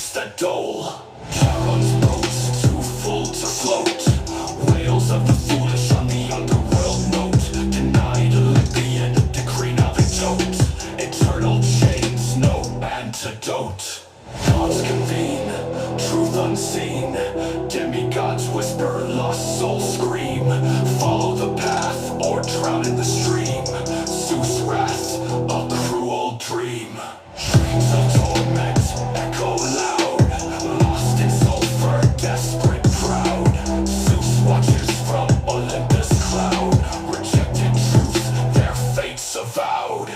face the dole. Charon's boats too full to float. Wails of the foolish on the underworld note. Denied Olympian, decree navigate. Eternal chains, no antidote. Gods convene, truth unseen. Demigods whisper, lost souls scream. Follow the path or drown in the stream. Zeus' wrath, a cruel dream. Dreams of torment echo loud. Lost in sulfur, desperate, proud. Zeus watches from Olympus cloud. Rejected truth, their fates avowed.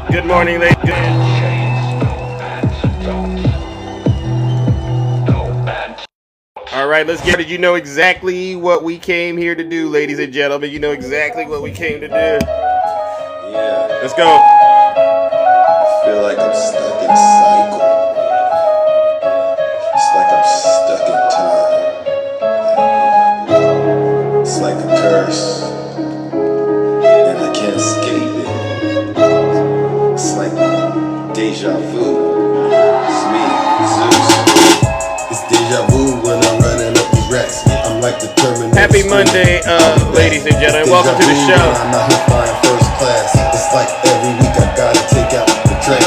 Good morning, ladies. All right, let's get it. You know exactly what we came here to do, ladies and gentlemen. You know exactly what we came to do. Yeah. Let's go. I feel like I'm stuck in cycle. It's like I'm stuck in time. It's like a curse, and I can't escape it. It's like deja vu. It's me, Zeus. It's deja vu when I'm running up these racks. I'm like the Terminator. Happy Monday, ladies and gentlemen. Welcome to the show. I'm not here flying first class. It's like every week I gotta take out the trash.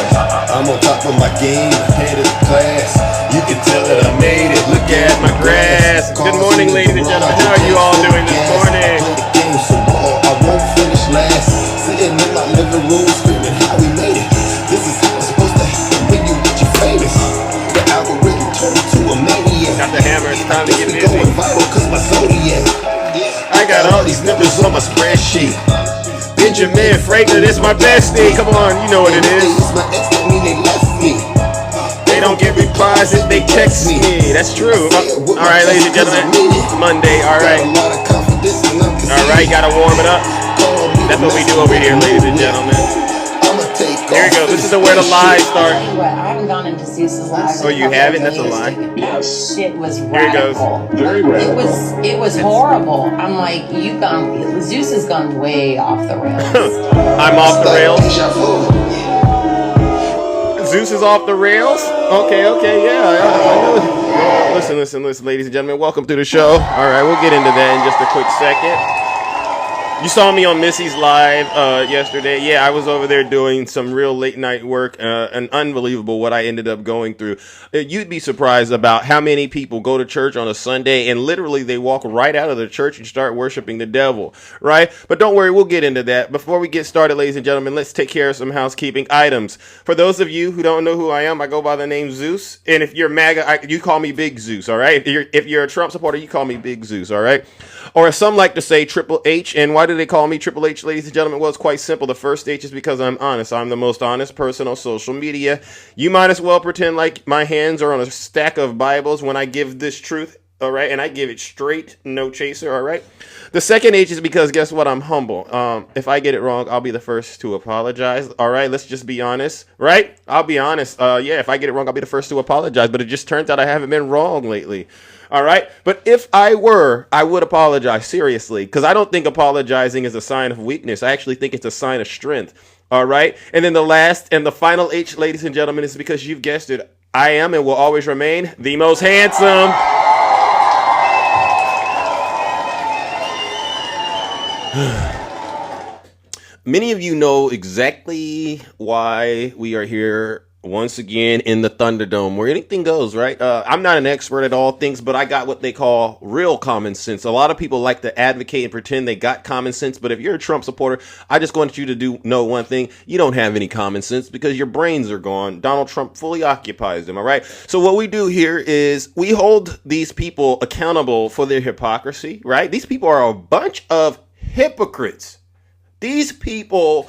I'm on top of my game, head of the class. You can tell that I made it. Look at my grass. Good morning, ladies and gentlemen. How are you all doing this morning? The game so raw, I won't finish last. Sitting in my living room screaming how we made it. This is how it's supposed to happen when you get your famous. The algorithm turned into a maniac. Got the hammer. It's time to get busy. Going viral cause my zodiac. I got all these numbers on my spreadsheet. Benjamin Franklin is my bestie. Come on, you know what it is. My ex that mean they left me. They don't get replies if they text me. That's true. All right, ladies and gentlemen. Monday. All right. All right, gotta warm it up. That's what we do over here, ladies and gentlemen. Here we go. This is where the lies start. Anyway, I haven't gone into Zeus's live. Oh, you haven't? That's a lie. That shit was Here it goes. radical. Very radical. It was horrible. I'm like, Zeus has gone way off the rails. I'm off the rails. Zeus is off the rails? Okay, yeah. Listen, ladies and gentlemen. Welcome to the show. All right, we'll get into that in just a quick second. You saw me on Missy's live yesterday. Yeah, I was over there doing some real late night work, and unbelievable what I ended up going through. You'd be surprised about how many people go to church on a Sunday and literally they walk right out of the church and start worshiping the devil, right? But don't worry, we'll get into that. Before we get started, ladies and gentlemen, let's take care of some housekeeping items. For those of you who don't know who I am, I go by the name Zeus. And if you're MAGA, you call me Big Zeus, all right? If you're a Trump supporter, you call me Big Zeus, all right? Or as some like to say, Triple H. And why do they call me Triple H, ladies and gentlemen? Well, it's quite simple. The first H is because I'm honest. I'm the most honest person on social media. You might as well pretend like my hands are on a stack of Bibles when I give this truth, all right? And I give it straight, no chaser, all right? The second H is because, guess what? I'm humble. If I get it wrong, I'll be the first to apologize, all right? Let's just be honest, right? I'll be honest. Yeah, if I get it wrong, I'll be the first to apologize. But it just turns out I haven't been wrong lately. All right. But if I were, I would apologize seriously, because I don't think apologizing is a sign of weakness. I actually think it's a sign of strength. All right. And then the last and the final H, ladies and gentlemen, is because you've guessed it. I am and will always remain the most handsome. Many of you know exactly why we are here once again in the Thunderdome where anything goes, right? I'm not an expert at all things, but I got what they call real common sense. A lot of people like to advocate and pretend they got common sense, but if you're a Trump supporter, I just want you to know one thing. You don't have any common sense because your brains are gone. Donald Trump fully occupies them, all right? So what we do here is we hold these people accountable for their hypocrisy, right? These people are a bunch of hypocrites. These people,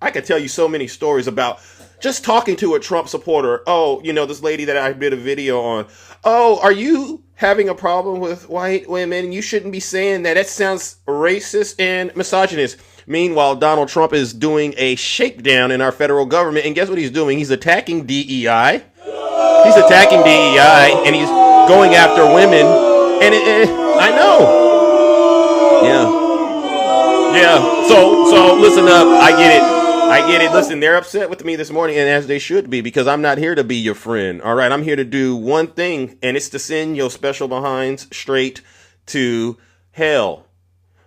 I could tell you so many stories about just talking to a Trump supporter. Oh, this lady that I did a video on. Oh, are you having a problem with white women? You shouldn't be saying that. That sounds racist and misogynist. Meanwhile, Donald Trump is doing a shakedown in our federal government. And guess what he's doing? He's attacking DEI. He's attacking DEI and he's going after women. And I know. Yeah. So listen up. I get it. Listen, they're upset with me this morning, and as they should be, because I'm not here to be your friend. All right, I'm here to do one thing, and it's to send your special behinds straight to hell.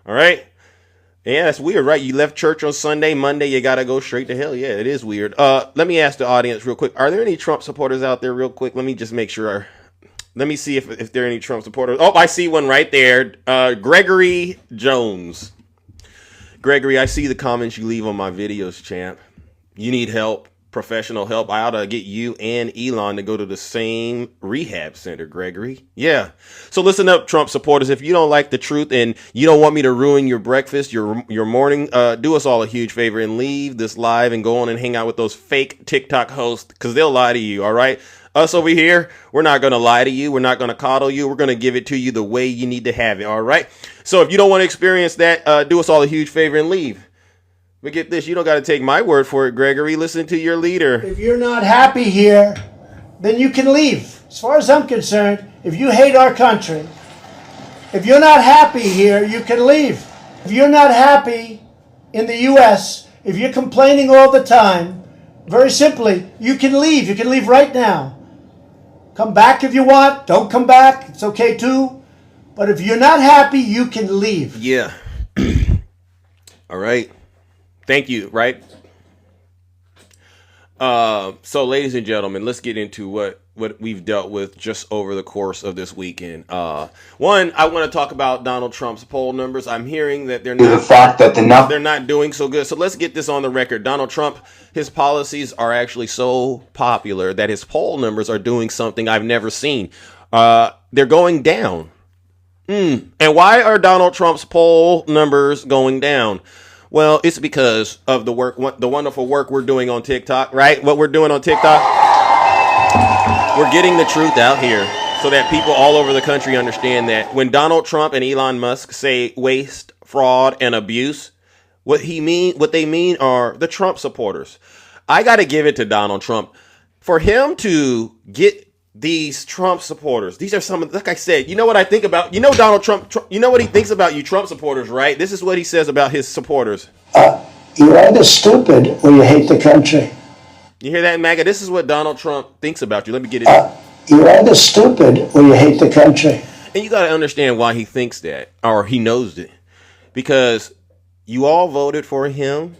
All right? Yeah, that's weird, right? You left church on Sunday, Monday, you got to go straight to hell. Yeah, it is weird. Let me ask the audience real quick. Are there any Trump supporters out there real quick? Let me just make sure. Let me see if there are any Trump supporters. Oh, I see one right there. Gregory Jones. Gregory, I see the comments you leave on my videos, champ. You need help, professional help. I ought to get you and Elon to go to the same rehab center, Gregory. Yeah. So listen up, Trump supporters. If you don't like the truth and you don't want me to ruin your breakfast, your morning, do us all a huge favor and leave this live and go on and hang out with those fake TikTok hosts because they'll lie to you, all right? Us over here, we're not going to lie to you. We're not going to coddle you. We're going to give it to you the way you need to have it. All right. So if you don't want to experience that, do us all a huge favor and leave. But get this. You don't got to take my word for it, Gregory. Listen to your leader. If you're not happy here, then you can leave. As far as I'm concerned, if you hate our country, if you're not happy here, you can leave. If you're not happy in the U.S., if you're complaining all the time, very simply, you can leave. You can leave right now. Come back if you want. Don't come back. It's okay too. But if you're not happy, you can leave. Yeah. All right. Thank you. Right. So, ladies and gentlemen, let's get into what we've dealt with just over the course of this weekend. One, I want to talk about Donald Trump's poll numbers. I'm hearing that they're not doing so good. So let's get this on the record. Donald Trump, his policies are actually so popular that his poll numbers are doing something I've never seen. They're going down. And why are Donald Trump's poll numbers going down? Well, it's because of the wonderful work we're doing on TikTok, right? What we're doing on TikTok, we're getting the truth out here so that people all over the country understand that when Donald Trump and Elon Musk say waste, fraud, and abuse, what they mean are the Trump supporters. I got to give it to Donald Trump for him to get these Trump supporters. These are some of, like I said, you know what I think about, Donald Trump, you know what he thinks about you Trump supporters, right? This is what he says about his supporters. You're either stupid or you hate the country. You hear that, MAGA? This is what Donald Trump thinks about you. Let me get it. You're either stupid or you hate the country. And you got to understand why he thinks that, or he knows it. Because you all voted for him.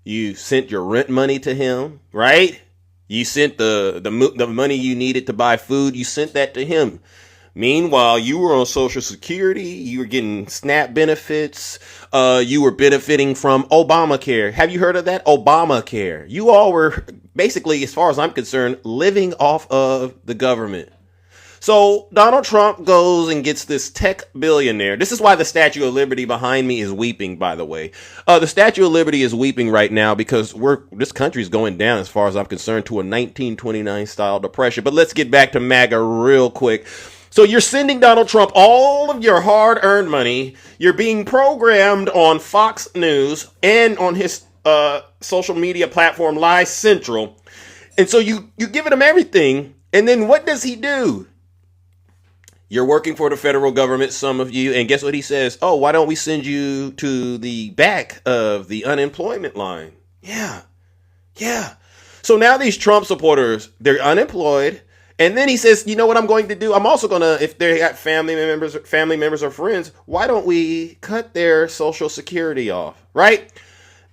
You sent your rent money to him, right? You sent the money you needed to buy food. You sent that to him. Meanwhile, you were on Social Security. You were getting SNAP benefits. You were benefiting from Obamacare. Have you heard of that? Obamacare. You all were basically, as far as I'm concerned, living off of the government. So Donald Trump goes and gets this tech billionaire. This is why the Statue of Liberty behind me is weeping, by the way. The Statue of Liberty is weeping right now because this country's going down, as far as I'm concerned, to a 1929 style depression. But let's get back to MAGA real quick. So you're sending Donald Trump all of your hard-earned money. You're being programmed on Fox News and on his social media platform, Lie Central. And so you giving him everything. And then what does he do? You're working for the federal government, some of you, and guess what he says? Oh, why don't we send you to the back of the unemployment line? Yeah. So now these Trump supporters, they're unemployed, and then he says, you know what I'm going to do? I'm also going to, if they got family members or friends, why don't we cut their Social Security off, right?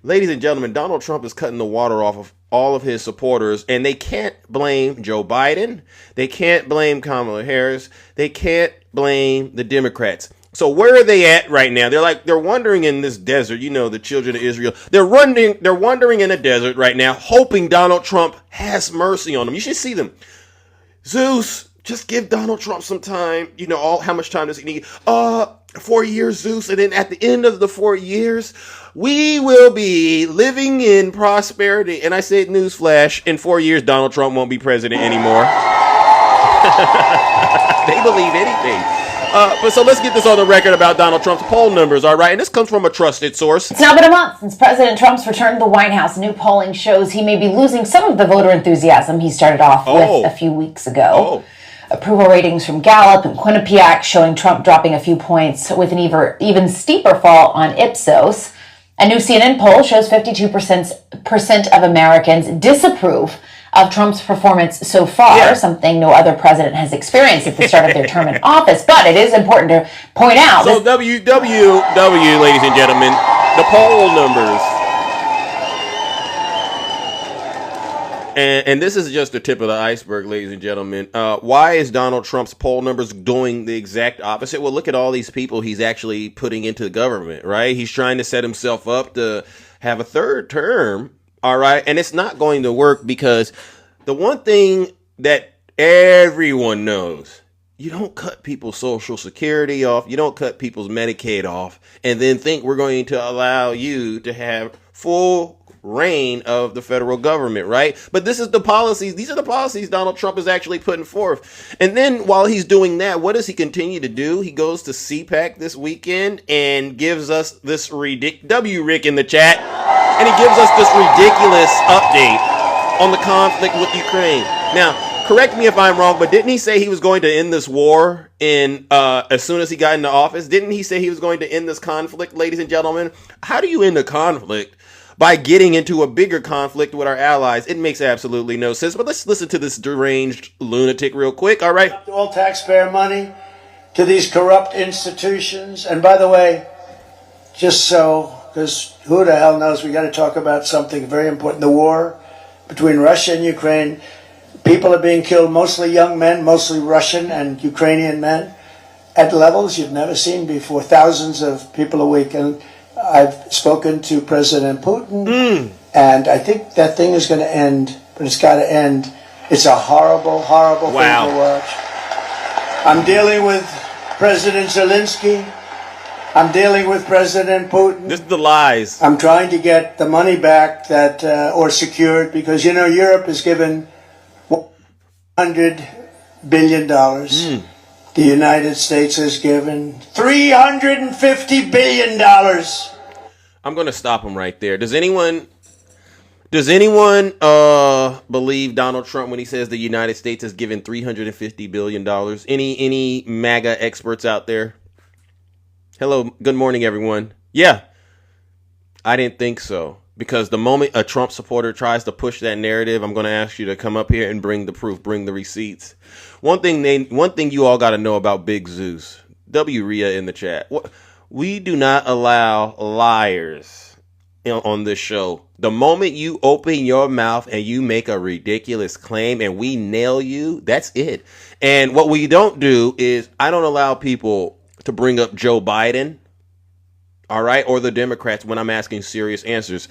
Ladies and gentlemen, Donald Trump is cutting the water off of all of his supporters, and they can't blame Joe Biden. They can't blame Kamala Harris. They can't blame the Democrats. So where are they at right now? They're wandering in this desert, the children of Israel. They're wandering in a desert right now, hoping Donald Trump has mercy on them. You should see them. Zeus, just give Donald Trump some time. How much time does he need? 4 years, Zeus. And then at the end of the 4 years, we will be living in prosperity. And I said, newsflash, in 4 years, Donald Trump won't be president anymore. They believe anything. But so let's get this on the record about Donald Trump's poll numbers, all right? And this comes from a trusted source. It's now been a month since President Trump's return to the White House. New polling shows he may be losing some of the voter enthusiasm he started off with a few weeks ago. Approval ratings from Gallup and Quinnipiac showing Trump dropping a few points with an even steeper fall on Ipsos. A new CNN poll shows 52% of Americans disapprove of Trump's performance so far, something no other president has experienced at the start of their term in office. But it is important to point out. So WWW, ladies and gentlemen, the poll numbers. And this is just the tip of the iceberg, ladies and gentlemen. Why is Donald Trump's poll numbers doing the exact opposite? Well, look at all these people he's actually putting into the government, right? He's trying to set himself up to have a third term, all right? And it's not going to work because the one thing that everyone knows, you don't cut people's Social Security off, you don't cut people's Medicaid off, and then think we're going to allow you to have full reign of the federal government, right? But these are the policies Donald Trump is actually putting forth. And then while he's doing that, what does he continue to do? He goes to CPAC this weekend and gives us this Rick in the chat, and he gives us this ridiculous update on the conflict with Ukraine. Now, correct me if I'm wrong, but didn't he say he was going to end this war as soon as he got into office? Didn't he say he was going to end this conflict, ladies and gentlemen? How do you end a conflict? By getting into a bigger conflict with our allies. It makes absolutely no sense. But let's listen to this deranged lunatic real quick, all right? All taxpayer money to these corrupt institutions. And by the way, just so, because who the hell knows, we got to talk about something very important. The war between Russia and Ukraine. People are being killed, mostly young men, mostly Russian and Ukrainian men, at levels you've never seen before. Thousands of people a week. And I've spoken to President Putin, and I think that thing is going to end, but it's got to end. It's a horrible, horrible thing to watch. I'm dealing with President Zelensky. I'm dealing with President Putin. This is the lies. I'm trying to get the money back or secured, because, Europe has given $100 billion. The United States has given $350 billion. I'm going to stop him right there. Does anyone believe Donald Trump when he says the United States has given $350 billion? Any MAGA experts out there? Hello, good morning, everyone. Yeah, I didn't think so. Because the moment a Trump supporter tries to push that narrative, I'm going to ask you to come up here and bring the proof, bring the receipts. One thing you all got to know about Big Zeus, W. Rhea in the chat. We do not allow liars on this show. The moment you open your mouth and you make a ridiculous claim and we nail you, that's it. And what we don't do is I don't allow people to bring up Joe Biden. All right, or the Democrats when I'm asking serious answers.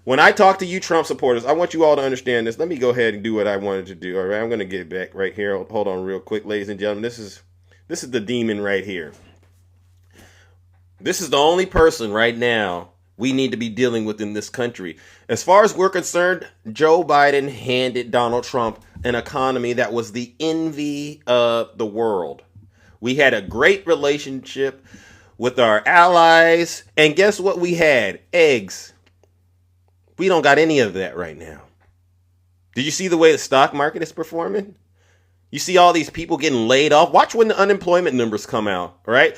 When I talk to you Trump supporters, I want you all to understand this. Let me go ahead and do what I wanted to do. All right, I'm going to get back right here. Hold on real quick, ladies and gentlemen. This is the demon right here. This is the only person right now we need to be dealing with in this country. As far as we're concerned, Joe Biden handed Donald Trump an economy that was the envy of the world. We had a great relationship with our allies, and guess what we had? Eggs. We don't got any of that right now. Did you see the way the stock market is performing? You see all these people getting laid off. Watch when the unemployment numbers come out, right?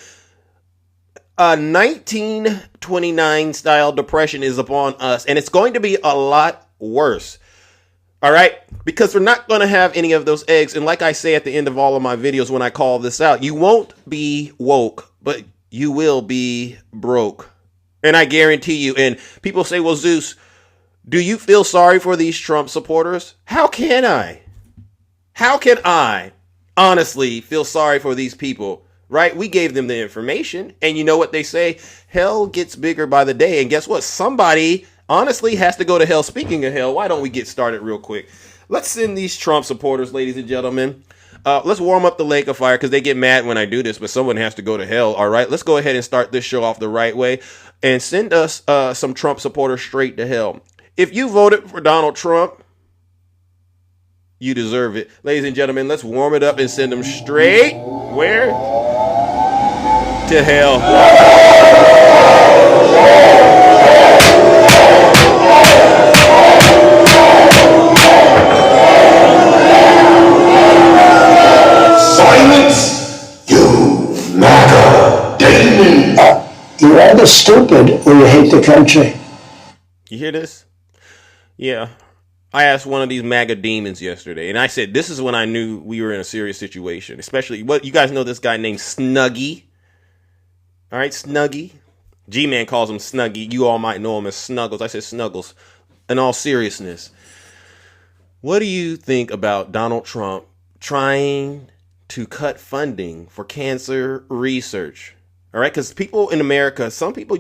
A 1929 style depression is upon us, and it's going to be a lot worse. All right, because we're not going to have any of those eggs. And like I say at the end of all of my videos when I call this out, you won't be woke, but you will be broke. And I guarantee you, and people say, well, Zeus, do you feel sorry for these Trump supporters? How can I? How can I honestly feel sorry for these people? Right? We gave them the information. And you know what they say? Hell gets bigger by the day. And guess what? Somebody honestly has to go to hell. Speaking of hell, why don't we get started real quick? Let's send these Trump supporters, ladies and gentlemen. Let's warm up the lake of fire because they get mad when I do this, but someone has to go to hell. All right, let's go ahead and start this show off the right way and send us some Trump supporters straight to hell. If you voted for Donald Trump, you deserve it. Ladies and gentlemen, let's warm it up and send them straight where? To hell. Silence, you MAGA demon! You're either stupid or you hate the country. You hear this? Yeah. I asked one of these MAGA demons yesterday, and I said, this is when I knew we were in a serious situation, especially, what you guys know this guy named Snuggie. All right, Snuggie. G-Man calls him Snuggie. You all might know him as Snuggles. I said Snuggles. In all seriousness, what do you think about Donald Trump trying to cut funding for cancer research? All right, because people in America, some people,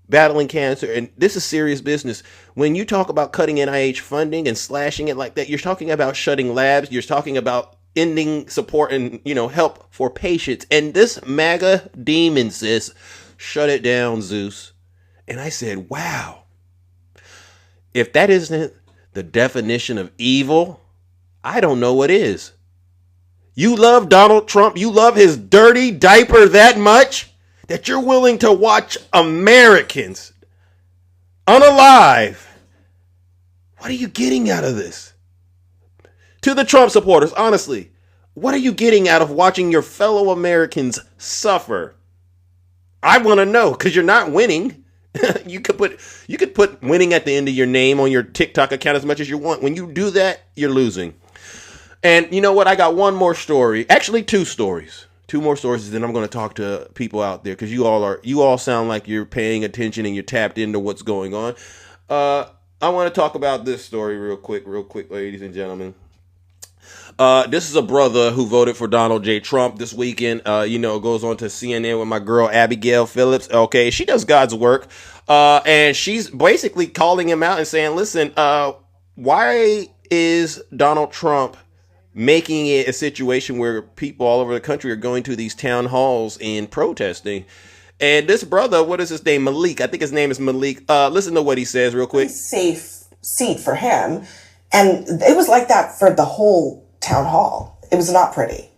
battling cancer, and this is serious business. When you talk about cutting NIH funding and slashing it like that, you're talking about shutting labs. You're talking about ending support and, help for patients. And this MAGA demon says, shut it down, Zeus. And I said, wow, if that isn't the definition of evil, I don't know what is. You love Donald Trump. You love his dirty diaper that much that you're willing to watch Americans unalive. What are you getting out of this? To the Trump supporters, honestly, what are you getting out of watching your fellow Americans suffer? I want to know, because you're not winning. You could put winning at the end of your name on your TikTok account as much as you want. When you do that, you're losing. And you know what? I got one more story. Actually, two stories. Two more stories, then I'm going to talk to people out there because you all sound like you're paying attention and you're tapped into what's going on. I want to talk about this story real quick, ladies and gentlemen. This is a brother who voted for Donald J. Trump this weekend. Goes on to CNN with my girl Abigail Phillips. Okay, she does God's work, and she's basically calling him out and saying, "Listen, why is Donald Trump making it a situation where people all over the country are going to these town halls and protesting?" And this brother, what is his name? Malik. I think his name is Malik. Listen to what he says real quick. Safe seat for him. And it was like that for the whole town hall. It was not pretty.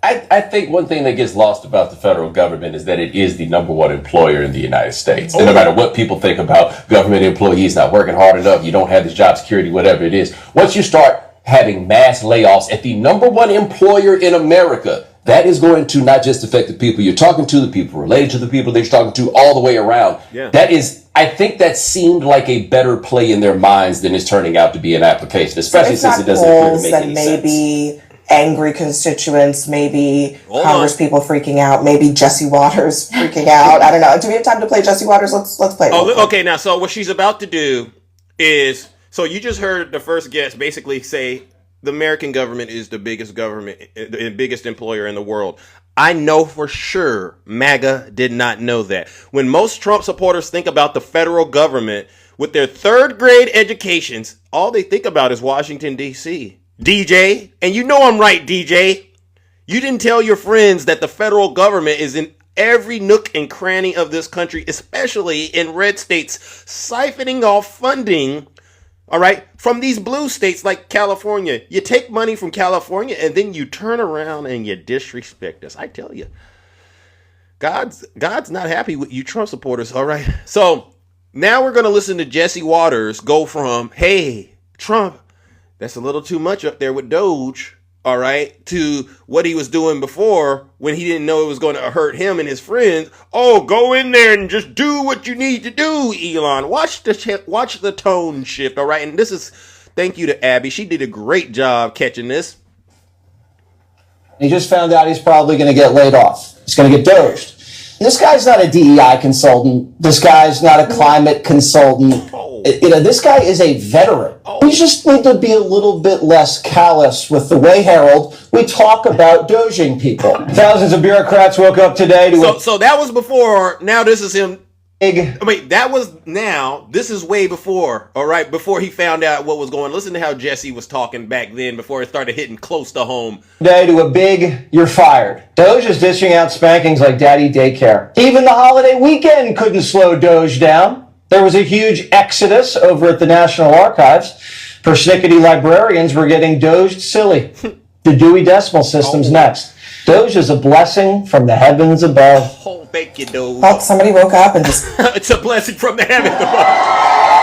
I think one thing that gets lost about the federal government is that it is the number one employer in the United States. And no matter what people think about government employees not working hard enough, you don't have this job security, whatever it is. Once you start having mass layoffs at the number one employer in America, that is going to not just affect the people you're talking to, the people related to the people that you're talking to, all the way around. Yeah. I think that seemed like a better play in their minds than it's turning out to be an application, especially since it doesn't appear to make any sense. Maybe angry constituents, maybe Congress people freaking out, maybe Jesse Waters freaking out. I don't know. Do we have time to play Jesse Waters? Let's play it. Oh, okay. Now, so what she's about to do is, so you just heard the first guest basically say the American government is the biggest government, the biggest employer in the world. I know for sure MAGA did not know that. When most Trump supporters think about the federal government with their third grade educations, all they think about is Washington, D.C. DJ, and you know I'm right, DJ. You didn't tell your friends that the federal government is in every nook and cranny of this country, especially in red states, siphoning off funding, all right, from these blue states like California. You take money from California and then you turn around and you disrespect us. I tell you, God's not happy with you Trump supporters, all right? So now we're going to listen to Jesse Waters go from, hey, Trump, that's a little too much up there with Doge, all right, to what he was doing before when he didn't know it was going to hurt him and his friends. Oh, go in there and just do what you need to do, Elon. Watch the tone shift, all right? And this is, thank you to Abby. She did a great job catching this. He just found out he's probably going to get laid off. He's going to get dosed. This guy's not a DEI consultant. This guy's not a climate consultant. This guy is a veteran. We just need to be a little bit less callous with the way, Harold, we talk about doging people. Thousands of bureaucrats woke up today to... So that was before. Now this is him. Wait, that was now. This is way before. All right, before he found out what was going on. Listen to how Jesse was talking back then before it started hitting close to home. Today to a big, you're fired. Doge is dishing out spankings like daddy daycare. Even the holiday weekend couldn't slow Doge down. There was a huge exodus over at the National Archives. Persnickety librarians were getting doged silly. The Dewey Decimal System's next. Doge is a blessing from the heavens above. Oh, thank you, Doge. Oh, somebody woke up and just... It's a blessing from the heavens above.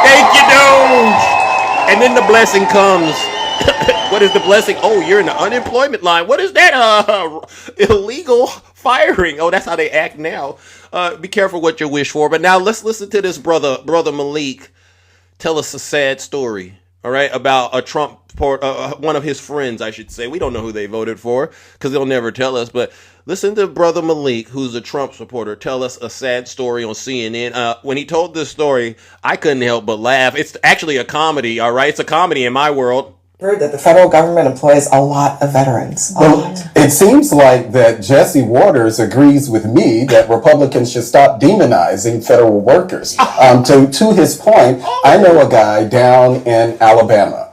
Thank you, Doge. And then the blessing comes. What is the blessing? Oh, you're in the unemployment line. What is that? Illegal firing. Oh, that's how they act now. Be careful what you wish for. But now let's listen to this brother Malik tell us a sad story. All right, about a Trump, one of his friends, I should say. We don't know who they voted for because they'll never tell us. But listen to Brother Malik, who's a Trump supporter, tell us a sad story on CNN. When he told this story, I couldn't help but laugh. It's actually a comedy, all right? It's a comedy in my world. Heard that the federal government employs a lot of veterans. It seems like that Jesse Waters agrees with me that Republicans should stop demonizing federal workers. To his point, I know a guy down in Alabama.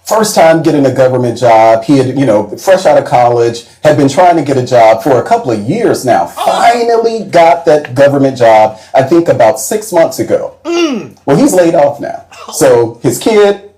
First time getting a government job. He had, fresh out of college, had been trying to get a job for a couple of years now. Finally got that government job, I think about 6 months ago. Well, he's laid off now. So his kid,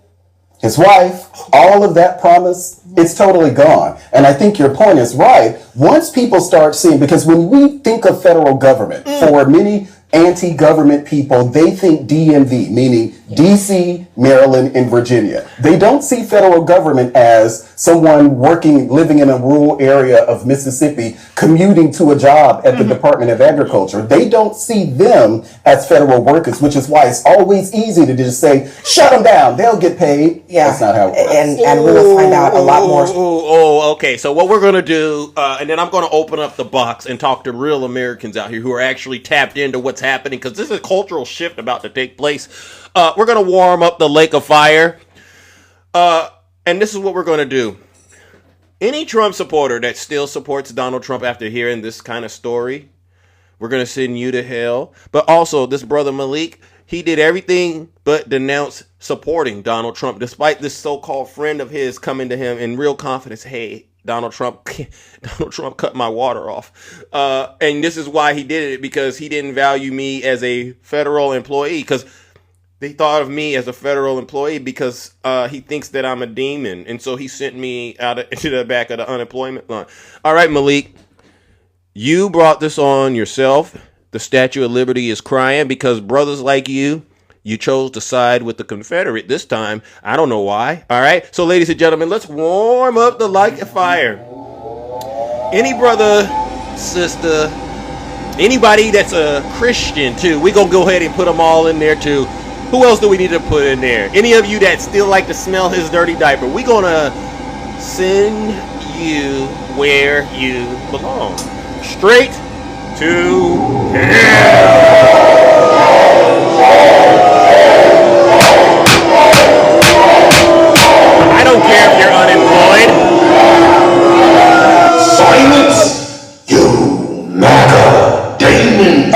his wife, all of that promise, it's totally gone. And I think your point is right. Once people start seeing, because when we think of federal government, for many anti-government people, they think DMV, meaning DC, Maryland, and Virginia. They don't see federal government as someone living in a rural area of Mississippi, commuting to a job at the Department of Agriculture. They don't see them as federal workers, which is why it's always easy to just say, shut them down, they'll get paid. Yeah. That's not how it works. And we will find out a lot more. Okay. So what we're going to do, and then I'm going to open up the box and talk to real Americans out here who are actually tapped into what's happening, because this is a cultural shift about to take place. We're going to warm up the lake of fire. And this is what we're going to do. Any Trump supporter that still supports Donald Trump after hearing this kind of story, we're going to send you to hell. But also, this brother Malik, he did everything but denounce supporting Donald Trump, despite this so-called friend of his coming to him in real confidence. Hey, Donald Trump cut my water off. And this is why he did it, because he didn't value me as a federal employee, because they thought of me as a federal employee because he thinks that I'm a demon. And so he sent me out into the back of the unemployment line. All right, Malik, you brought this on yourself. The Statue of Liberty is crying because brothers like you chose to side with the Confederate this time. I don't know why. All right. So, ladies and gentlemen, let's warm up the lake of fire. Any brother, sister, anybody that's a Christian too, we're going to go ahead and put them all in there too. Who else do we need to put in there? Any of you that still like to smell his dirty diaper, we're going to send you where you belong. Straight to hell. I don't care if you're unemployed. Silence, you MAGA demon.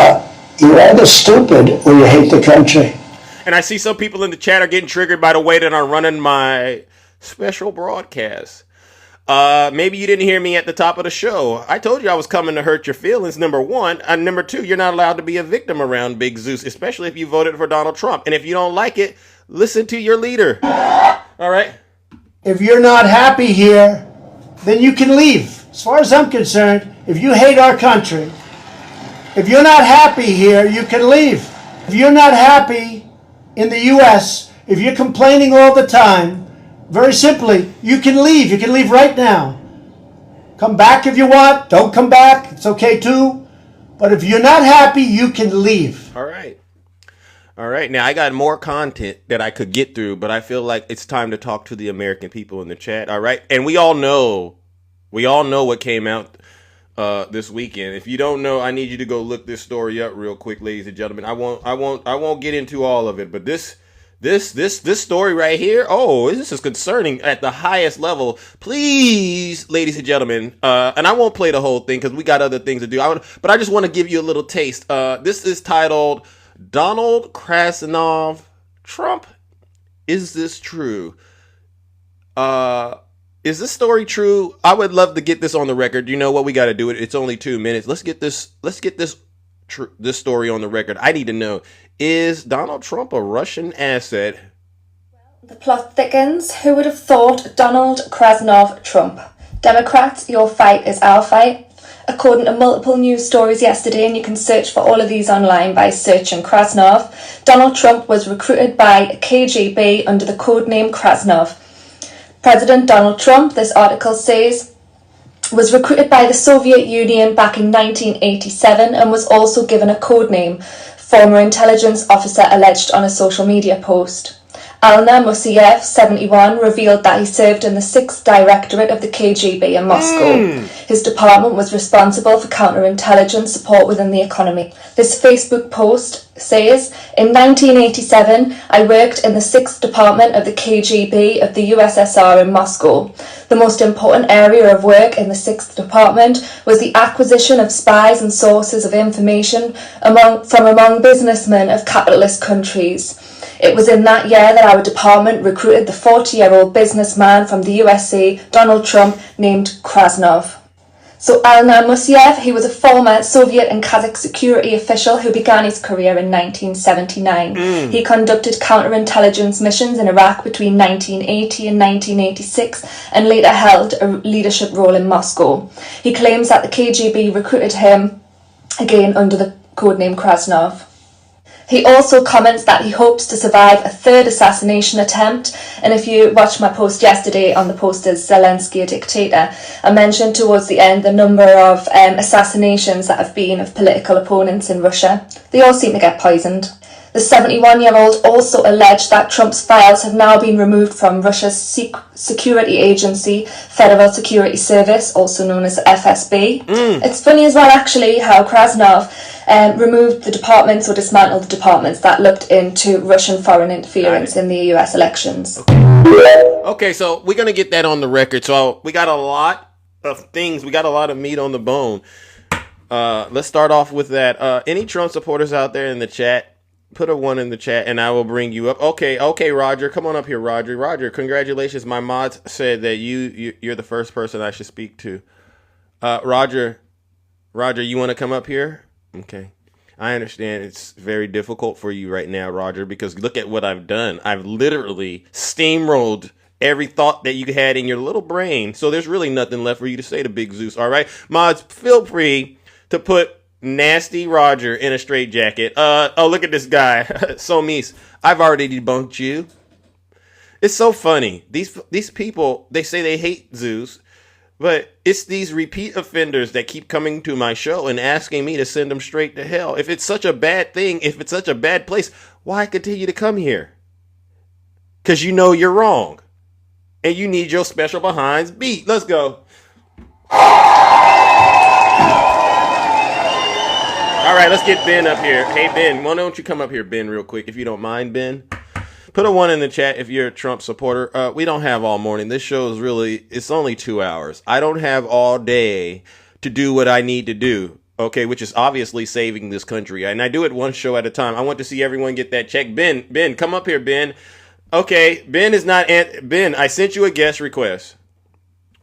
You're either stupid or you hate the country. And I see some people in the chat are getting triggered by the way that I'm running my special broadcast. Maybe you didn't hear me at the top of the show. I told you I was coming to hurt your feelings, number one. And number two, you're not allowed to be a victim around Big Zeus, especially if you voted for Donald Trump. And if you don't like it, listen to your leader. All right? If you're not happy here, then you can leave. As far as I'm concerned, if you hate our country, if you're not happy here, you can leave. If you're not happy in the U.S., if you're complaining all the time, very simply, you can leave. You can leave right now. Come back if you want. Don't come back. It's okay too. But if you're not happy, you can leave. All right. All right. Now, I got more content that I could get through, but I feel like it's time to talk to the American people in the chat. All right. And we all know what came out this weekend. If you don't know, I need you to go look this story up real quick, ladies and gentlemen. I won't get into all of it, but this story right here, this is concerning at the highest level. Please, ladies and gentlemen, and I won't play the whole thing because we got other things to do. But I just want to give you a little taste. This is titled Donald Krasnov Trump. Is this true? Is this story true? I would love to get this on the record. You know what? We got to do it. It's only 2 minutes. Let's get this story on the record. I need to know, is Donald Trump a Russian asset? The plot thickens. Who would have thought? Donald Krasnov Trump. Democrats, your fight is our fight. According to multiple news stories yesterday, and you can search for all of these online by searching Krasnov, Donald Trump was recruited by KGB under the codename Krasnov. President Donald Trump, this article says, was recruited by the Soviet Union back in 1987 and was also given a codename, former intelligence officer alleged on a social media post. Alna Musiev, 71, revealed that he served in the 6th Directorate of the KGB in Moscow. His department was responsible for counterintelligence support within the economy. This Facebook post says, in 1987, I worked in the 6th Department of the KGB of the USSR in Moscow. The most important area of work in the 6th Department was the acquisition of spies and sources of information from among businessmen of capitalist countries. It was in that year that our department recruited the 40-year-old businessman from the USA, Donald Trump, named Krasnov. So Alna Musiev, he was a former Soviet and Kazakh security official who began his career in 1979. He conducted counterintelligence missions in Iraq between 1980 and 1986 and later held a leadership role in Moscow. He claims that the KGB recruited him, again under the codename Krasnov. He also comments that he hopes to survive a 3rd assassination attempt. And if you watched my post yesterday on the post Is Zelensky a Dictator, I mentioned towards the end the number of assassinations that have been of political opponents in Russia. They all seem to get poisoned. The 71-year-old also alleged that Trump's files have now been removed from Russia's security agency, Federal Security Service, also known as FSB. It's funny as well, actually, how Krasnov removed the departments or dismantled the departments that looked into Russian foreign interference in the US elections. Okay, so we're going to get that on the record. So we got a lot of things. We got a lot of meat on the bone. Let's start off with that. Any Trump supporters out there in the chat? Put a 1 in the chat and I will bring you up. Okay, Roger. Come on up here, Roger. Roger, congratulations. My mods said that you're the first person I should speak to. Roger, you want to come up here? Okay. I understand it's very difficult for you right now, Roger, because look at what I've done. I've literally steamrolled every thought that you had in your little brain. So there's really nothing left for you to say to Big Zeus. All right. Mods, feel free to put Nasty Roger in a straitjacket. Look at this guy. Somis, I've already debunked you. It's so funny. These people, they say they hate Zeus, but it's these repeat offenders that keep coming to my show and asking me to send them straight to hell. If it's such a bad thing, if it's such a bad place, why continue to come here? Because you know you're wrong. And you need your special behinds beat. Let's go. All right, let's get Ben up here. Hey, Ben, why don't you come up here, Ben, real quick, if you don't mind, Ben. Put a 1 in the chat if you're a Trump supporter. We don't have all morning. This show is it's only 2 hours. I don't have all day to do what I need to do, okay, which is obviously saving this country. And I do it one show at a time. I want to see everyone get that check. Ben, come up here, Ben. Okay, Ben is not... Ben, I sent you a guest request.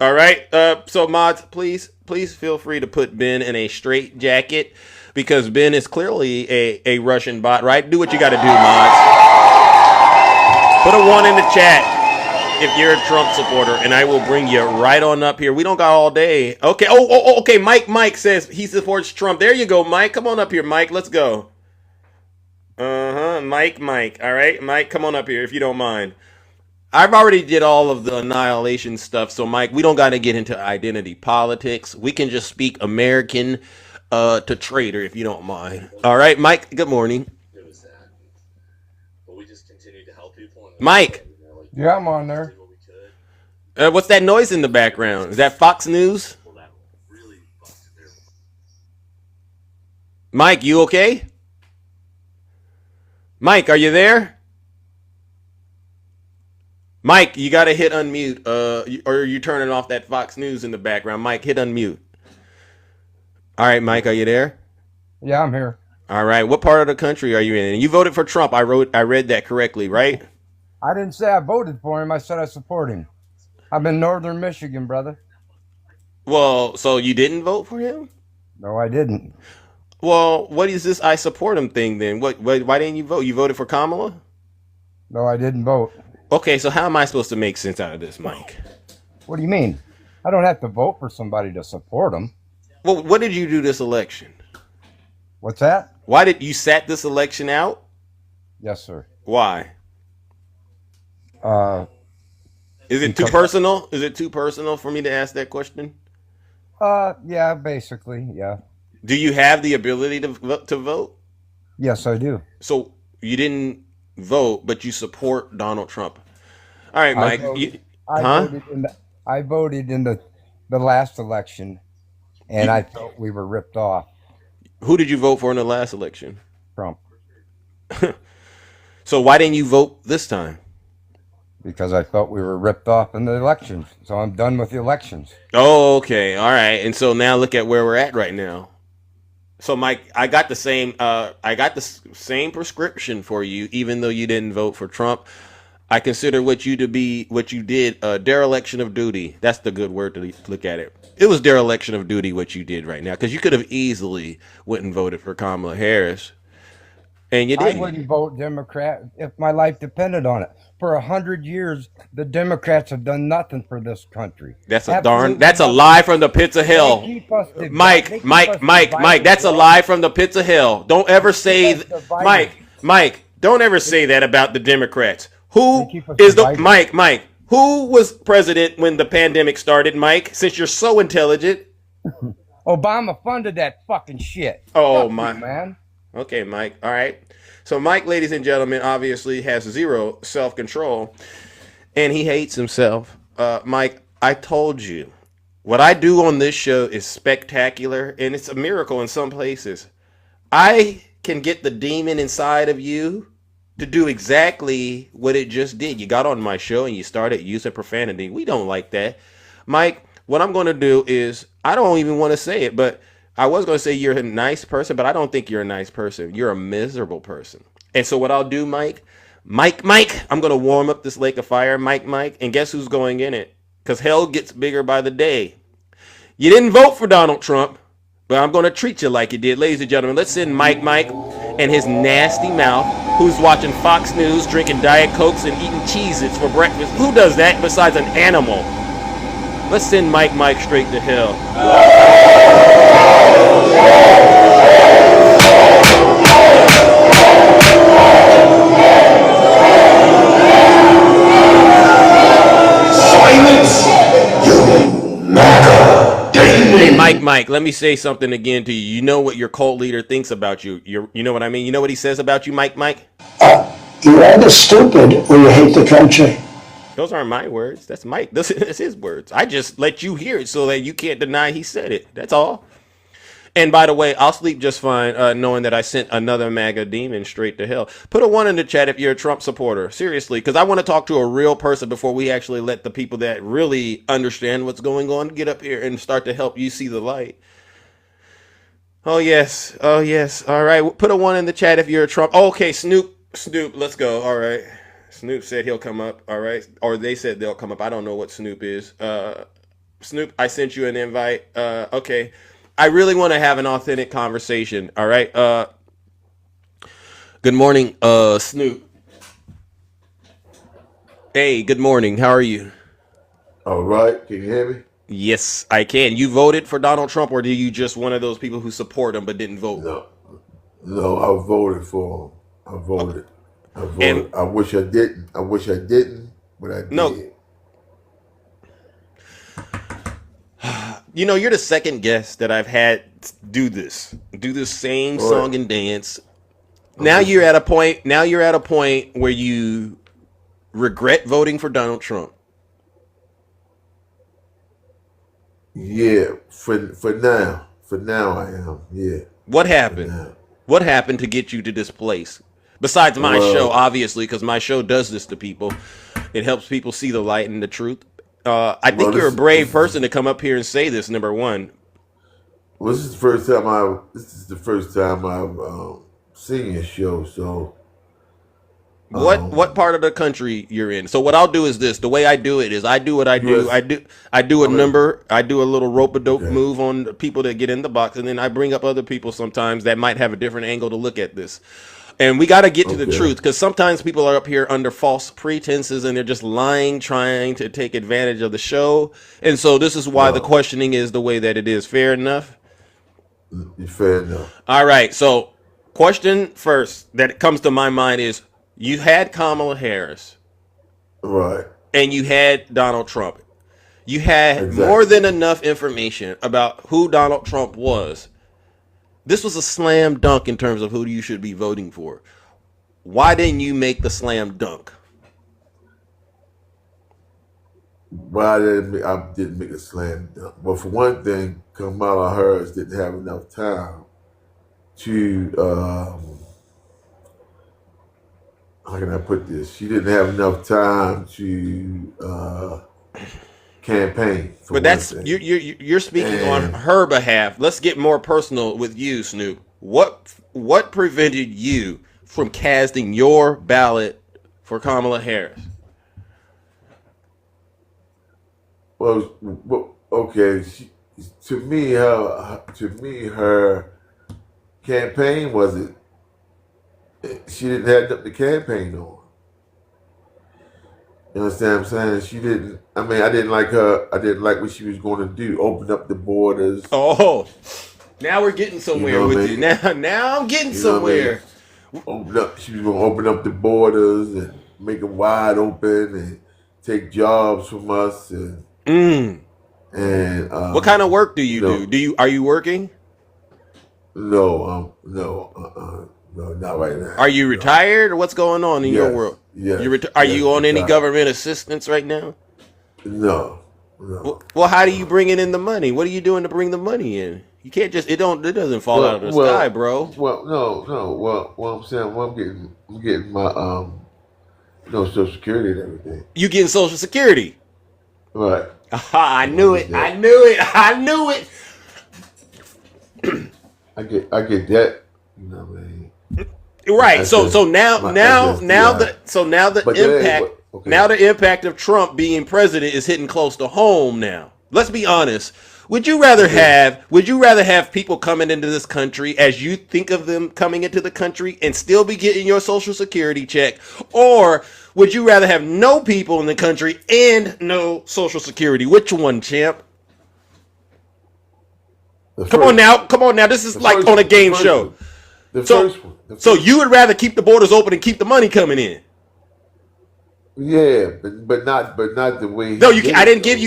All right, so mods, please feel free to put Ben in a straight jacket because Ben is clearly a Russian bot, right? Do what you got to do, mods. Put a 1 in the chat if you're a Trump supporter, and I will bring you right on up here. We don't got all day. Okay. Okay. Mike says he supports Trump. There you go, Mike. Come on up here, Mike. Let's go. Mike. All right, Mike, come on up here if you don't mind. I've already did all of the annihilation stuff, so Mike, we don't got to get into identity politics. We can just speak American to traitor if you don't mind. All right, Mike. Good morning. Mike. Yeah, I'm on there. What's that noise in the background? Is that Fox News? Mike, you okay? Mike, are you there? Mike, you gotta hit unmute. Or you turning off that Fox News in the background. Mike, hit unmute. All right, Mike, are you there? Yeah, I'm here. All right, what part of the country are you in? And you voted for Trump. I read that correctly, right? I didn't say I voted for him. I said I support him. I'm in northern Michigan, brother. Well, so you didn't vote for him? No, I didn't. Well, what is this I support him thing then? Why didn't you vote? You voted for Kamala? No, I didn't vote. Okay, so how am I supposed to make sense out of this, Mike? What do you mean? I don't have to vote for somebody to support them. Well, what did you do this election? What's that? Why did you sat this election out? Yes, sir. Why? Is it too personal? Is it too personal for me to ask that question? Yeah, basically, yeah. Do you have the ability to vote? Yes, I do. So you didn't vote, but you support Donald Trump. All right, Mike. I voted in the last election, and I felt we were ripped off. Who did you vote for in the last election? Trump. So why didn't you vote this time? Because I felt we were ripped off in the elections. So I'm done with the elections. Oh, okay. All right. And so now look at where we're at right now. So Mike, I got the same prescription for you, even though you didn't vote for Trump. I consider what you did a dereliction of duty. That's the good word to look at it. It was dereliction of duty what you did right now, because you could have easily went and voted for Kamala Harris, and you didn't. I wouldn't vote Democrat if my life depended on it. For 100 years, the Democrats have done nothing for this country. That's a lie from the pits of hell. Mike, that's a lie from the pits of hell. Don't ever say, Mike, don't ever say that about the Democrats. Who was president when the pandemic started, Mike? Since you're so intelligent. Obama funded that fucking shit. Oh, man. Okay, Mike. All right. So Mike, ladies and gentlemen, obviously has zero self-control, and he hates himself. Mike, I told you, what I do on this show is spectacular, and it's a miracle in some places. I can get the demon inside of you to do exactly what it just did. You got on my show and you started using profanity. We don't like that. Mike, what I'm going to do is, I don't even want to say it, but I was going to say you're a nice person, but I don't think you're a nice person. You're a miserable person. And so what I'll do, Mike, I'm going to warm up this lake of fire, Mike, and guess who's going in it? Because hell gets bigger by the day. You didn't vote for Donald Trump, but I'm going to treat you like you did. Ladies and gentlemen, let's send Mike and his nasty mouth, who's watching Fox News, drinking Diet Cokes, and eating Cheez-Its for breakfast. Who does that besides an animal? Let's send Mike straight to hell. Silence, you MAGA demon. Hey, Mike, let me say something again to you. You know what your cult leader thinks about you. You know what I mean? You know what he says about you, Mike? You're rather stupid when you hate the country. Those aren't my words. That's Mike. That's his words. I just let you hear it so that you can't deny he said it. That's all. And by the way, I'll sleep just fine knowing that I sent another MAGA demon straight to hell. Put a 1 in the chat if you're a Trump supporter. Seriously, because I want to talk to a real person before we actually let the people that really understand what's going on get up here and start to help you see the light. Oh, yes. Oh, yes. All right. Put a 1 in the chat if you're a Trump. Oh, okay, Snoop, let's go. All right. Snoop said he'll come up, all right? Or they said they'll come up. I don't know what Snoop is. Snoop, I sent you an invite. Okay. I really want to have an authentic conversation, all right? Good morning, Snoop. Hey, good morning. How are you? All right. Can you hear me? Yes, I can. You voted for Donald Trump, or are you just one of those people who support him but didn't vote? No, I voted for him. I voted. And I wish I didn't. But I did. No. You know, you're the second guest that I've had do this same song and dance. Now you're at a point where you regret voting for Donald Trump. Yeah, for now I am. Yeah. What happened? What happened to get you to this place? Besides my show, obviously, because my show does this to people. It helps people see the light and the truth. I think you're a brave person to come up here and say this. Number one. Well, this is the first time I've seen your show. So, what part of the country you're in? So what I'll do is this. The way I do it is I do what I do. I do a number. I do a little rope-a-dope move on the people that get in the box, and then I bring up other people sometimes that might have a different angle to look at this. And we got to get to the truth, because sometimes people are up here under false pretenses and they're just lying, trying to take advantage of the show. And so this is why the questioning is the way that it is. Fair enough? Fair enough. All right. So question first that comes to my mind is, you had Kamala Harris. Right. And you had Donald Trump. You had more than enough information about who Donald Trump was. This was a slam dunk in terms of who you should be voting for. Why didn't you make the slam dunk? I didn't make a slam dunk. Well, for one thing, Kamala Harris didn't have enough time to, how can I put this? She didn't have enough time to campaign. But that's you're speaking on her behalf. Let's get more personal with you, Snoop. What prevented you from casting your ballot for Kamala Harris? Well, okay. To me, her campaign wasn't. She didn't have nothing to campaign on. You understand what I'm saying? She didn't. I mean, I didn't like her. I didn't like what she was going to do. Open up the borders. Oh, now we're getting somewhere with you. Now I'm getting somewhere. Open up. She was going to open up the borders and make them wide open and take jobs from us and. And what kind of work do you do? Are you working? No, no, not right now. Are you retired, or what's going on in your world? Yeah. Are you on any government assistance right now? No. Well, how do you bring in the money? What are you doing to bring the money in? You can't just it doesn't fall out of the sky, bro. Well, no. Well, I'm saying, I'm getting my Social Security and everything. You getting Social Security? Right. Aha, I knew it. I knew it. I get that. You know what I mean? Right. Now the impact of Trump being president is hitting close to home now. Let's be honest. Would you rather have people coming into this country as you think of them coming into the country and still be getting your Social Security check, or would you rather have no people in the country and no Social Security? Which one, champ? Come on now. This is like on a game show. So you would rather keep the borders open and keep the money coming in? Yeah, but not the way. No, I didn't give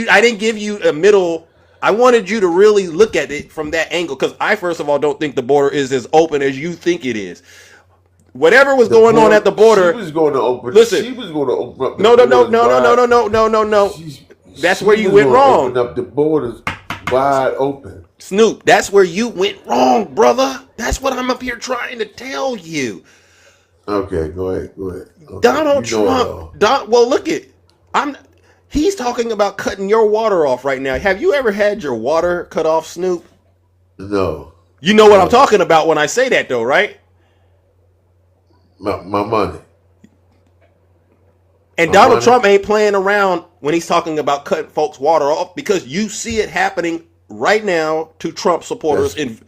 you a middle. I wanted you to really look at it from that angle, because I first of all don't think the border is as open as you think it is. Whatever was going on at the border, she was going to open. Listen, she was going to open up. No. That's where you went wrong. Open up the borders wide open. Snoop, that's where you went wrong, brother. That's what I'm up here trying to tell you. Okay, go ahead. Okay. Donald Trump. He's talking about cutting your water off right now. Have you ever had your water cut off, Snoop? No. You know what I'm talking about when I say that, though, right? My money. And Donald Trump ain't playing around when he's talking about cutting folks' water off, because you see it happening right now to Trump supporters in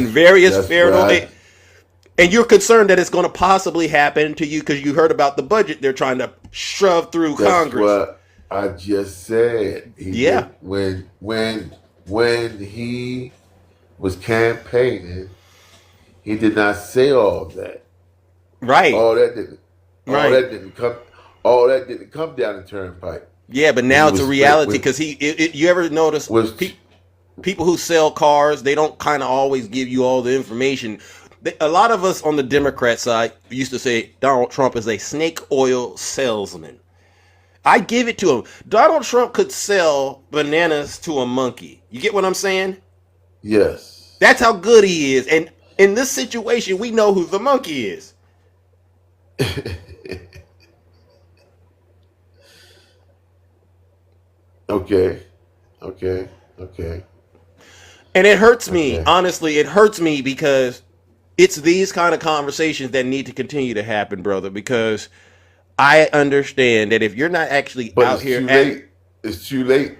various areas. And you're concerned that it's going to possibly happen to you because you heard about the budget they're trying to shove through Congress. What I just said. When he was campaigning, he did not say all that. Right. All that didn't come down the turnpike. Yeah, but now it's a reality, because you ever notice people who sell cars, they don't kind of always give you all the information. A lot of us on the Democrat side used to say Donald Trump is a snake oil salesman. I give it to him. Donald Trump could sell bananas to a monkey. You get what I'm saying? Yes. That's how good he is. In this situation, we know who the monkey is. Okay. And it hurts me, honestly. It hurts me because it's these kind of conversations that need to continue to happen, brother. Because I understand that if you're not actually But out it's here, too late. It's too late.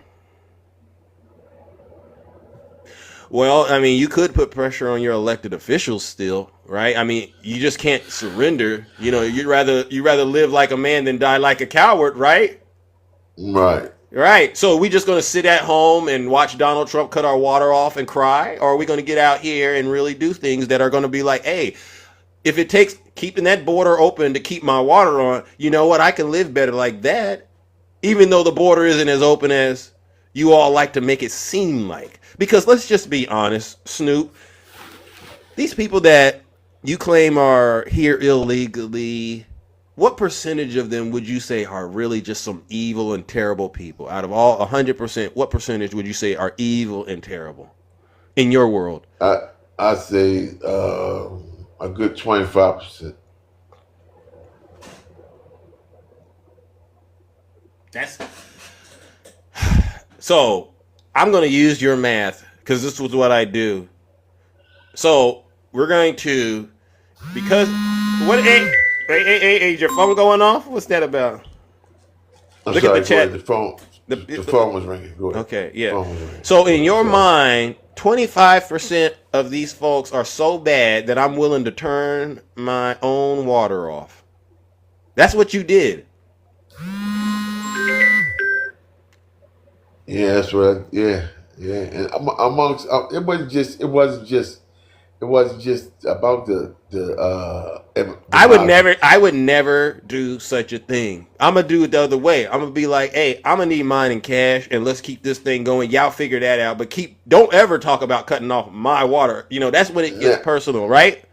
well, I mean, you could put pressure on your elected officials still, right? I mean, you just can't surrender. You know, you'd rather live like a man than die like a coward, right? Right. Right. So are we just going to sit at home and watch Donald Trump cut our water off and cry? Or are we going to get out here and really do things that are going to be like, hey, if it takes keeping that border open to keep my water on, you know what? I can live better like that, even though the border isn't as open as you all like to make it seem like. Because let's just be honest, Snoop, these people that you claim are here illegally, what percentage of them would you say are really just some evil and terrible people? Out of all 100%, what percentage would you say are evil and terrible in your world? I say a good 25%. That's so I'm going to use your math because this was what I do. So we're going to, because what? Hey, is your phone going off? What's that about? I'm Look sorry, at the chat. The phone was ringing. Go ahead. Okay, yeah. Phone was ringing. So in your mind, 25% of these folks are so bad that I'm willing to turn my own water off. That's what you did. Yeah, that's what. Yeah. And amongst it wasn't just about the I would never do such a thing. I'm gonna do it the other way. I'm gonna be like, hey, I'm gonna need mine in cash, and let's keep this thing going. Y'all figure that out, but don't ever talk about cutting off my water. You know, that's when it gets personal, right?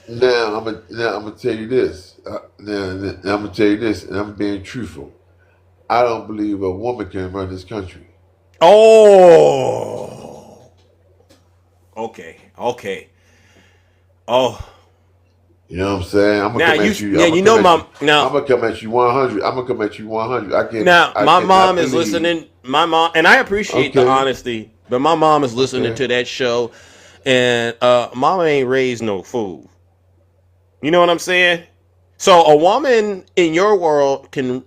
Now I'm gonna tell you this. I'm gonna tell you this, and I'm being truthful. I don't believe a woman can run this country. Oh. Okay. Oh. You know what I'm saying? I'm gonna now come you, at you. yeah, you know, mom. Now I'm gonna come at you 100. I'm gonna come at you 100. I can't. Now I my cannot mom is believe- listening. My mom, and I appreciate the honesty, but my mom is listening to that show, and mama ain't raised no fool. You know what I'm saying? So a woman in your world can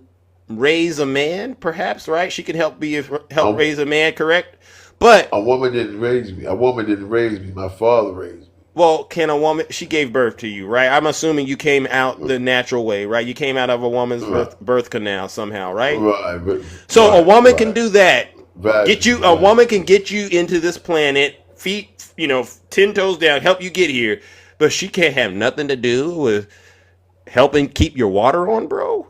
raise a man, perhaps, right? She can help raise a man, correct? But a woman didn't raise me. My father raised me. Well, can a woman? She gave birth to you, right? I'm assuming you came out the natural way, right? You came out of a woman's birth canal somehow, right? Right. So a woman can do that. Right. A woman can get you into this planet, feet, 10 toes down, help you get here, but she can't have nothing to do with helping keep your water on, bro.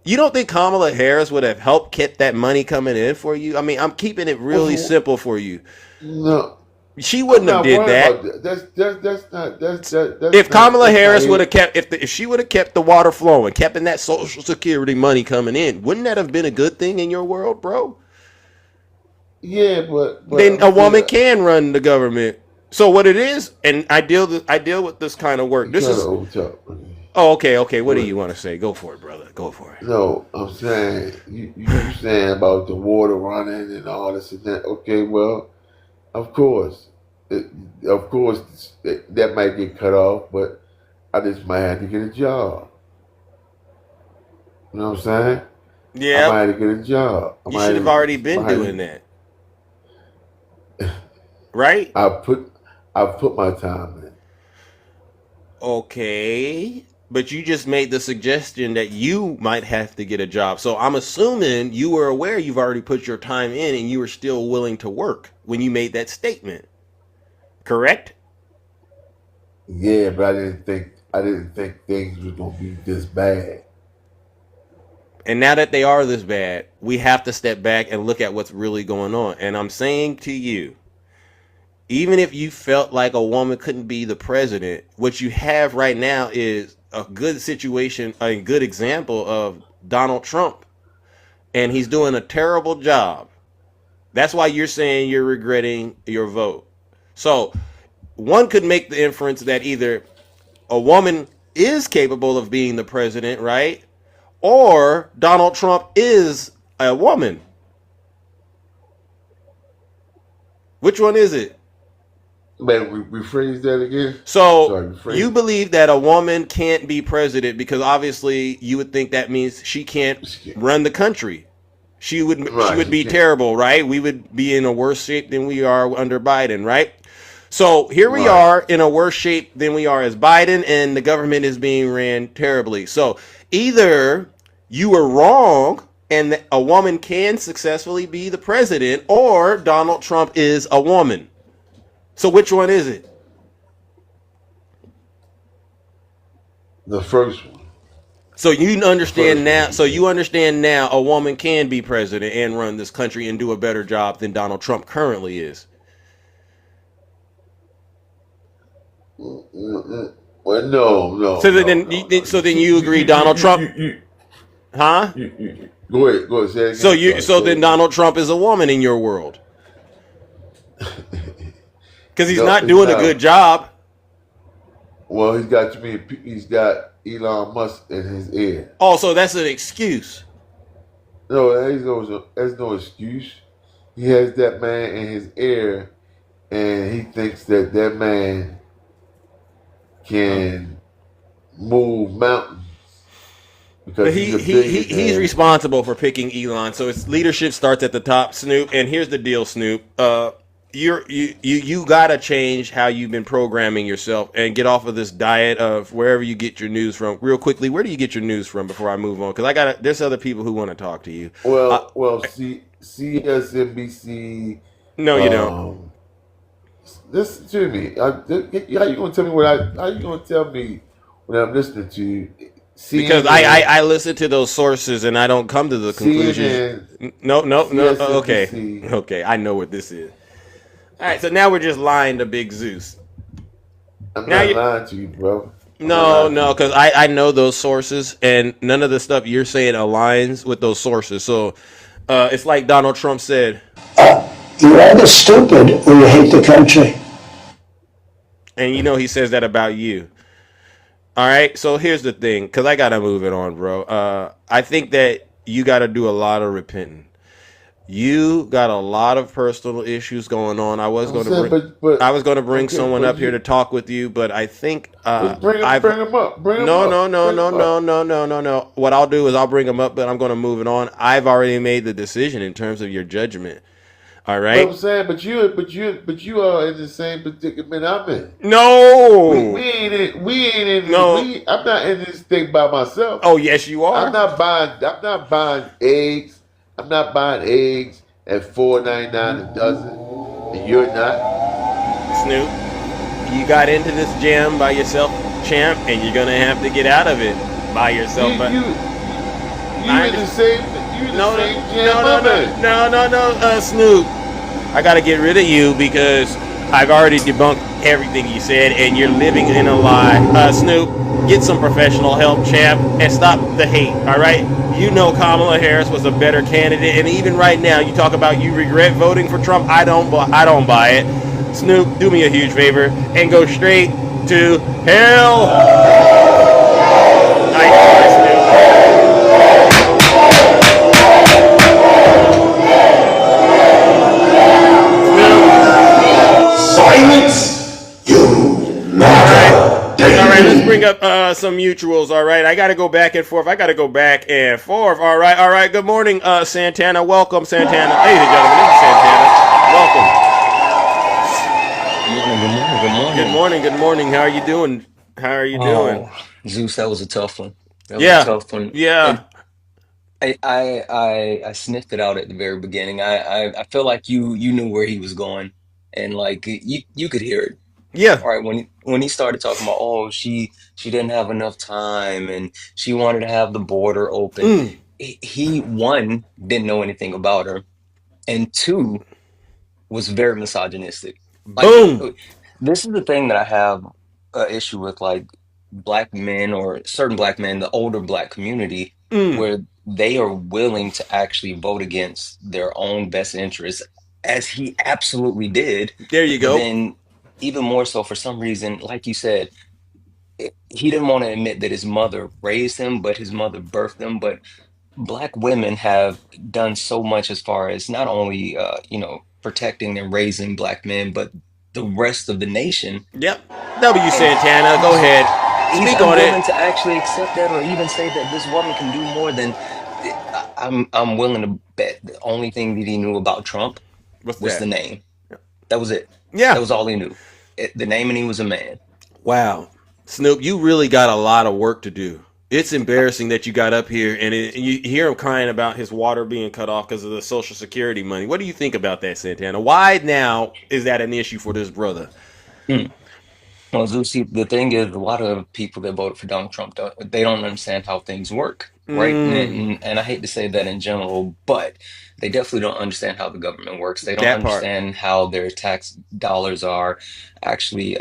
You don't think Kamala Harris would have helped get that money coming in for you? I mean, I'm keeping it really simple for you. No. She wouldn't have did that. That's if Kamala Harris would have kept, if she would have kept the water flowing, kept that Social Security money coming in, wouldn't that have been a good thing in your world, bro? Yeah, but then a woman can run the government. So what it is, and I deal with this kind of work. This is. Oh, okay. What do you want to say? Go for it, brother. Go for it. No, I'm saying you saying about the water running and all this and that. Okay, well. Of course, that might get cut off, but I just might have to get a job. You know what I'm saying? Yeah. I might have to get a job. You should have already been doing that, right? I've put my time in. Okay, but you just made the suggestion that you might have to get a job. So I'm assuming you were aware you've already put your time in and you were still willing to work when you made that statement. Correct? Yeah, but I didn't think things was gonna be this bad. And now that they are this bad, we have to step back and look at what's really going on. And I'm saying to you, even if you felt like a woman couldn't be the president, what you have right now is a good situation, a good example of Donald Trump. And he's doing a terrible job. That's why you're saying you're regretting your vote. So one could make the inference that either a woman is capable of being the president, right? Or Donald Trump is a woman. Which one is it? Man, rephrase that again. So you believe that a woman can't be president because obviously you would think that means she can't run the country. She would be terrible, right? We would be in a worse shape than we are under Biden, right? So here we are in a worse shape than we are as Biden, and the government is being ran terribly. So either you were wrong and a woman can successfully be the president, or Donald Trump is a woman. So which one is it? The first one. So you understand now. So you understand now a woman can be president and run this country and do a better job than Donald Trump currently is. Well, no. So then you agree Donald Trump? Huh? Go ahead. Say it again. So then Donald Trump is a woman in your world because he's not doing a good job. Well, he's got Elon Musk in his ear. Oh, so that's an excuse. No, that's no excuse. He has that man in his ear, and he thinks that man can move mountains. But he's responsible for picking Elon. So its leadership starts at the top, Snoop. And here's the deal, Snoop. You gotta change how you've been programming yourself and get off of this diet of wherever you get your news from. Real quickly, where do you get your news from before I move on? Because there's other people who want to talk to you. CSNBC. No, you don't. Listen to me. How you gonna tell me when I'm listening to you? Because I listen to those sources and I don't come to the conclusion. No. Okay. I know what this is. All right, so now we're just lying to Big Zeus. I'm not lying to you, bro. No, because I know those sources, and none of the stuff you're saying aligns with those sources. So it's like Donald Trump said. You're either stupid or you hate the country. And he says that about you. All right, so here's the thing, because I got to move it on, bro. I think that you got to do a lot of repenting. You got a lot of personal issues going on. I was going to bring someone up here to talk with you, but I think bring him up. No. What I'll do is I'll bring him up, but I'm going to move it on. I've already made the decision in terms of your judgment. All right. I'm saying, but you are in the same predicament I'm in. No, we ain't in. No, I'm not in this thing by myself. Oh yes, you are. I'm not buying eggs. I'm not buying eggs at $4.99 a dozen, and you're not. Snoop, you got into this jam by yourself, champ, and you're gonna have to get out of it by yourself. You in the same. No, Snoop. I gotta get rid of you because I've already debunked everything you said, and you're living in a lie. Snoop, get some professional help, champ, and stop the hate. All right? Kamala Harris was a better candidate, and even right now, you talk about you regret voting for Trump. I don't buy it. Snoop, do me a huge favor and go straight to hell. Nice, Snoop. Silence, you matter. All right, let's bring up some mutuals. All right, I got to go back and forth. All right. Good morning, Santana. Welcome, Santana. Ladies and gentlemen, this is Santana. Welcome. Good morning. How are you doing? Zeus, that was a tough one. Yeah. I sniffed it out at the very beginning. I feel like you knew where he was going, and like you could hear it. Yeah. All right, when he started talking about, she didn't have enough time and she wanted to have the border open. He one didn't know anything about her, and two was very misogynistic. Boom. This is the thing that I have an issue with, like black men or certain black men, the older black community, where they are willing to actually vote against their own best interests, as he absolutely did. There you go. Then even more so for some reason, like you said, he didn't want to admit that his mother raised him, but his mother birthed him. But Black women have done so much as far as not only protecting and raising Black men, but the rest of the nation. Yep. W. Santana, go ahead. He's Speak on unwilling it. to actually accept that, or even say that this woman can do more than. I'm willing to bet the only thing that he knew about Trump What's was that? the name. That was it. Yeah. That was all he knew. The name, and he was a man. Wow. Snoop, you really got a lot of work to do. It's embarrassing that you got up here and you hear him crying about his water being cut off because of the Social Security money. What do you think about that, Santana? Why now is that an issue for this brother? Well, Zusi, the thing is, a lot of people that voted for Donald Trump, they don't understand how things work, right? And I hate to say that in general, but they definitely don't understand how the government works. They don't That part. understand how their tax dollars are actually,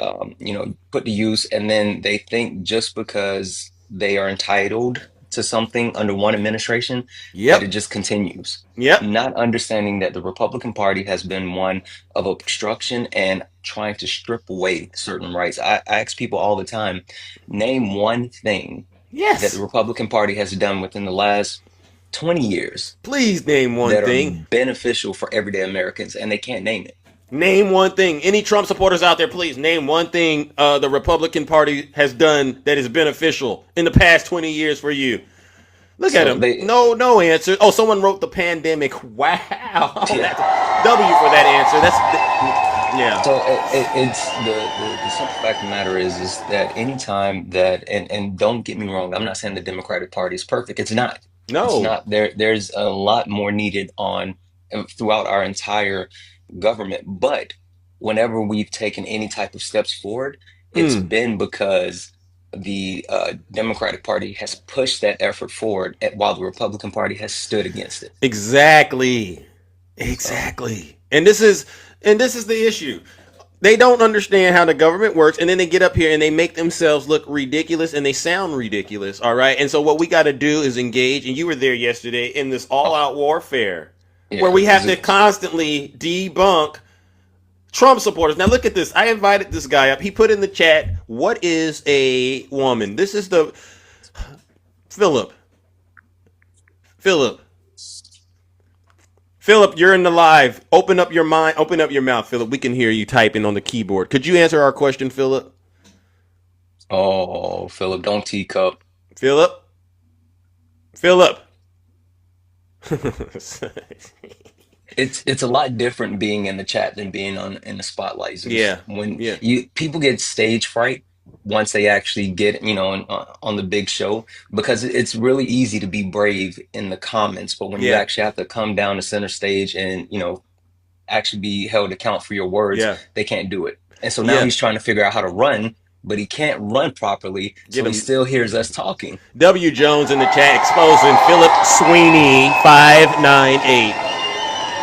put to use. And then they think just because they are entitled to something under one administration, that it just continues. Yep. Not understanding that the Republican Party has been one of obstruction and trying to strip away certain rights. I ask people all the time, name one thing that the Republican Party has done within the last 20 years. Please name one that thing. are beneficial for everyday Americans, and they can't name it. Name one thing. Any Trump supporters out there, please name one thing the Republican Party has done that is beneficial in the past 20 years for you. Look at him. No answer. Oh, someone wrote the pandemic. Wow. W for that answer. Yeah. So it's the simple fact of the matter is that anytime that and don't get me wrong, I'm not saying the Democratic Party is perfect. It's not. No. It's not. There's a lot more needed throughout our entire government. But whenever we've taken any type of steps forward, it's been because the Democratic Party has pushed that effort forward while the Republican Party has stood against it. Exactly. And this is the issue. They don't understand how the government works, and then they get up here and they make themselves look ridiculous, and they sound ridiculous, all right? And so what we got to do is engage, and you were there yesterday, in this all-out warfare where we have to constantly debunk Trump supporters. Now look at this. I invited this guy up. He put in the chat, what is a woman? This is the... Philip, you're in the live. Open up your mind. Open up your mouth, Philip. We can hear you typing on the keyboard. Could you answer our question, Philip? Oh, Philip, don't teacup. Philip. It's a lot different being in the chat than being in the spotlight. Zeus. Yeah. When people get stage fright once they actually get on the big show, because it's really easy to be brave in the comments, but when you actually have to come down to center stage and actually be held to account for your words, they can't do it. And so now he's trying to figure out how to run, but he can't run properly, so he still hears us talking. W. Jones in the chat exposing Philip Sweeney 598.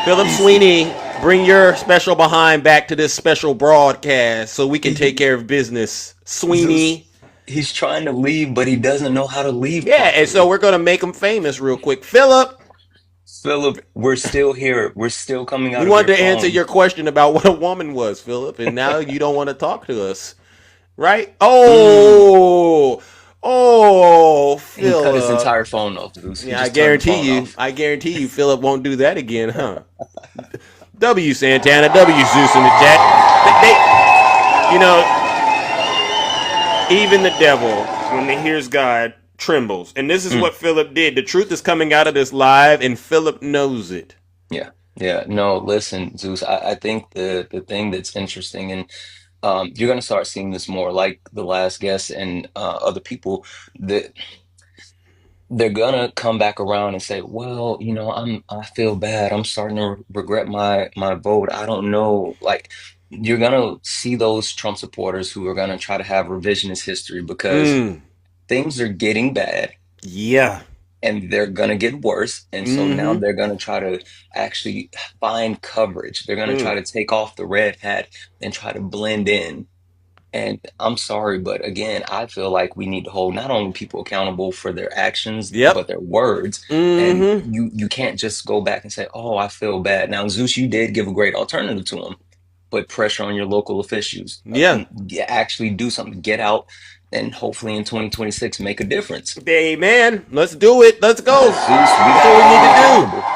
Philip Sweeney, bring your special behind back to this special broadcast so we can take care of business. Sweeney. He's trying to leave, but he doesn't know how to leave. Yeah, properly. And so we're going to make him famous real quick. Philip, we're still here. We're still coming out. We wanted to answer your question about what a woman was, Philip, and now you don't want to talk to us, right? Oh, Philip. He cut his entire phone off. Yeah, I guarantee you, Philip won't do that again, huh? W. Santana, W. Zeus in the chat. Even the devil, when he hears God, trembles. And this is what Philip did. The truth is coming out of this live, and Philip knows it. Yeah. No, listen, Zeus, I think the thing that's interesting, and you're going to start seeing this more, like the last guest and other people, that they're going to come back around and say, well, I feel bad. I'm starting to regret my vote. I don't know. Like, you're going to see those Trump supporters who are going to try to have revisionist history because things are getting bad. Yeah. And they're going to get worse. And so now they're going to try to actually find coverage. They're going to try to take off the red hat and try to blend in. And I'm sorry, but again, I feel like we need to hold not only people accountable for their actions, but their words. And you can't just go back and say, oh, I feel bad. Now, Zeus, you did give a great alternative to him. put pressure on your local officials. Yeah. Actually do something. Get out, and hopefully in 2026 make a difference. Amen. Let's do it. Let's go. Zeus, we That's gotta what we hold need you to do. accountable.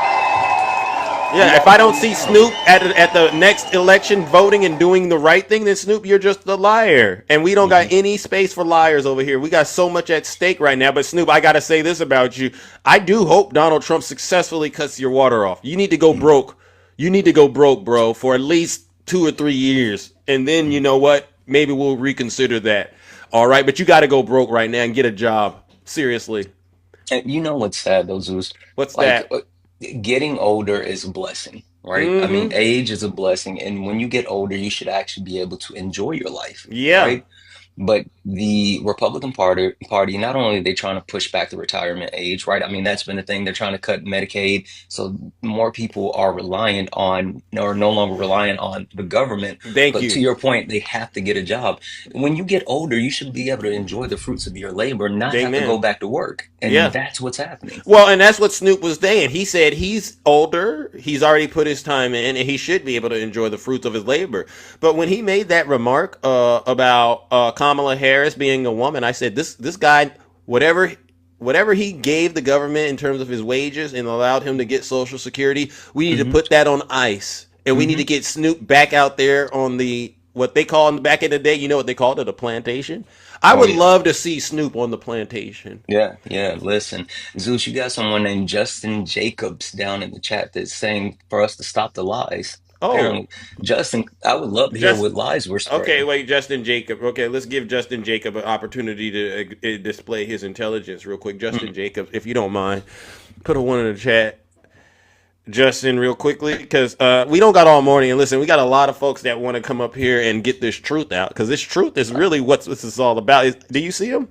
We Yeah, if gotta I hold don't you see accountable. Snoop at the next election voting and doing the right thing, then Snoop, you're just a liar. And we don't got any space for liars over here. We got so much at stake right now. But Snoop, I got to say this about you. I do hope Donald Trump successfully cuts your water off. You need to go broke. You need to go broke, bro, for at least 2 or 3 years. And then, you know what? Maybe we'll reconsider that. All right. But you got to go broke right now and get a job. Seriously. And you know what's sad though, Zeus? What's Like that? getting older is a blessing, right? I mean, Mm-hmm. age is a blessing, and when you get older, you should actually be able to enjoy your life, Yeah. right? But the Republican Party, not only are they trying to push back the retirement age, right? I mean, that's been a thing. They're trying to cut Medicaid, so more people are reliant on, or no longer reliant on the government. Thank But you. to your point, they have to get a job. When you get older, you should be able to enjoy the fruits of your labor, not have to Amen. go back to work. And Yeah. that's what's happening. Well, and that's what Snoop was saying. He said he's older, he's already put his time in, and he should be able to enjoy the fruits of his labor. But when he made that remark about Kamala Harris being a woman, I said this guy, whatever he gave the government in terms of his wages and allowed him to get Social Security, we need to put that on ice, and we need to get Snoop back out there on the what they call in the back in the day. You know what they called it, a plantation. I Oh would yeah. love to see Snoop on the plantation. Yeah, yeah. Listen, Zeus, you got someone named Justin Jacobs down in the chat that's saying for us to stop the lies. Oh, Apparently, Justin, I would love to hear just what lies we're okay. spreading. Wait, Justin Jacob. Okay, let's give Justin Jacob an opportunity to display his intelligence real quick. Justin Mm. Jacobs, if you don't mind, put a one in the chat. Justin, real quickly, because we don't got all morning. And listen, we got a lot of folks that want to come up here and get this truth out, because this truth is really what this is all about. Do you see him?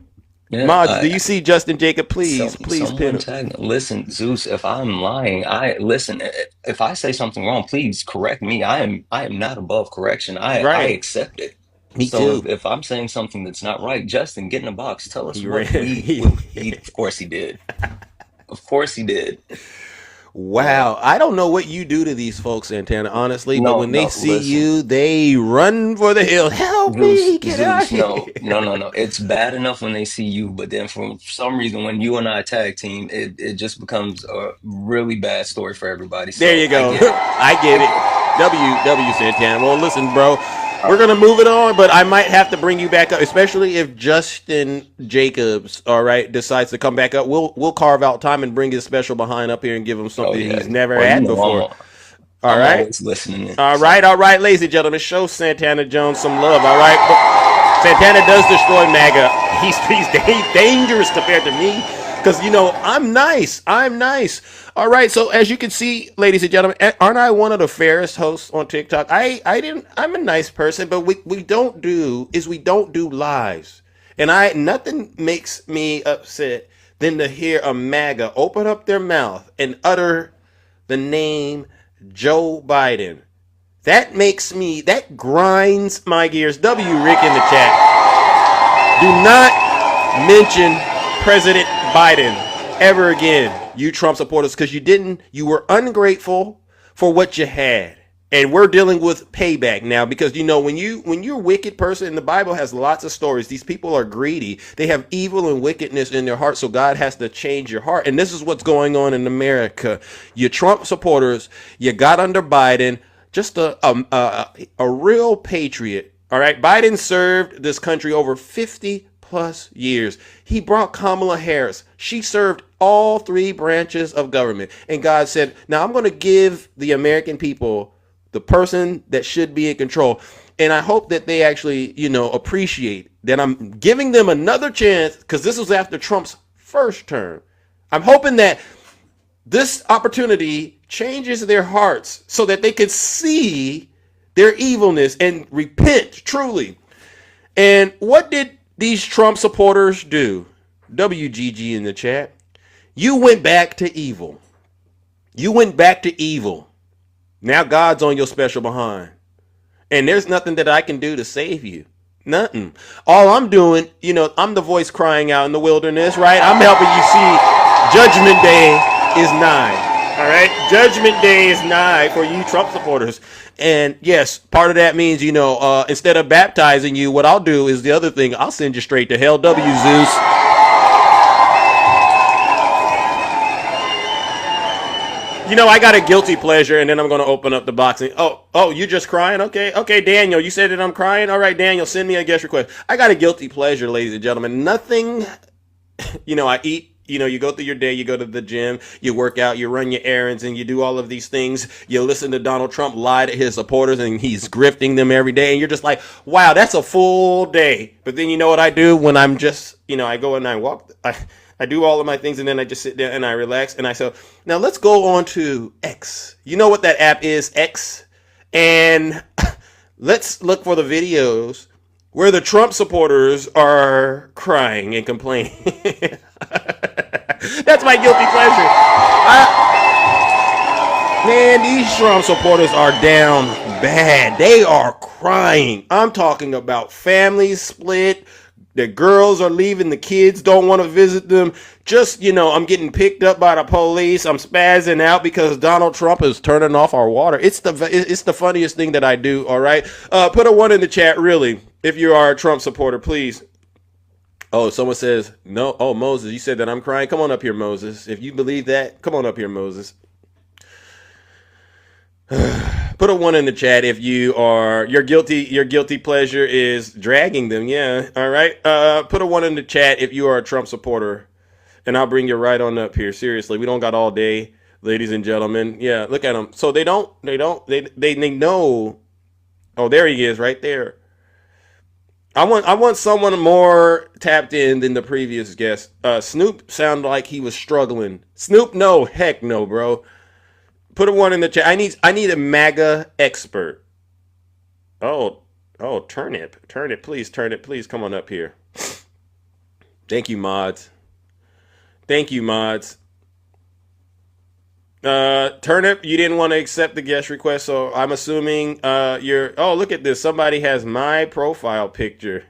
Yeah, Mods, do you see Justin Jacob? Please pin someone him. tag. Listen, Zeus, if I'm lying, I listen. If I say something wrong, please correct me. I am not above correction. I Right. accept it. Me So too. if I'm saying something that's not right, Justin, get in the box. Tell us He ran. what he. Of course he did. Of course he did. Wow, I don't know what you do to these folks, Santana, honestly, but No, when they no, see listen. you, they run for the hills. Help me, get out Zeus, here. no. It's bad enough when they see you, but then for some reason, when you and I tag team, it just becomes a really bad story for everybody. There So you I go. get it. I get I it. get it. W Santana. Well, listen, bro, All we're right. gonna move it on, but I might have to bring you back up, especially if Justin Jacobs, all right, decides to come back up. We'll carve out time and bring his special behind up here and give him Oh something yeah. he's never Well, you had know before. All I'm right. always listening in. All So right, ladies and gentlemen, show Santana Jones some love. All right, but Santana does destroy MAGA. He's dangerous compared to me, because you know I'm nice. I'm nice. All right, so as you can see, ladies and gentlemen, aren't I one of the fairest hosts on TikTok? I'm a nice person, but we don't do lies, and nothing makes me upset than to hear a MAGA open up their mouth and utter the name Joe Biden. That grinds my gears. W. Rick in the chat. Do not mention President Biden ever again, you Trump supporters, because you were ungrateful for what you had. And we're dealing with payback now, because you know when you're a wicked person, and the Bible has lots of stories. These people are greedy. They have evil and wickedness in their heart, so God has to change your heart. And this is what's going on in America. You Trump supporters, you got under Biden, just a real patriot. All right, Biden served this country over 50 plus years. He brought Kamala Harris. She served all three branches of government. And God said, now I'm going to give the American people the person that should be in control. And I hope that they actually, appreciate that I'm giving them another chance, because this was after Trump's first term. I'm hoping that this opportunity changes their hearts so that they could see their evilness and repent truly. And what did these Trump supporters do? WGG in the chat. You went back to evil. You went back to evil. Now God's on your special behind. And there's nothing that I can do to save you. Nothing. All I'm doing, I'm the voice crying out in the wilderness, right? I'm helping you see Judgment Day is nigh. All right, Judgment Day is nigh for you Trump supporters, and yes, part of that means instead of baptizing you, what I'll do is the other thing. I'll send you straight to hell. W Zeus. I got a guilty pleasure, and then I'm going to open up the boxing. Oh, you just crying? Okay, Daniel, you said that I'm crying. All right, Daniel, send me a guest request. I got a guilty pleasure, ladies and gentlemen. Nothing. I eat. You go through your day, you go to the gym, you work out, you run your errands, and you do all of these things. You listen to Donald Trump lie to his supporters, and he's grifting them every day. And you're just like, wow, that's a full day. But then you know what I do when I'm just, I go and I walk. I do all of my things, and then I just sit down and I relax. And I say, now let's go on to X. You know what that app is, X? And let's look for the videos where the Trump supporters are crying and complaining. That's my guilty pleasure. Man, these Trump supporters are down bad. They are crying. I'm talking about families split. The girls are leaving. The kids don't want to visit them. Just, I'm getting picked up by the police. I'm spazzing out because Donald Trump is turning off our water. It's the funniest thing that I do, all right? Put a 1 in the chat, really, if you are a Trump supporter, please. Oh, someone says, no. Oh, Moses, you said that I'm crying. Come on up here, Moses. If you believe that, come on up here, Moses. Put a 1 in the chat if you are your guilty pleasure is dragging them. Yeah. All right. Put a 1 in the chat if you are a Trump supporter, and I'll bring you right on up here. Seriously, we don't got all day, ladies and gentlemen. Yeah, look at them. So they know. Oh, there he is right there. I want someone more tapped in than the previous guest. Snoop sounded like he was struggling. Snoop, no, heck no, bro. Put a 1 in the chat. I need a MAGA expert. Oh, Turnip, please, come on up here. Thank you, mods. Turnip, you didn't want to accept the guest request, so I'm assuming you're. Oh, look at this. Somebody has my profile picture.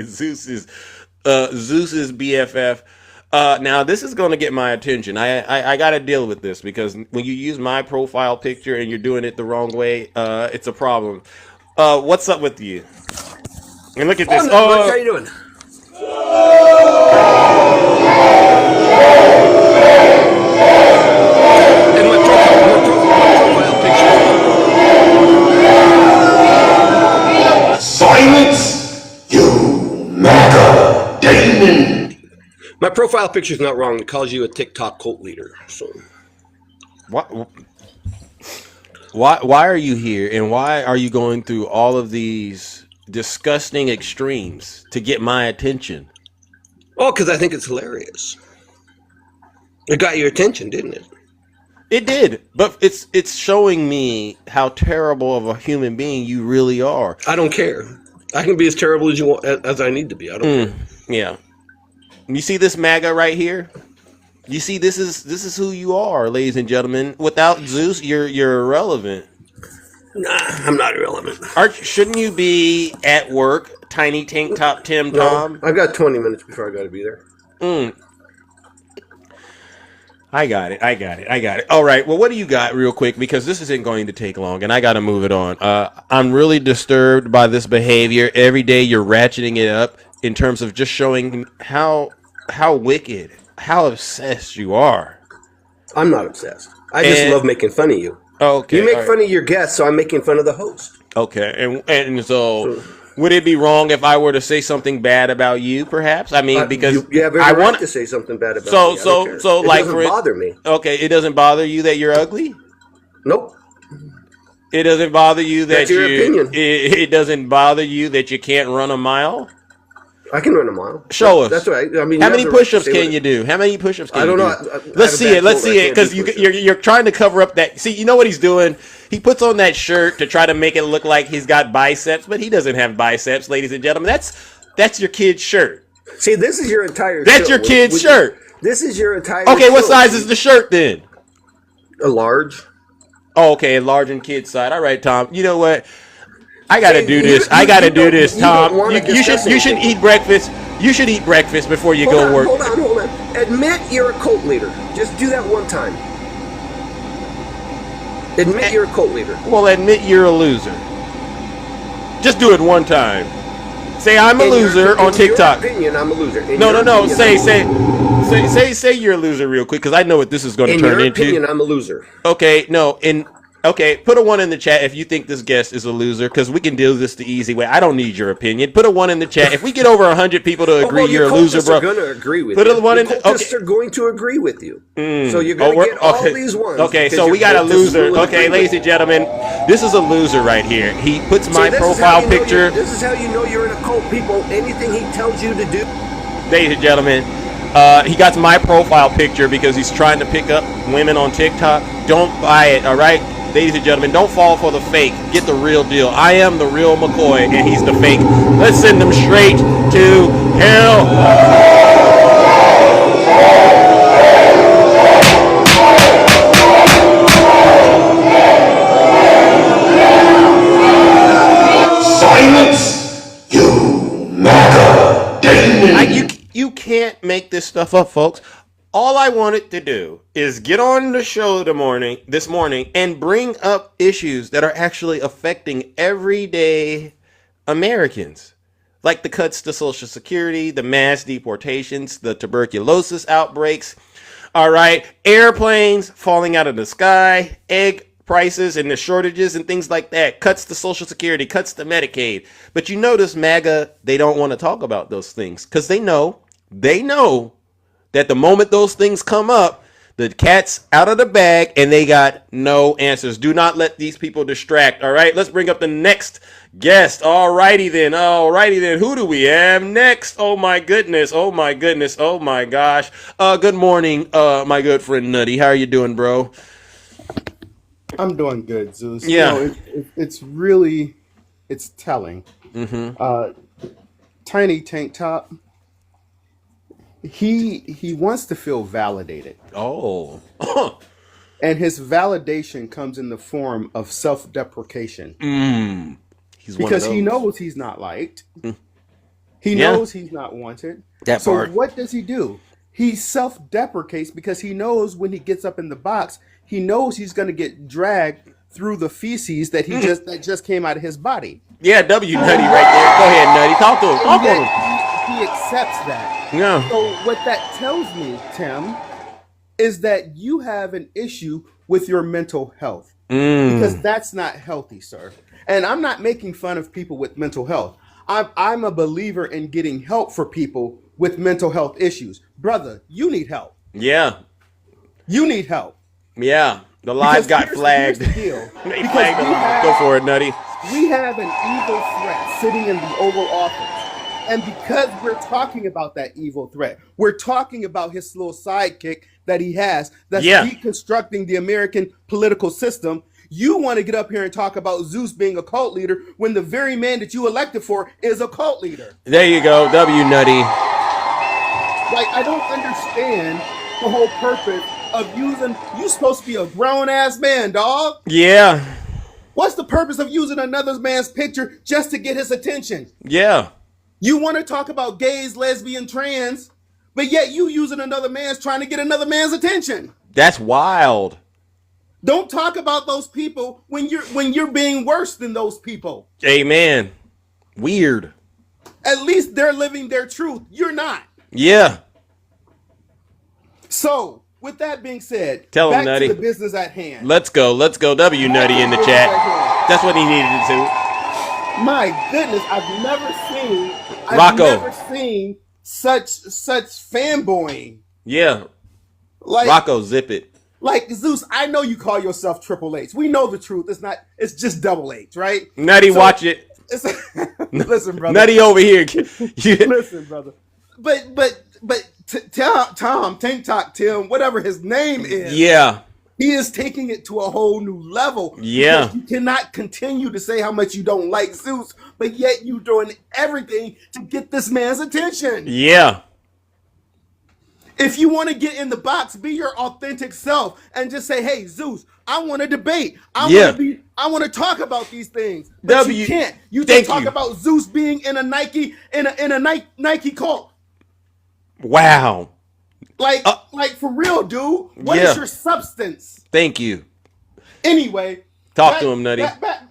Zeus's BFF. Now this is going to get my attention. I got to deal with this because when you use my profile picture and you're doing it the wrong way, it's a problem. What's up with you? And look at this. How you doing? And my profile picture. Silence, you MAGA demon. My profile picture is not wrong. It calls you a TikTok cult leader. So, why are you here, and why are you going through all of these disgusting extremes to get my attention? Oh, because I think it's hilarious. It got your attention, didn't it? It did, but it's showing me how terrible of a human being you really are. I don't care. I can be as terrible as you want, as I need to be. I don't care. Yeah. You see this MAGA right here? You see this is who you are, ladies and gentlemen. Without Zeus, you're irrelevant. Nah, I'm not irrelevant. Shouldn't you be at work, tiny tank top Tim Tom? I've got 20 minutes before I got to be there. I got it. All right. Well, what do you got real quick? Because this isn't going to take long, and I got to move it on. I'm really disturbed by this behavior. Every day you're ratcheting it up in terms of just showing how wicked, how obsessed you are. I'm not obsessed. I just love making fun of you. Okay. You make fun of your guests, so I'm making fun of the host. Okay. And so would it be wrong if I were to say something bad about you, perhaps? I mean, because you have every right to say something bad about me. So it like, doesn't bother me. Okay, it doesn't bother you that you're ugly? Nope. It doesn't bother you that That's your opinion. It doesn't bother you that you can't run a mile? I can run a mile. Show us. That's right. I mean, how many push-ups can you do? How many push-ups can you do? I don't know. Let's see it, because you're trying to cover up that. See, you know what he's doing? He puts on that shirt to try to make it look like he's got biceps, but he doesn't have biceps, ladies and gentlemen. That's your kid's shirt. See, this is your entire That's show. your kid's shirt. This is your entire Okay, what show. size is the shirt then? A large. Oh, okay, a large and kid side. All right, Tom. You know what? I gotta do this. I gotta do this, Tom. You should eat breakfast. You should eat breakfast before you go work. Hold on. Admit you're a cult leader. Just do that one time. Admit you're a cult leader. Well, admit you're a loser. Just do it one time. Say I'm a loser on TikTok. In your opinion, I'm a loser. No. Say you're a loser real quick, because I know what this is going to turn into. In your opinion, I'm a loser. Okay, no, put a 1 in the chat if you think this guest is a loser, because we can do this the easy way. I don't need your opinion. Put a 1 in the chat. If we get over 100 people to agree you're a loser, bro. Are going to agree with put you. a 1 in. Cultists are going to agree with you. So you're going to get all these ones. Okay, so we got a loser. Okay, ladies and gentlemen, this is a loser right here. He puts my profile picture. This is how you know you're in a cult, people. Anything he tells you to do. Ladies and gentlemen, he got my profile picture because he's trying to pick up women on TikTok. Don't buy it, all right? Ladies and gentlemen, don't fall for the fake. Get the real deal. I am the real McCoy, and he's the fake. Let's send him straight to hell. Silence, you MAGA demon. You can't make this stuff up, folks. All I wanted to do is get on the show this morning and bring up issues that are actually affecting everyday Americans, like the cuts to Social Security, the mass deportations, the tuberculosis outbreaks, all right, airplanes falling out of the sky, egg prices and the shortages and things like that, cuts to Social Security, cuts to Medicaid. But you notice MAGA, they don't want to talk about those things because they know that the moment those things come up, the cat's out of the bag and they got no answers. Do not let these people distract. All right, let's bring up the next guest. All righty then. Who do we have next? Oh my goodness. Oh my gosh. Good morning, my good friend Nutty. How are you doing, bro? I'm doing good, Zeus. Yeah. You know, it's telling. Tiny Tank Top. He wants to feel validated. Oh. And his validation comes in the form of self-deprecation. He's because he knows he's not liked. He knows he's not wanted. What does he do? He self-deprecates because he knows when he gets up in the box, he knows he's going to get dragged through the feces that that just came out of his body. Yeah, W Nutty right there. Go ahead, Nutty. Talk to him. He accepts that. Yeah. So what that tells me, Tim, is that you have an issue with your mental health. Because that's not healthy, sir. And I'm not making fun of people with mental health. I'm a believer in getting help for people with mental health issues. Brother, you need help. Yeah. You need help. Yeah. The live got flagged. Here's the deal. They flagged the live. Go for it, Nutty. We have an evil threat sitting in the Oval Office. And because we're talking about that evil threat, we're talking about his little sidekick that he has that's deconstructing the American political system. You want to get up here and talk about Zeus being a cult leader when the very man that you elected for is a cult leader. There you go, W Nutty. Like, I don't understand the whole purpose of you're supposed to be a grown-ass man, dog. Yeah. What's the purpose of using another man's picture just to get his attention? Yeah. You want to talk about gays, lesbian, trans, but yet you using another man's trying to get another man's attention. That's wild. Don't talk about those people when you're being worse than those people. Amen. Weird. At least they're living their truth. You're not. Yeah. So, with that being said, tell him, back Nutty. to the business at hand. Let's go. W Nutty in the chat. That's what he needed to. My goodness, I've never seen such fanboying. Yeah. Like Rocco, zip it. Like Zeus, I know you call yourself Triple H. We know the truth. It's just Double H, right? Nutty, watch it. Listen, brother. Nutty over here. Listen, brother. But Tom, Tank Top Tim, whatever his name is. Yeah. He is taking it to a whole new level. Yeah. You cannot continue to say how much you don't like Zeus, but yet you're doing everything to get this man's attention. Yeah. If you want to get in the box, be your authentic self and just say, hey, Zeus, I want to debate. I want to talk about these things. But you can't. You just talk about Zeus being in a Nike cult. Wow. Like for real, dude. What is your substance? Thank you. Anyway, talk to him, Nutty.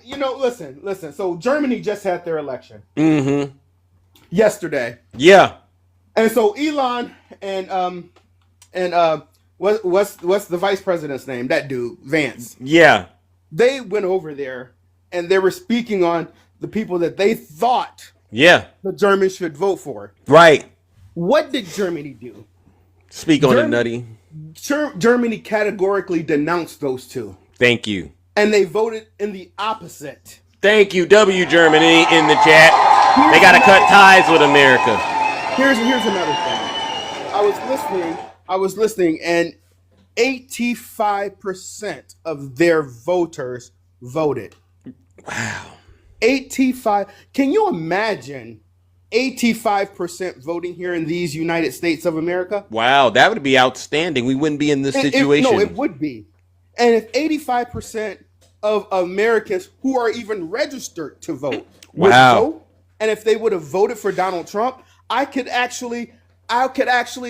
Listen. So Germany just had their election Mm-hmm. yesterday. Yeah. And so Elon and what's the vice president's name? That dude, Vance. Yeah. They went over there and they were speaking on the people that they thought the Germans should vote for. Right. What did Germany do? Speak on it, Nutty. Germany categorically denounced those two. Thank you. And they voted in the opposite. Thank you, W Germany in the chat. They got to cut ties with America. Here's another thing. I was listening, and 85% of their voters voted. Wow. 85. Can you imagine 85% voting here in these United States of America? Wow, that would be outstanding. We wouldn't be in this situation. It would be. And if 85% of Americans who are even registered to vote would vote, and if they would have voted for Donald Trump, I could actually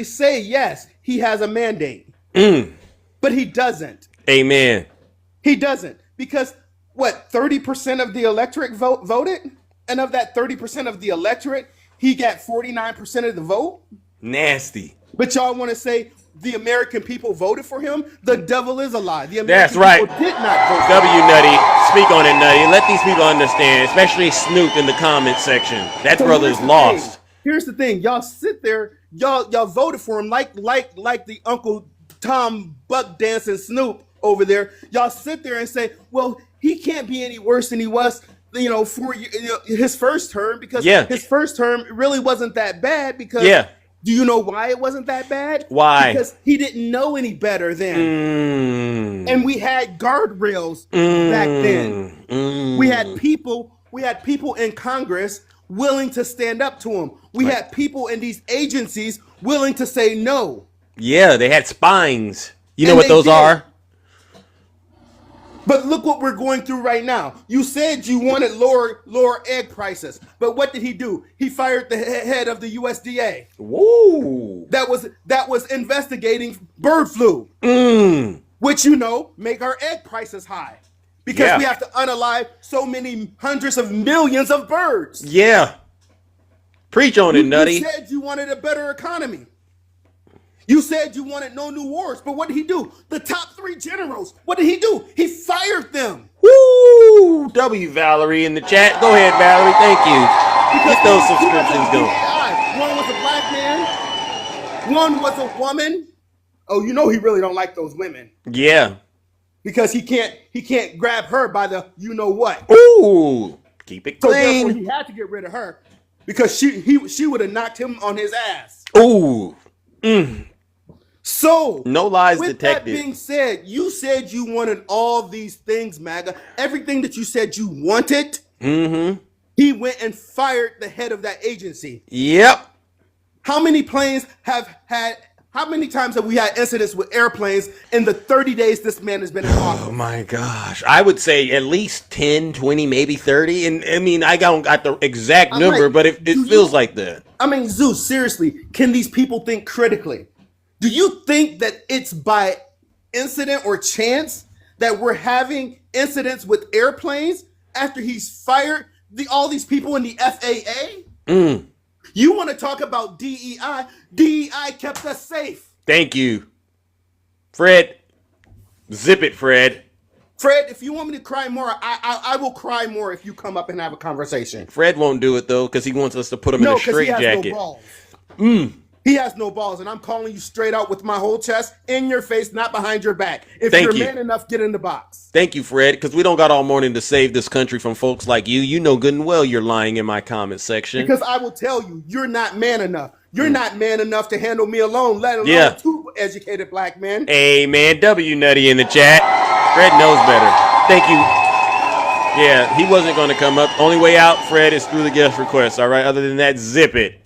say, yes, he has a mandate. But he doesn't. Amen. He doesn't. Because, 30% of the electorate voted? And of that 30% of the electorate, he got 49% of the vote? Nasty. But y'all want to say the American people voted for him? The devil is a lie. The American That's right. people did not vote for W him. Nutty. Speak on it, Nutty. Let these people understand, especially Snoop in the comment section. That brother is lost. Here's the thing. Y'all sit there, y'all voted for him like the Uncle Tom Buck dancing Snoop over there. Y'all sit there and say, well, he can't be any worse than he was, for his first term, because his first term really wasn't that bad. Because do you know why it wasn't that bad? Why? Because he didn't know any better then. And we had guardrails back then. We had people in Congress willing to stand up to him. We had people in these agencies willing to say no. Yeah, they had spines. You know what those are? But look what we're going through right now. You said you wanted lower egg prices, but what did he do? He fired the head of the USDA. Woo! That was investigating bird flu, which make our egg prices high because we have to unalive so many hundreds of millions of birds. Yeah. Preach on it, Nutty. You said you wanted a better economy. You said you wanted no new wars, but what did he do? The top 3 generals, what did he do? He fired them. Woo! W Valerie in the chat. Go ahead, Valerie. Thank you. Get those subscriptions going. One was a black man. One was a woman. Oh, he really don't like those women. Yeah. Because he can't grab her by the what. Ooh. Keep it clean. So therefore he had to get rid of her because she would have knocked him on his ass. Ooh. So, no lies with detected. That being said, you said you wanted all these things, MAGA. Everything that you said you wanted, he went and fired the head of that agency. Yep. How many times have we had incidents with airplanes in the 30 days this man has been in office? Oh my gosh. I would say at least 10, 20, maybe 30. And I mean, I don't got the exact number, but it feels like that. I mean, Zeus, seriously, can these people think critically? Do you think that it's by incident or chance that we're having incidents with airplanes after he's fired all these people in the FAA? You want to talk about DEI? DEI kept us safe. Thank you. Fred. Zip it, Fred. Fred, if you want me to cry more, I will cry more if you come up and have a conversation. Fred won't do it, though, because he wants us to put him in a straitjacket. No balls. He has no balls, and I'm calling you straight out with my whole chest, in your face, not behind your back. If you're man enough, get in the box. Thank you, Fred, because we don't got all morning to save this country from folks like you. You know good and well you're lying in my comment section. Because I will tell you, you're not man enough. You're not man enough to handle me alone, let alone 2 educated black men. Amen. W Nutty in the chat. Fred knows better. Thank you. Yeah, he wasn't going to come up. Only way out, Fred, is through the guest request. All right. Other than that, zip it.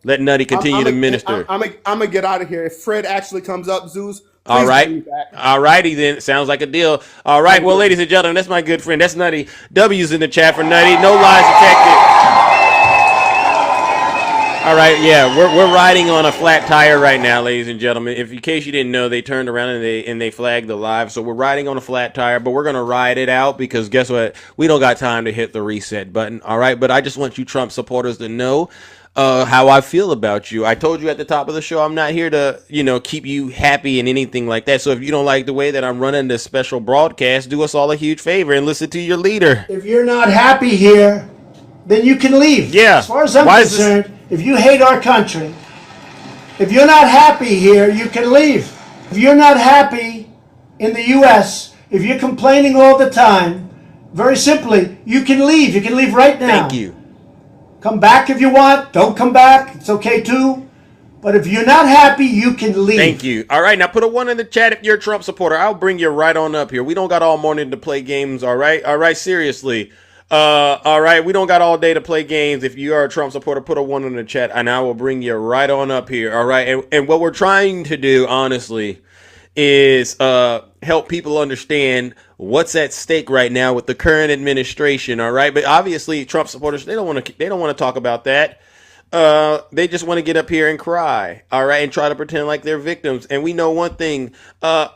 Let Nutty continue to minister. I'm gonna get out of here. If Fred actually comes up, Zeus. All right. All righty then. Sounds like a deal. All right. Well, ladies and gentlemen, that's my good friend. That's Nutty. W's in the chat for Nutty. No lies detected. All right, yeah, we're riding on a flat tire right now, ladies and gentlemen. If in case you didn't know, they turned around and they flagged the live. So we're riding on a flat tire, but we're gonna ride it out because guess what? We don't got time to hit the reset button. All right, but I just want you Trump supporters to know how I feel about you. I told you at the top of the show, I'm not here to keep you happy and anything like that. So if you don't like the way that I'm running this special broadcast, do us all a huge favor and listen to your leader. If you're not happy here, then you can leave. Yeah. As far as I'm concerned, if you hate our country, if you're not happy here, you can leave. If you're not happy in the U.S., if you're complaining all the time, very simply, you can leave. You can leave right now. Thank you. Come back if you want. Don't come back. It's okay too. But if you're not happy, you can leave. Thank you. All right, now put a 1 in the chat if you're a Trump supporter. I'll bring you right on up here. We don't got all morning to play games, all right? All right, seriously. All right, we don't got all day to play games. If you are a Trump supporter, put a 1 in the chat, and I will bring you right on up here. All right, and what we're trying to do, honestly, is help people understand what's at stake right now with the current administration. All right, but obviously, Trump supporters they don't want to talk about that. They just want to get up here and cry. All right, and try to pretend like they're victims. And we know one thing: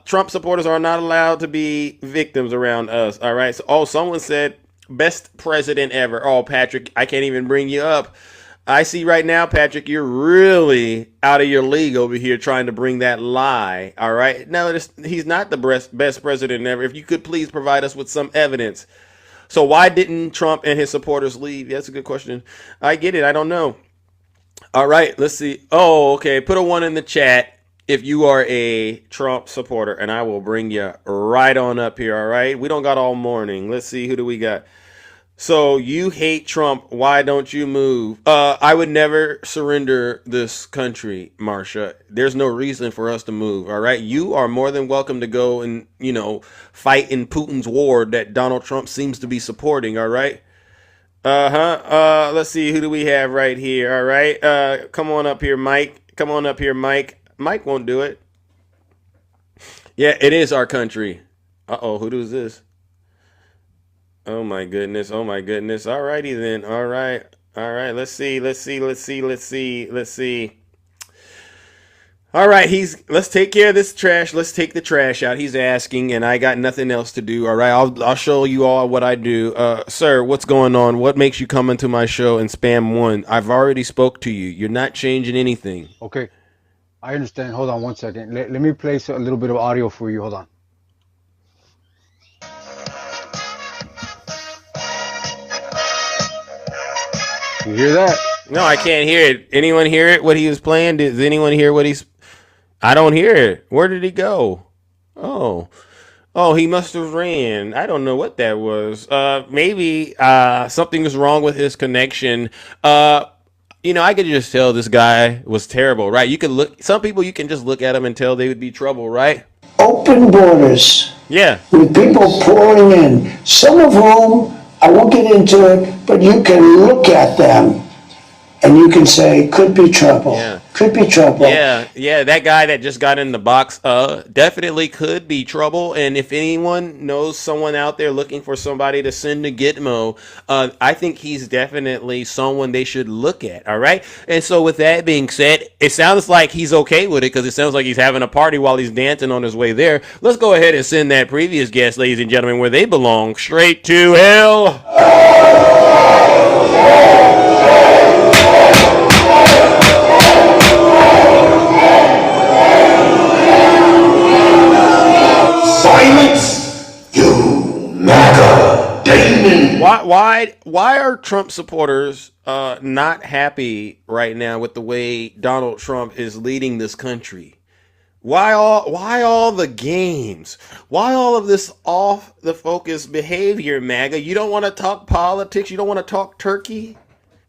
Trump supporters are not allowed to be victims around us. All right. So, someone said. Best president ever. Oh, Patrick, I can't even bring you up. I see right now, Patrick, you're really out of your league over here trying to bring that lie. All right. No, he's not the best president ever. If you could please provide us with some evidence. So why didn't Trump and his supporters leave? That's a good question. I get it. I don't know. All right. Let's see. Oh, okay. Put a 1 in the chat if you are a Trump supporter, and I will bring you right on up here, all right? We don't got all morning. Let's see, who do we got? So, you hate Trump. Why don't you move? I would never surrender this country, Marsha. There's no reason for us to move, all right? You are more than welcome to go and, fight in Putin's war that Donald Trump seems to be supporting, all right? Let's see, who do we have right here, all right? Come on up here, Mike. Come on up here, Mike. Mike won't do it. Yeah, it is our country. Uh-oh, who is this? Oh my goodness. Oh my goodness. All righty then. All right. All right. Let's see. All right, let's take care of this trash. Let's take the trash out. He's asking, and I got nothing else to do. All right, I'll show you all what I do. Sir, what's going on? What makes you come into my show and spam 1? I've already spoke to you. You're not changing anything. Okay. I understand. Hold on 1 second. Let me play a little bit of audio for you. Hold on. You hear that? No, I can't hear it. Anyone hear it? What he was playing? Does anyone hear what he's... I don't hear it. Where did he go? Oh, he must have ran. I don't know what that was. Maybe something is wrong with his connection. I could just tell this guy was terrible, right? You could look, some people you can just look at them and tell they would be trouble, right? Open borders. Yeah. With people pouring in, some of whom, I won't get into it, but you can look at them and you can say, could be trouble. Yeah. Could be trouble. Yeah, that guy that just got in the box, definitely could be trouble. And if anyone knows someone out there looking for somebody to send to Gitmo, I think he's definitely someone they should look at. All right. And so with that being said, it sounds like he's okay with it because it sounds like he's having a party while he's dancing on his way there. Let's go ahead and send that previous guest, ladies and gentlemen, where they belong, straight to hell. Silence, you MAGA demon. Why are Trump supporters not happy right now with the way Donald Trump is leading this country? Why all the games? Why all of this off the focus behavior, MAGA? You don't want to talk politics? You don't want to talk turkey?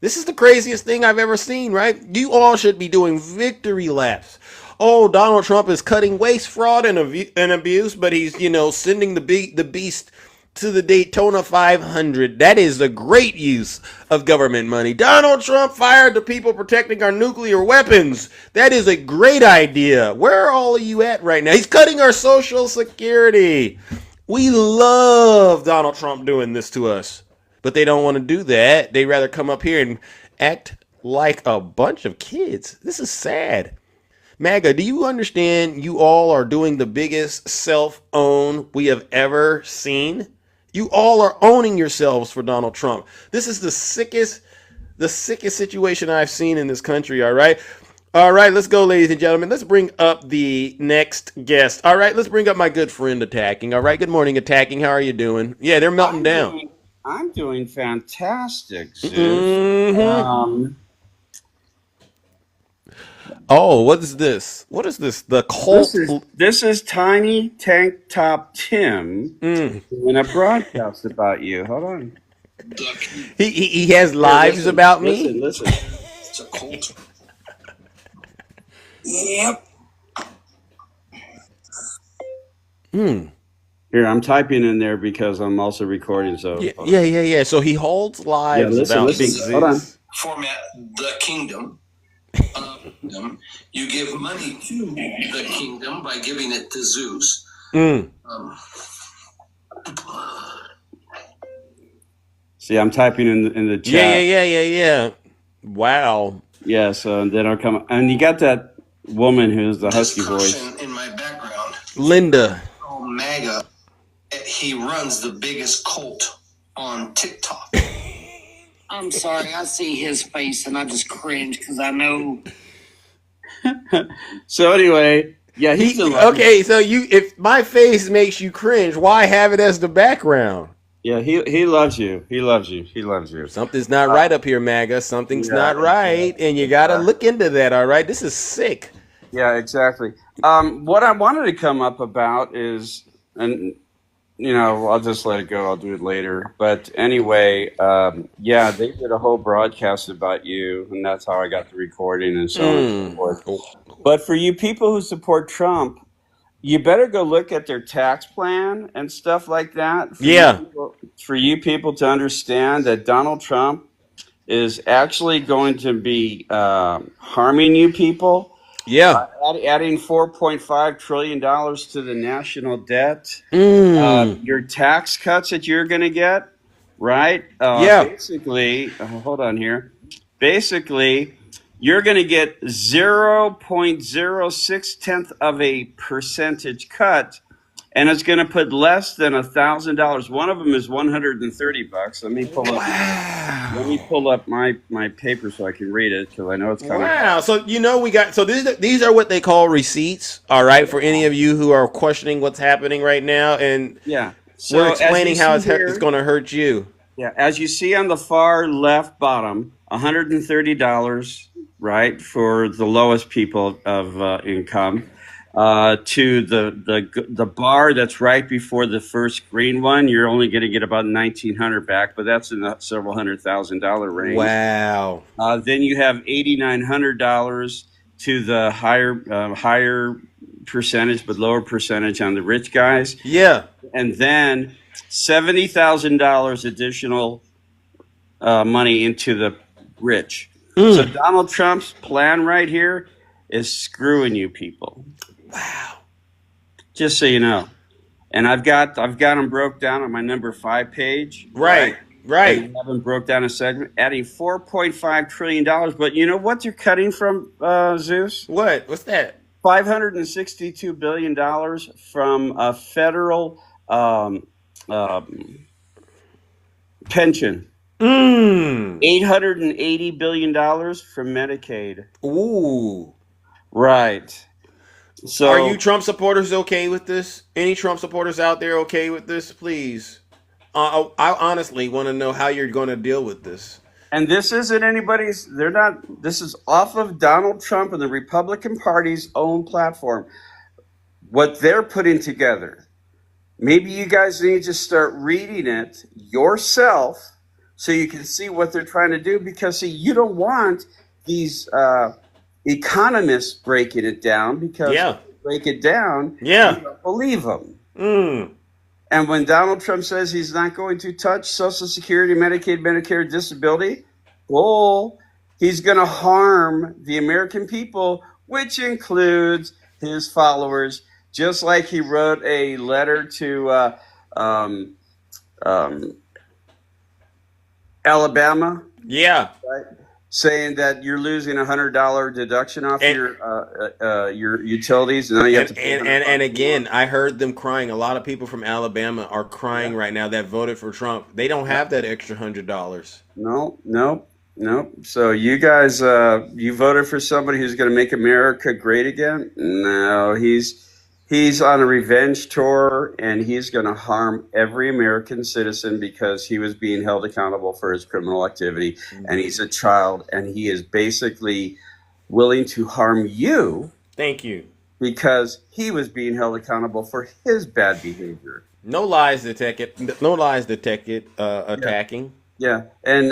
This is the craziest thing I've ever seen, right? You all should be doing victory laps. Oh, Donald Trump is cutting waste, fraud, and abuse, but he's, sending the beast to the Daytona 500. That is a great use of government money. Donald Trump fired the people protecting our nuclear weapons. That is a great idea. Where are all of you at right now? He's cutting our Social Security. We love Donald Trump doing this to us, but they don't want to do that. They rather come up here and act like a bunch of kids. This is sad. MAGA, do you understand you all are doing the biggest self-own we have ever seen? You all are owning yourselves for Donald Trump. This is the sickest situation I've seen in this country, all right? All right, let's go, ladies and gentlemen. Let's bring up the next guest. All right, let's bring up my good friend Attacking. All right, good morning, Attacking. How are you doing? Yeah, they're melting down. I'm doing fantastic, Zeus. Mm-hmm. Oh, what is this? What is this? The cult? This is Tiny Tank Top Tim doing a broadcast about you. Hold on. He has lives about me? Listen. It's a cult. Yep. Here, I'm typing in there because I'm also recording. So yeah. So he holds lives about listen. Hold on. Format the kingdom. You give money to the kingdom by giving it to Zeus. See, I'm typing in the chat. Yeah. Wow. Yeah, so then I'll come. And you got that woman who's the husky voice. In my background, Linda. Oh, MAGA. He runs the biggest cult on TikTok. I'm sorry, I see his face and I just cringe because I know. So anyway, yeah, he's okay. So if my face makes you cringe, why have it as the background? Yeah, he loves you. He loves you. He loves you. Something's not right up here, MAGA. Something's not right, and you got to look into that. All right, this is sick. Yeah, exactly. What I wanted to come up about is, and I'll just let it go. I'll do it later. But anyway, they did a whole broadcast about you, and that's how I got the recording and so on and so forth. But for you people who support Trump, you better go look at their tax plan and stuff like that. For you people to understand that Donald Trump is actually going to be harming you people. Yeah. Adding $4.5 trillion to the national debt. Your tax cuts that you're going to get, right? Basically, hold on here. Basically, you're going to get 0.06% cut, and it's going to put less than $1,000. One of them is $130. Let me pull up my paper so I can read it because I know it's coming. Wow. So these are what they call receipts. All right, for any of you who are questioning what's happening right now, and so we're explaining how it's going to hurt you. Yeah, as you see on the far left bottom, $130, right, for the lowest people of income. To the bar that's right before the first green one, you're only going to get about $1,900 back, but that's in the several $100,000 range. Wow. Then you have $8,900 to the higher percentage, but lower percentage on the rich guys. Yeah. And then $70,000 additional money into the rich. So Donald Trump's plan right here is screwing you people. Wow. Just so you know. And I've got them broke down on my number 5 page. Right. I have them broke down a segment, adding $4.5 trillion. But you know what they're cutting from, Zeus? What's that? $562 billion from a federal pension. $880 billion from Medicaid. Ooh. Right. So are you Trump supporters okay with this? Any Trump supporters out there okay with this? Please. I honestly want to know how you're going to deal with this. And this isn't anybody's, this is off of Donald Trump and the Republican Party's own platform. What they're putting together. Maybe you guys need to start reading it yourself so you can see what they're trying to do. Because, see, you don't want these economists breaking it down because if they break it down, you don't believe them. And when Donald Trump says he's not going to touch Social Security, Medicaid, Medicare, disability, he's going to harm the American people, which includes his followers, just like he wrote a letter to Alabama. Yeah. Right? saying that you're losing $100 deduction off your utilities, and then you have to pay and again, I heard them crying. A lot of people from Alabama are crying right now that voted for Trump. They don't have that extra $100. No. So you guys, you voted for somebody who's going to make America great again? No, he's on a revenge tour, and he's going to harm every American citizen because he was being held accountable for his criminal activity, and he's a child, and he is basically willing to harm you. Thank you. Because he was being held accountable for his bad behavior. No lies detected. No lies detected. Attacking. Yeah, and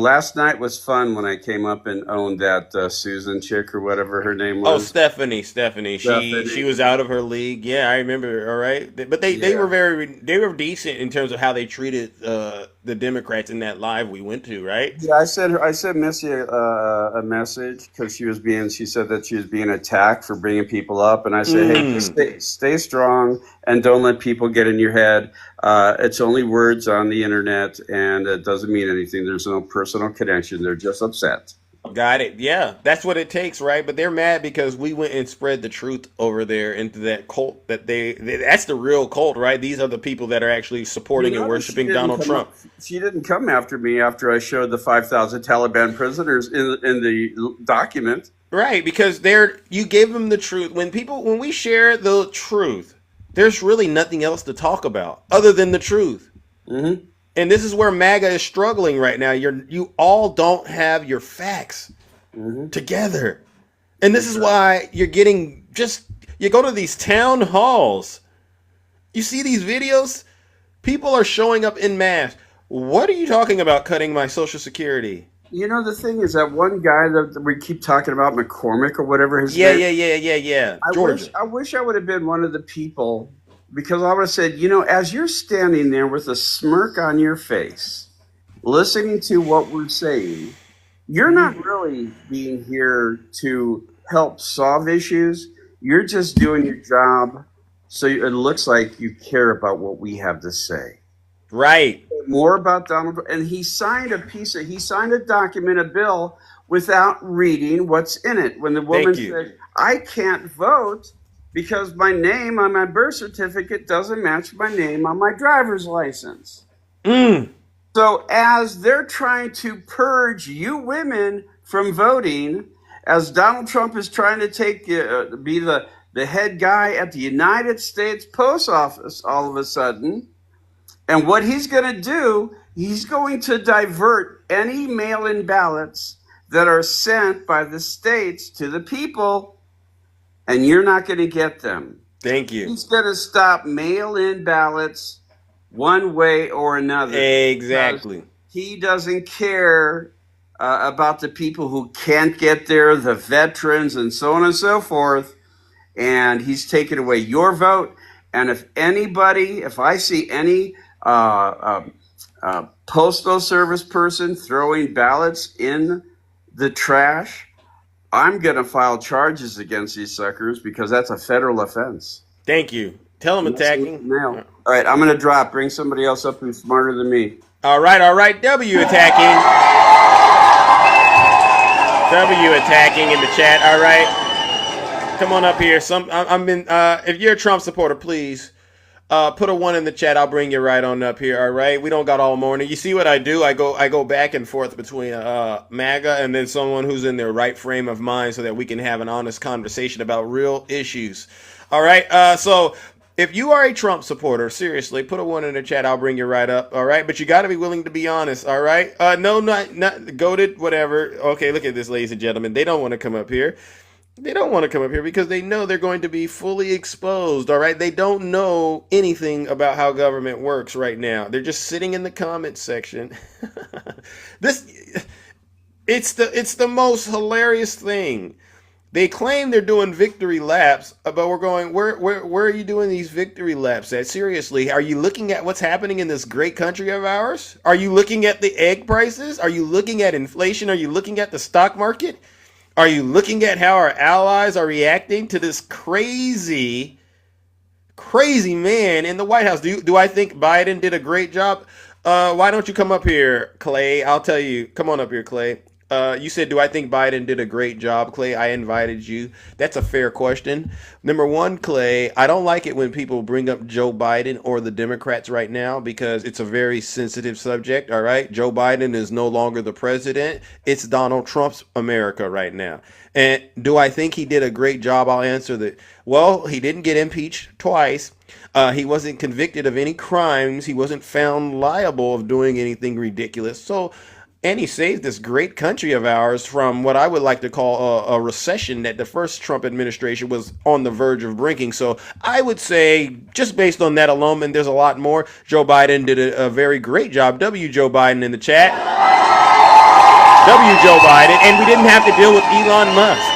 last night was fun when I came up and owned that Susan chick or whatever her name was. Oh, Stephanie. She was out of her league. Yeah, I remember. All right, but they were decent in terms of how they treated the Democrats in that live we went to. Right? Yeah, I sent Missy a message because she said that she was being attacked for bringing people up, and I said, hey, stay strong and don't let people get in your head. It's only words on the internet, and it doesn't mean anything. There's no personal connection. They're just upset. Got it. Yeah, that's what it takes, right? But they're mad because we went and spread the truth over there into that cult that that's the real cult, right? These are the people that are actually supporting and worshiping Donald Trump. She didn't come after me after I showed the 5,000 Taliban prisoners in the document. Right, because you gave them the truth. When we share the truth, there's really nothing else to talk about other than the truth. Mm-hmm. And this is where MAGA is struggling right now. You all don't have your facts together. And this is why you're getting you go to these town halls. You see these videos? People are showing up in mass. What are you talking about cutting my Social Security? You know, the thing is that one guy that we keep talking about, McCormick or whatever his name. Yeah. Georgia. I wish I would have been one of the people, because I would have said, as you're standing there with a smirk on your face, listening to what we're saying, you're not really being here to help solve issues. You're just doing your job so it looks like you care about what we have to say. Right. More about Donald, and he signed a document, a bill, without reading what's in it. When the woman said, I can't vote because my name on my birth certificate doesn't match my name on my driver's license. So as they're trying to purge you women from voting, as Donald Trump is trying to be the head guy at the United States Post Office all of a sudden, and what he's going to do, he's going to divert any mail-in ballots that are sent by the states to the people, and you're not going to get them. Thank you. He's going to stop mail-in ballots one way or another. Exactly. He doesn't care about the people who can't get there, the veterans, and so on and so forth. And he's taken away your vote. And if I see any postal service person throwing ballots in the trash, I'm going to file charges against these suckers because that's a federal offense. Thank you. Tell them attacking. All right, I'm going to drop. Bring somebody else up who's smarter than me. All right. W attacking. W attacking in the chat. All right. Come on up here. If you're a Trump supporter, please put a 1 in the chat. I'll bring you right on up here. All right. We don't got all morning. You see what I do? I go back and forth between MAGA and then someone who's in their right frame of mind so that we can have an honest conversation about real issues. All right. So if you are a Trump supporter, seriously, put a 1 in the chat. I'll bring you right up. All right. But you got to be willing to be honest. All right. No, not goated, whatever. Okay. Look at this, ladies and gentlemen. They don't want to come up here. They don't want to come up here because they know they're going to be fully exposed, all right? They don't know anything about how government works right now. They're just sitting in the comment section. It's the most hilarious thing. They claim they're doing victory laps, but we're going, where are you doing these victory laps at? Seriously, are you looking at what's happening in this great country of ours? Are you looking at the egg prices? Are you looking at inflation? Are you looking at the stock market? Are you looking at how our allies are reacting to this crazy man in the White House? Do I think Biden did a great job? Why don't you come up here, Clay? I'll tell you. Come on up here, Clay. You said, do I think Biden did a great job, Clay? I invited you. That's a fair question. Number one, Clay, I don't like it when people bring up Joe Biden or the Democrats right now because it's a very sensitive subject, all right? Joe Biden is no longer the president. It's Donald Trump's America right now. And do I think he did a great job? I'll answer that. Well, he didn't get impeached twice. He wasn't convicted of any crimes. He wasn't found liable of doing anything ridiculous. So, and he saved this great country of ours from what I would like to call a recession that the first Trump administration was on the verge of bringing. So I would say, just based on that alone, and there's a lot more, Joe Biden did a very great job. W. Joe Biden in the chat. W. Joe Biden. And we didn't have to deal with Elon Musk.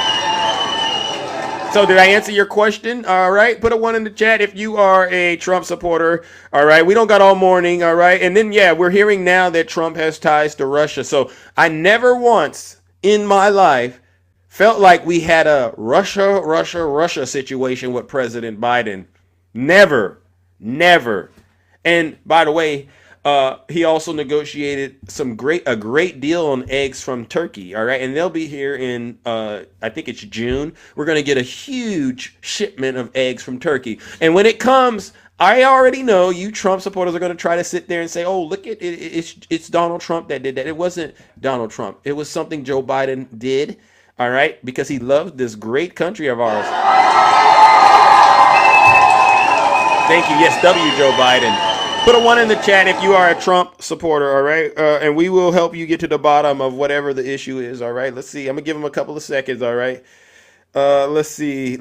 So did I answer your question? All right. Put a 1 in the chat if you are a Trump supporter. All right. We don't got all morning. All right. And then, yeah, we're hearing now that Trump has ties to Russia. So I never once in my life felt like we had a Russia situation with President Biden. Never. And by the way, he also negotiated a great deal on eggs from Turkey. All right. And they'll be here in, I think it's June. We're going to get a huge shipment of eggs from Turkey. And when it comes, I already know you Trump supporters are going to try to sit there and say, oh, look at it. It's Donald Trump that did that. It wasn't Donald Trump. It was something Joe Biden did. All right. Because he loved this great country of ours. Thank you. Yes. W. Joe Biden. Put a 1 in the chat if you are a Trump supporter, all right? And we will help you get to the bottom of whatever the issue is, all right? Let's see. I'm going to give him a couple of seconds, all right? Let's see.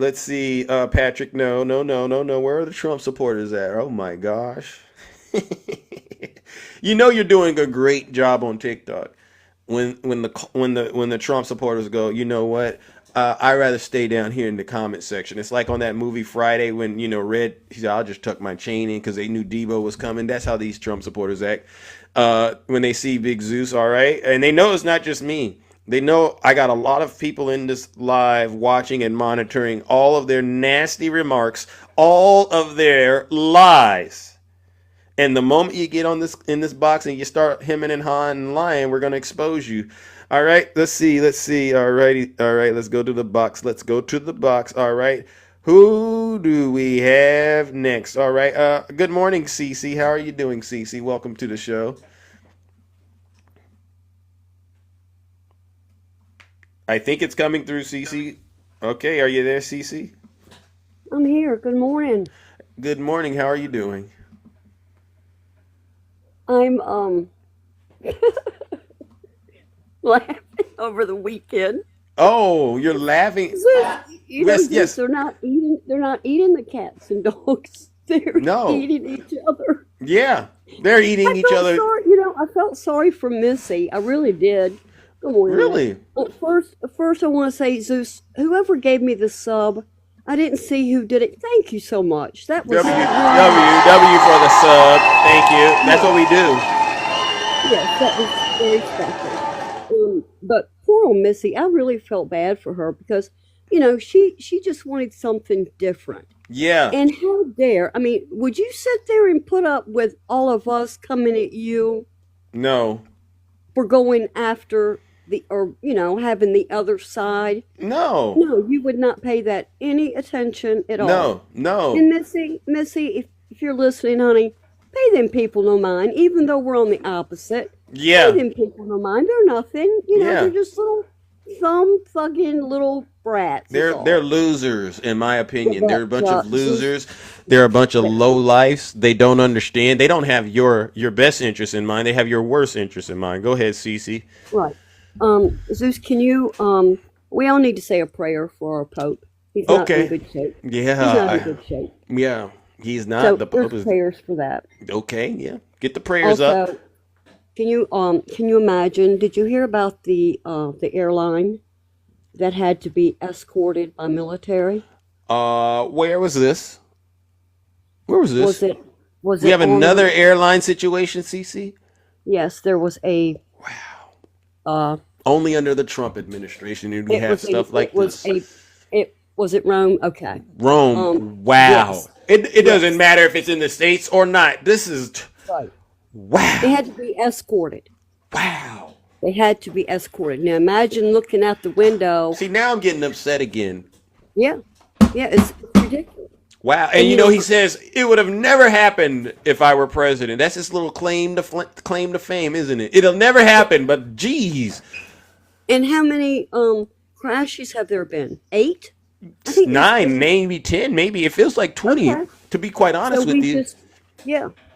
Patrick, no. Where are the Trump supporters at? Oh, my gosh. You know you're doing a great job on TikTok when the Trump supporters go, you know what? I'd rather stay down here in the comment section. It's like on that movie Friday when, Red, he said, I'll just tuck my chain in because they knew Debo was coming. That's how these Trump supporters act when they see Big Zeus, all right? And they know it's not just me. They know I got a lot of people in this live watching and monitoring all of their nasty remarks, all of their lies. And the moment you get on in this box and you start hemming and hawing and lying, we're going to expose you. All right, let's see. All right, let's go to the box. All right, who do we have next? All right, good morning, Cece. How are you doing, Cece? Welcome to the show. I think it's coming through, Cece. Okay, are you there, Cece? I'm here. Good morning. Good morning. How are you doing? I'm laughing over the weekend. Oh, you're laughing. Yes. They're not eating the cats and dogs. They're eating each other. Yeah, they're eating each other. I felt sorry for Missy. I really did. Good morning. Really? First, I want to say, Zeus, whoever gave me the sub, I didn't see who did it. Thank you so much. That was W for the sub. Thank you. That's what we do. Yes, that was very special. But poor old Missy, I really felt bad for her because, she just wanted something different. Yeah. And how dare, would you sit there and put up with all of us coming at you? No. For going after having the other side? No. No, you would not pay that any attention at all. No. And Missy, if you're listening, honey, pay them people no mind, even though we're on the opposite. Yeah. Pay them people no mind. They're nothing. They're just little thumb-thugging little brats. They're losers, in my opinion. They're a bunch of losers. They're a bunch of lowlifes. They don't understand. They don't have your best interest in mind. They have your worst interest in mind. Go ahead, Cece. Right. Zeus, can you, we all need to say a prayer for our Pope. He's not in good shape. Yeah. He's not in good shape. Yeah. He's not. So the Pope there's prayers for that. Okay, yeah. Get the prayers up. Can you imagine, did you hear about the airline that had to be escorted by military? Where was this? Where was this? Was it we have another airline situation, Cece? Yes, there was a only under the Trump administration did we have stuff like this. Was it Rome? Okay. Rome. Wow. Yes. It doesn't matter if it's in the States or not. This is right. Wow. They had to be escorted. Wow. They had to be escorted. Now imagine looking out the window. See, now I'm getting upset again. Yeah, it's ridiculous. Wow, and he says it would have never happened if I were president. That's his little claim to fame, isn't it? It'll never happen, but geez. And how many crashes have there been? 8? I think 9, maybe 10, maybe. It feels like 20. Okay. To be quite honest with you.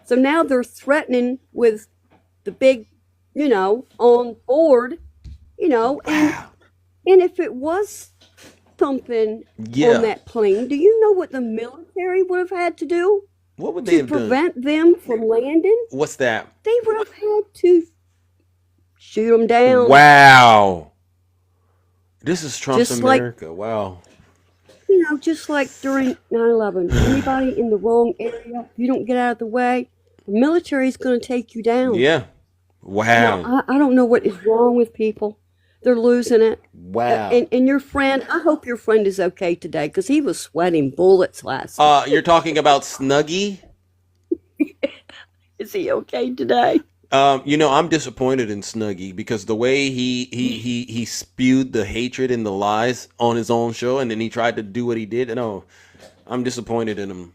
So now they're threatening with the big, on board, and if it was something on that plane, do you know what the military would have had to do? What would they have done? To prevent them from landing? What's that? They would have had to shoot them down. Wow. This is Trump's Just America. Wow. Just like during 9/11, anybody in the wrong area, if you don't get out of the way, the military is going to take you down. Yeah. Wow. Now, I don't know what is wrong with people. They're losing it. Wow. And your friend, I hope your friend is okay today because he was sweating bullets last night. You're talking about Snuggie? Is he okay today? I'm disappointed in Snuggie because the way he spewed the hatred and the lies on his own show, and then he tried to do what he did. No, I'm disappointed in him.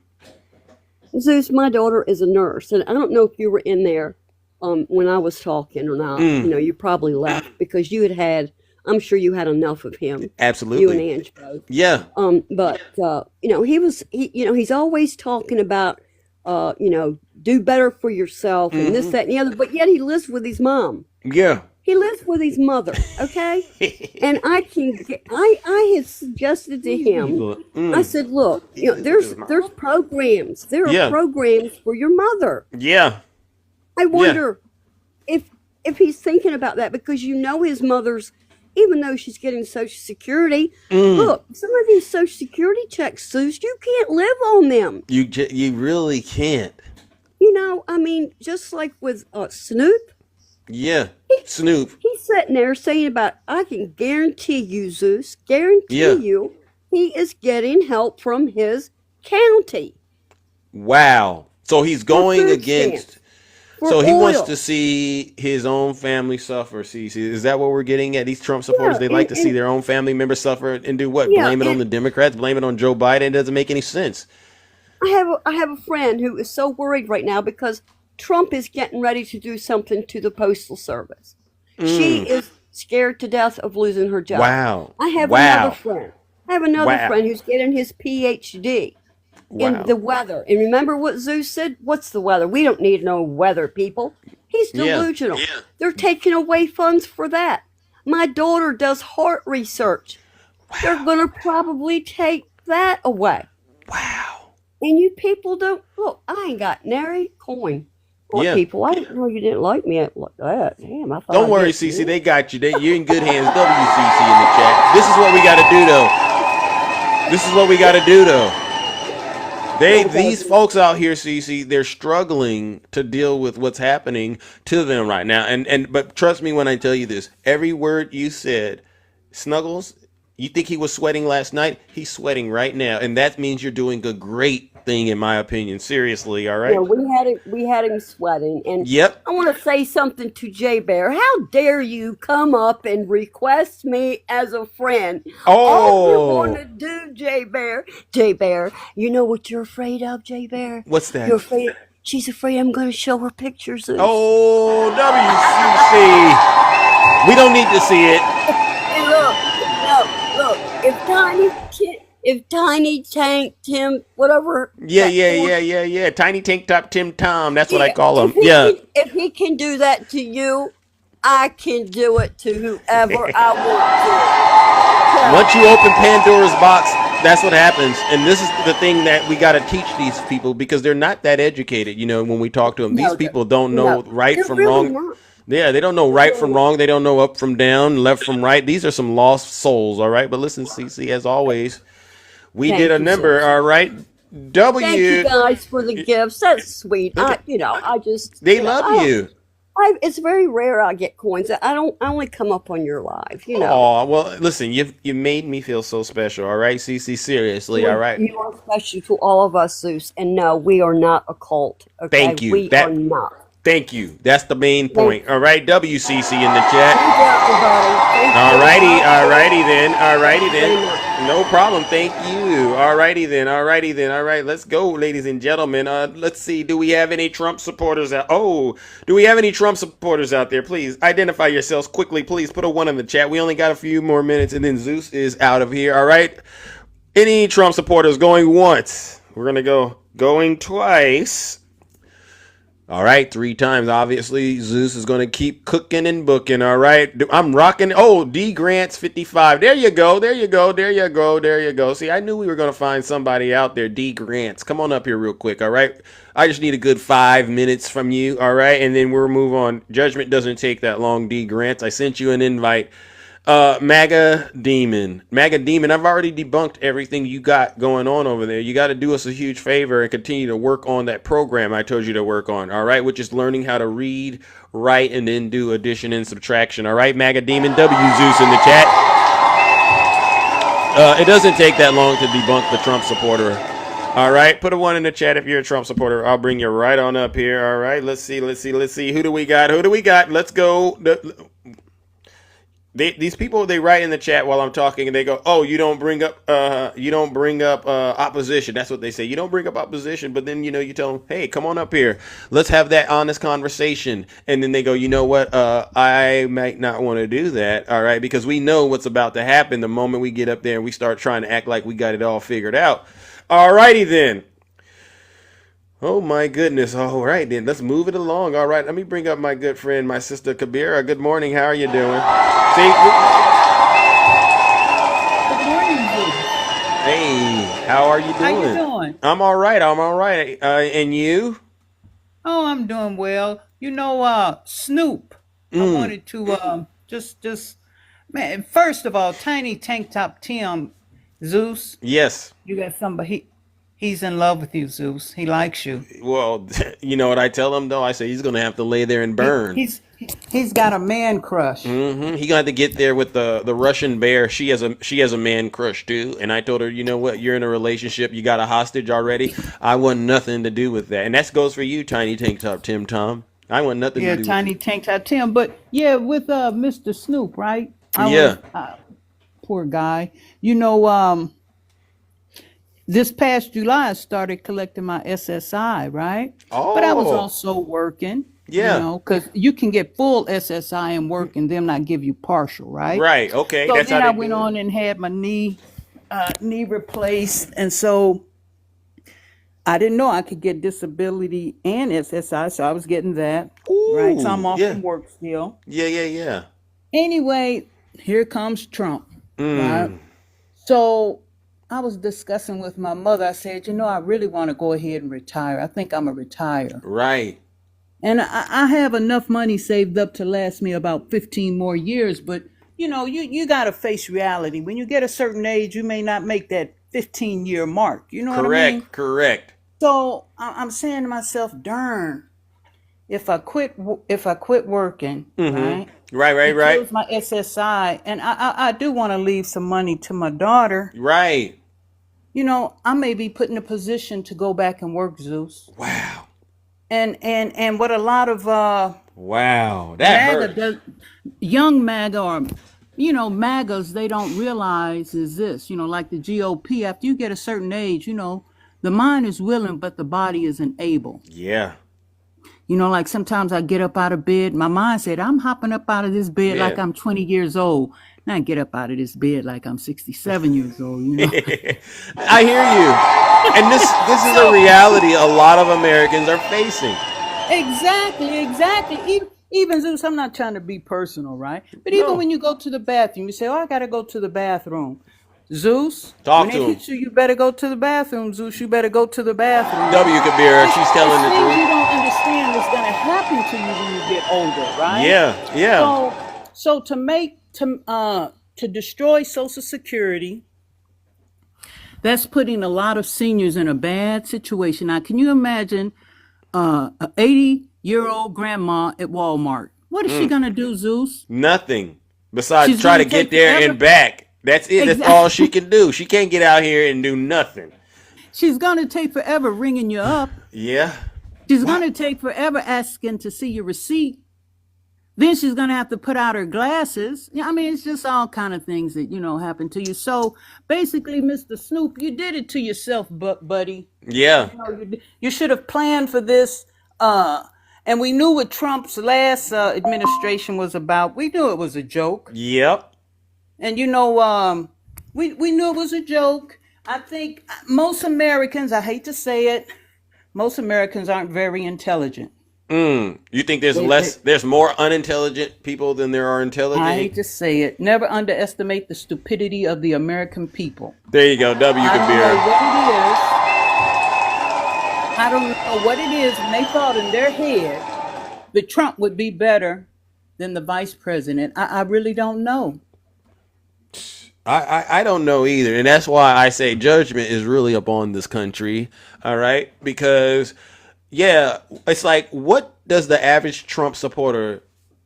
Zeus, my daughter is a nurse, and I don't know if you were in there when I was talking or not. You probably left because you had. I'm sure you had enough of him. Absolutely. You and Ange both. Yeah. But he's always talking about do better for yourself and this, that, and the other. But yet he lives with his mom. Yeah. He lives with his mother. Okay. And I had suggested to him. I said, look, there's programs. There are programs for your mother. Yeah. I wonder if he's thinking about that because his mother's, even though she's getting Social Security, look, some of these Social Security checks, Zeus, you can't live on them. You really can't. Just like with Snoop. Yeah, Snoop. He's sitting there saying I can guarantee you, Zeus, you, he is getting help from his county. Wow. So he's going against... So he wants to oil. see his own family suffer. See, is that what we're getting at? These Trump supporters, they like to see their own family members suffer and do what? Blame it on the Democrats? Blame it on Joe Biden? It doesn't make any sense. I have a friend who is so worried right now because Trump is getting ready to do something to the Postal Service. She is scared to death of losing her job. Wow. I have another friend. Friend who's getting his PhD in the weather. And remember what Zeus said? What's the weather? We don't need no weather, people. He's delusional. Yeah. They're taking away funds for that. My daughter does heart research. Wow. They're going to probably take that away. Wow. And you people don't look. I ain't got nary coin. People, I didn't know you didn't like me like that. Damn, I thought. Don't worry, Cece. They got you. You're in good hands. WCC in the chat. This is what we got to do, though. These folks out here, Cece, they're struggling to deal with what's happening to them right now. But trust me when I tell you this. Every word you said, Snuggles. You think he was sweating last night? He's sweating right now, and that means you're doing a great thing, in my opinion. Seriously, all right? Yeah, we had him sweating, and I want to say something to Jay Bear. How dare you come up and request me as a friend? All you want to do, Jay Bear, you know what you're afraid of, Jay Bear? What's that? You're afraid. She's afraid I'm going to show her pictures. Oh, WCC. We don't need to see it. Look, if Tiny Tank Tim, whatever. Yeah. Tiny Tank Top Tim Tom. That's what I call him. If he can do that to you, I can do it to whoever I want to. Once you open Pandora's box, that's what happens. And this is the thing that we got to teach these people because they're not that educated. When we talk to them, these people don't know right from wrong. Not. Yeah, they don't know right from wrong. They don't know up from down, left from right. These are some lost souls, all right? But listen, Cece, as always, we did a number, all right? Thank you guys for the gifts. That's sweet. Okay. They love you. It's very rare I get coins. I only come up on your live, Oh, well, listen, you made me feel so special, all right, Cece? Seriously, all right? You are special to all of us, Zeus. And no, we are not a cult. Okay? Thank you. We are not. Thank you. That's the main point. All right, WCC in the chat. Thank you, everybody. All righty then. No problem. Thank you. All righty then. All right, let's go, ladies and gentlemen. Let's see. Do we have any Trump supporters out? Oh, do we have any Trump supporters out there? Please identify yourselves quickly. Please put a 1 in the chat. We only got a few more minutes, and then Zeus is out of here. All right. Any Trump supporters going once? We're gonna go going twice. All right, 3 times. Obviously, Zeus is going to keep cooking and booking. All right, I'm rocking. Oh, D Grants 55. There you go. See, I knew we were going to find somebody out there. D Grants, come on up here real quick. All right, I just need a good 5 minutes from you. All right, and then we'll move on. Judgment doesn't take that long. D Grants, I sent you an invite. MAGA Demon, I've already debunked everything you got going on over there. You got to do us a huge favor and continue to work on that program I told you to work on, all right, which is learning how to read, write, and then do addition and subtraction, all right, MAGA Demon, W Zeus in the chat. It doesn't take that long to debunk the Trump supporter. All right, put a 1 in the chat if you're a Trump supporter. I'll bring you right on up here, all right, let's see. Who do we got? Let's go. These people, they write in the chat while I'm talking, and they go, "Oh, you don't bring up opposition." That's what they say. You don't bring up opposition, but then you tell them, "Hey, come on up here. Let's have that honest conversation." And then they go, "You know what? I might not want to do that." All right, because we know what's about to happen the moment we get up there and we start trying to act like we got it all figured out. All righty then. Oh my goodness. All right then, let's move it along. All right, let me bring up my good friend, my sister Kabira. Good morning. How are you doing? See? Good morning, Zeus. Hey, how are you doing? How you doing? I'm all right. And you? Oh, I'm doing well. Snoop. I wanted to just man. First of all, Tiny Tank Top Tim, Zeus. Yes. You got somebody. He's in love with you, Zeus. He likes you. Well, you know what I tell him though? I say he's gonna have to lay there and burn. He's got a man crush. Mm-hmm. He got to get there with the Russian bear. She has a man crush too. And I told her, you know what? You're in a relationship. You got a hostage already. I want nothing to do with that. And that goes for you, Tiny Tank Top Tim Tom. I want nothing to do Tiny with Tank Top Tim. But yeah, with Mr. Snoop, right? Poor guy. This past July, I started collecting my SSI, right? Oh. But I was also working. Yeah. Because you can get full SSI and work and them not give you partial, right? Right. Okay. So That's then how I they went do it. on and had my knee replaced. And so I didn't know I could get disability and SSI. So I was getting that. Right. So I'm off from work still. Yeah. Anyway, here comes Trump. Right. So I was discussing with my mother. I said, I really want to go ahead and retire. I think I'm going to retire. Right. And I have enough money saved up to last me about 15 more years. But, you got to face reality. When you get a certain age, you may not make that 15-year mark. You know what I mean? Correct. So I'm saying to myself, darn, if I quit working, right? Right. Close my SSI, and I do want to leave some money to my daughter. Right. I may be put in a position to go back and work, Zeus. Wow. And what a lot of wow, that hurt. Young MAGA or MAGAs, they don't realize is this, like the GOP, after you get a certain age, the mind is willing, but the body isn't able. Yeah. Like sometimes I get up out of bed, my mind said, I'm hopping up out of this bed like I'm 20 years old. And I get up out of this bed like I'm 67 years old, I hear you. And this is a reality a lot of Americans are facing. Exactly. Even Zeus, I'm not trying to be personal, right? But even when you go to the bathroom, you say, I got to go to the bathroom. Zeus, talk when to they him. hit you better go to the bathroom, Zeus. You better go to the bathroom. W. Kabira, she's telling the truth. You don't understand what's going to happen to you when you get older, right? Yeah. So to destroy Social Security, that's putting a lot of seniors in a bad situation. Now, can you imagine an 80-year-old grandma at Walmart? What is she going to do, Zeus? Nothing. Besides She's try to gonna get take there forever. and back. That's it. That's all she can do. She can't get out here and do nothing. She's going to take forever ringing you up. Yeah. She's going to take forever asking to see your receipt. Then she's going to have to put out her glasses. Yeah, I mean, it's just all kind of things that, happen to you. So basically, Mr. Snoop, you did it to yourself, buddy. Yeah. You should have planned for this. And we knew what Trump's last administration was about. We knew it was a joke. Yep. And, we knew it was a joke. I think most Americans, I hate to say it, most Americans aren't very intelligent. You think there's more unintelligent people than there are intelligent? I hate to say it. Never underestimate the stupidity of the American people. There you go, W. Kabir. I don't know what it is when they thought in their head that Trump would be better than the vice president. I really don't know. I don't know either. And that's why I say judgment is really upon this country. All right. Because, yeah, it's like, what does the average Trump supporter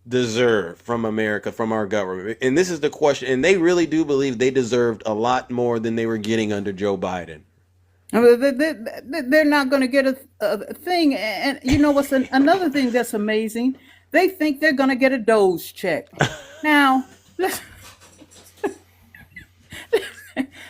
deserve from America, from our government? And this is the question. And they really do believe they deserved a lot more than they were getting under Joe Biden. They're not going to get a thing. And you know what's another thing that's amazing? They think they're going to get a Doge check. Now,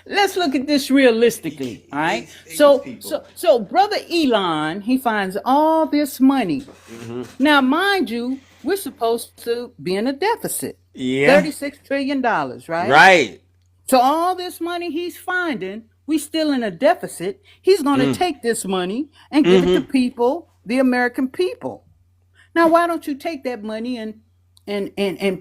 let's look at this realistically, all right? So Brother Elon, he finds all this money. Mm-hmm. Now, mind you, we're supposed to be in a deficit. Yeah. $36 trillion, right? Right. So all this money he's finding, we still in a deficit. He's going to take this money and give it to people, the American people. Now, why don't you take that money and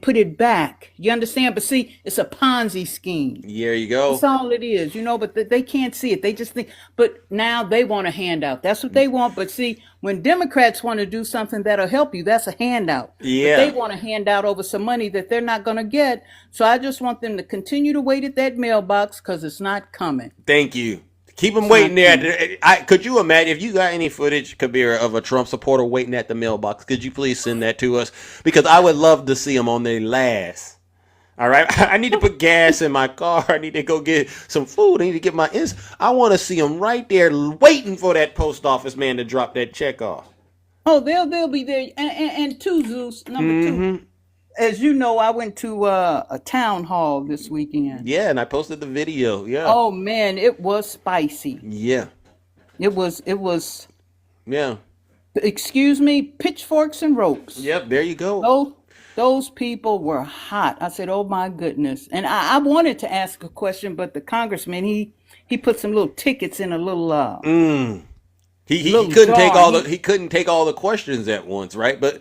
put it back? You understand? But see, it's a Ponzi scheme. There you go. That's all it is, but they can't see it. They just think, but now they want a handout. That's what they want. But see, when Democrats want to do something that'll help you, that's a handout. Yeah. But they want a handout over some money that they're not going to get. So I just want them to continue to wait at that mailbox because it's not coming. Thank you. Keep them waiting there. Could you imagine if you got any footage, Kabir, of a Trump supporter waiting at the mailbox? Could you please send that to us? Because I would love to see them on their last. All right. I need to put gas in my car. I need to go get some food. I need to get I want to see them right there waiting for that post office man to drop that check off. Oh, they'll be there. And two, Zeus, number two. As you know, I went to a town hall this weekend. Yeah, and I posted the video. Yeah. Oh man, it was spicy. Yeah. It was. Yeah. Excuse me, pitchforks and ropes. Yep, there you go. Those people were hot. I said, oh my goodness. And I wanted to ask a question, but the congressman, he put some little tickets in a little He couldn't take all the questions at once, right? But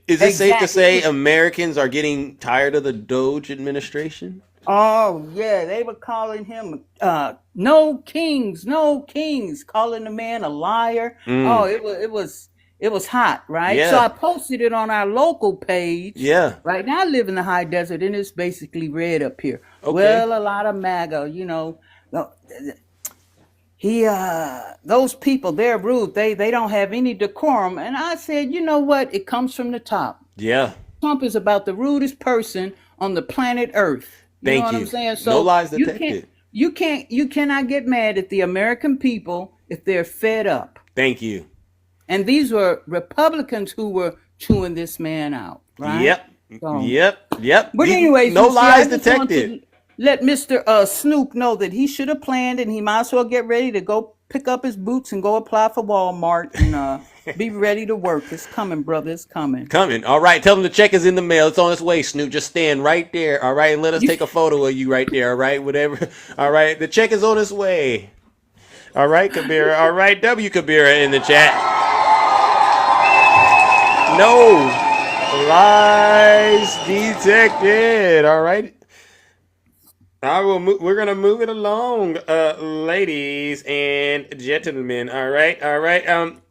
is it safe to say Americans are getting tired of the Doge administration? Oh yeah, they were calling him no kings, calling the man a liar. Oh, it was hot, right? Yeah. So I posted it on our local page. Yeah. Right now I live in the high desert and it's basically red up here. Okay. Well, a lot of MAGA, those people, they're rude. They don't have any decorum. And I said, you know what? It comes from the top. Yeah. Trump is about the rudest person on the planet Earth. You know what I'm saying? So no lies detected. You cannot get mad at the American people if they're fed up. Thank you. And these were Republicans who were chewing this man out, right? Yep. So, Yep. But anyways, no lies detected. Let Mr. Snoop know that he should have planned and he might as well get ready to go pick up his boots and go apply for Walmart and be ready to work. It's coming, brother. It's coming. Coming. All right. Tell them the check is in the mail. It's on its way, Snoop. Just stand right there. All right. And let us take a photo of you right there. All right. Whatever. All right. The check is on its way. All right, Kabira. All right. W. Kabira in the chat. No lies detected. All right. We're gonna move it along, ladies and gentlemen. All right.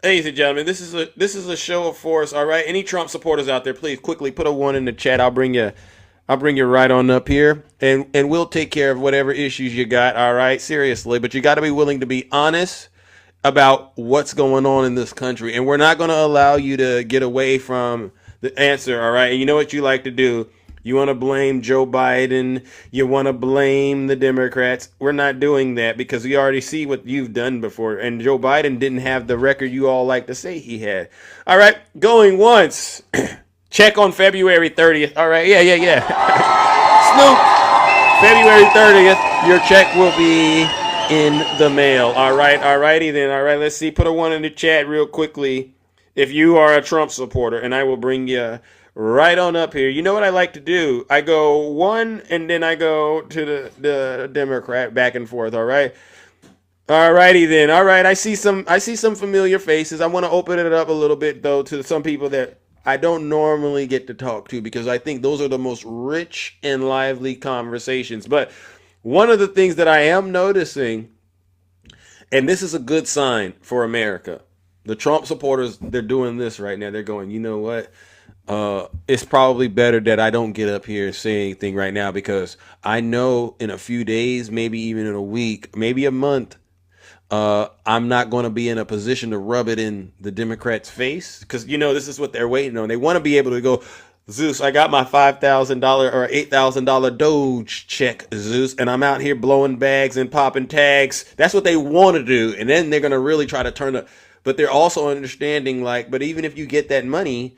Ladies and gentlemen, this is a show of force. All right. Any Trump supporters out there, please quickly put a 1 in the chat. I'll bring you right on up here, and we'll take care of whatever issues you got. All right. Seriously, but you got to be willing to be honest about what's going on in this country, and we're not going to allow you to get away from the answer. All right. And you know what you like to do. You want to blame Joe Biden. You want to blame the Democrats. We're not doing that because we already see what you've done before. And Joe Biden didn't have the record you all like to say he had. All right, going once. Check on February 30th. All right, yeah. Snoop, February 30th, your check will be in the mail. All right, alrighty then. All right, let's see. Put a one in the chat real quickly if you are a Trump supporter, and I will bring you right on up here. You know what I like to do? I go one, and then I go to the Democrat back and forth. All right. Alrighty then. All right. I see some familiar faces. I want to open it up a little bit though to some people that I don't normally get to talk to because I think those are the most rich and lively conversations. But one of the things that I am noticing, and this is a good sign for America, the Trump supporters, they're doing this right now. They're going, you know what? It's probably better that I don't get up here and say anything right now because I know in a few days, maybe even in a week, maybe a month, I'm not going to be in a position to rub it in the Democrats' face because, this is what they're waiting on. They want to be able to go, Zeus, I got my $5,000 or $8,000 Doge check, Zeus, and I'm out here blowing bags and popping tags. That's what they want to do. And then they're going to really try to turn it. But they're also understanding but even if you get that money,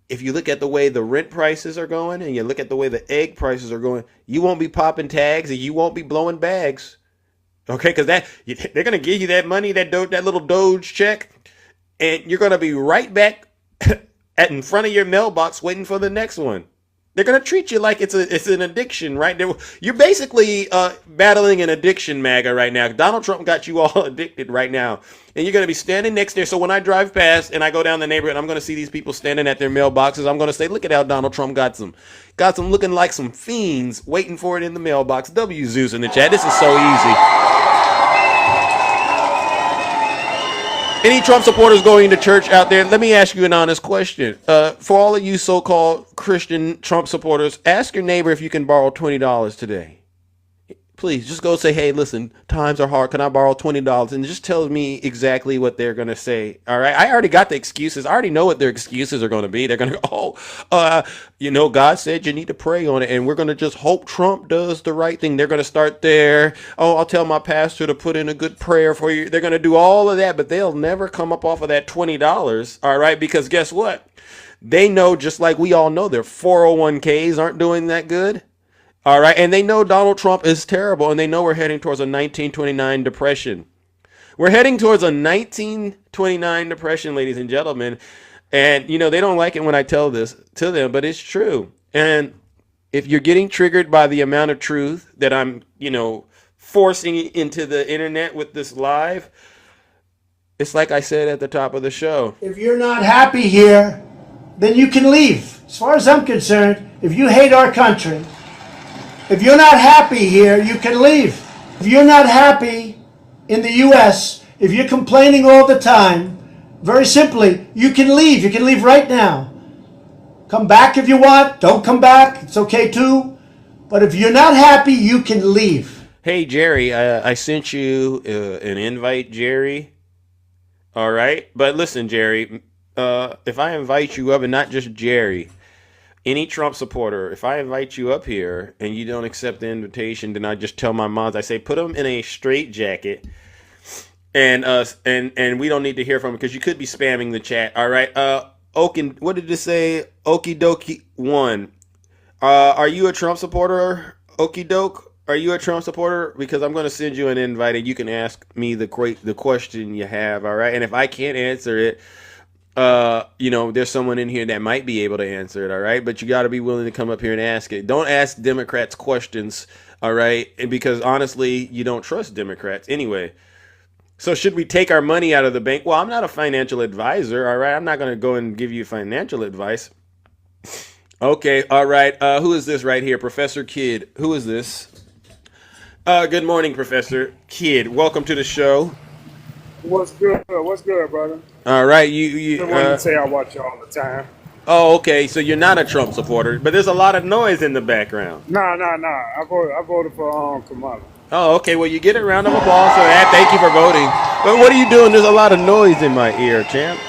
if you look at the way the rent prices are going and you look at the way the egg prices are going, you won't be popping tags and you won't be blowing bags. Okay, because they're going to give you that money, that little Doge check, and you're going to be right back in front of your mailbox waiting for the next one. They're going to treat you like it's an addiction, right? You're basically battling an addiction, MAGA, right now. Donald Trump got you all addicted right now. And you're going to be standing next there. So when I drive past and I go down the neighborhood, I'm going to see these people standing at their mailboxes. I'm going to say, look at how Donald Trump got some looking like some fiends waiting for it in the mailbox. W Zeus in the chat. This is so easy. Any Trump supporters going to church out there, let me ask you an honest question. For all of you so-called Christian Trump supporters, ask your neighbor if you can borrow $20 today. Please, just go say, hey, listen, times are hard. Can I borrow $20? And just tell me exactly what they're going to say. All right. I already got the excuses. I already know what their excuses are going to be. They're going to go, God said you need to pray on it. And we're going to just hope Trump does the right thing. They're going to start there. Oh, I'll tell my pastor to put in a good prayer for you. They're going to do all of that, but they'll never come up off of that $20. All right. Because guess what? They know, just like we all know, their 401ks aren't doing that good. All right. And they know Donald Trump is terrible. And they know we're heading towards a 1929 depression. We're heading towards a 1929 depression, ladies and gentlemen. And, they don't like it when I tell this to them, but it's true. And if you're getting triggered by the amount of truth that I'm, forcing into the internet with this live, it's like I said at the top of the show. If you're not happy here, then you can leave. As far as I'm concerned, if you hate our country, if you're not happy here, you can leave. If you're not happy in the U.S., if you're complaining all the time, very simply, you can leave. You can leave right now. Come back if you want. Don't come back. It's okay too. But if you're not happy, you can leave. Hey, Jerry, I sent you an invite, Jerry. All right. But listen, Jerry, if I invite you up, and not just Jerry, any Trump supporter, if I invite you up here and you don't accept the invitation, then I just tell my moms, I say, put them in a straitjacket, and we don't need to hear from them because you could be spamming the chat. All right. What did it say? Okie dokie one. Are you a Trump supporter? Okie doke. Are you a Trump supporter? Because I'm going to send you an invite and you can ask me the question you have. All right. And if I can't answer it, there's someone in here that might be able to answer it, all right? But you got to be willing to come up here and ask it. Don't ask Democrats questions, all right? And because honestly, you don't trust Democrats anyway. So should we take our money out of the bank? Well, I'm not a financial advisor, all right? I'm not going to go and give you financial advice. Okay, all right. Who is this right here? Professor Kidd. Who is this? Good morning, Professor Kidd. Welcome to the show. What's good? What's good, brother? All right, you. I wanted to say I watch you all the time. Oh, okay. So you're not a Trump supporter, but there's a lot of noise in the background. No. I voted for Kamala. Oh, okay. Well, you get a round of applause for that. Thank you for voting. But what are you doing? There's a lot of noise in my ear, champ.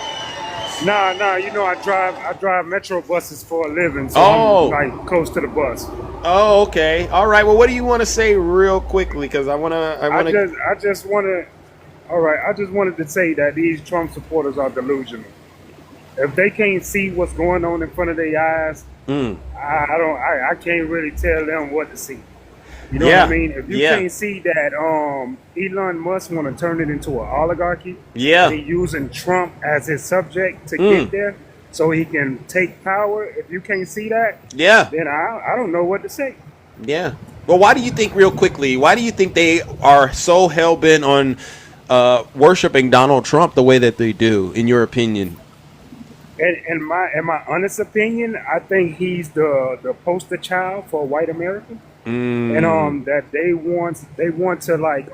Nah. You know, I drive metro buses for a living, so I'm Oh, like close to the bus. oh, okay. All right. Well, what do you want to say real quickly? Because I I want to. just, I just want to. All right, I just wanted to say that these Trump supporters are delusional. If they can't see what's going on in front of their eyes, Mm, I can't really tell them what to see. You know what I yeah, mean? If you yeah, can't see that Elon Musk want to turn it into an oligarchy, yeah. and he using Trump as his subject to Mm, get there, so he can take power. If you can't see that, yeah, then I don't know what to say. yeah. Well, why do you think, real quickly? Why do you think they are so hell bent on worshiping Donald Trump the way that they do? In your opinion? And in my honest opinion, I think he's the poster child for white America, and Mm, that they want to like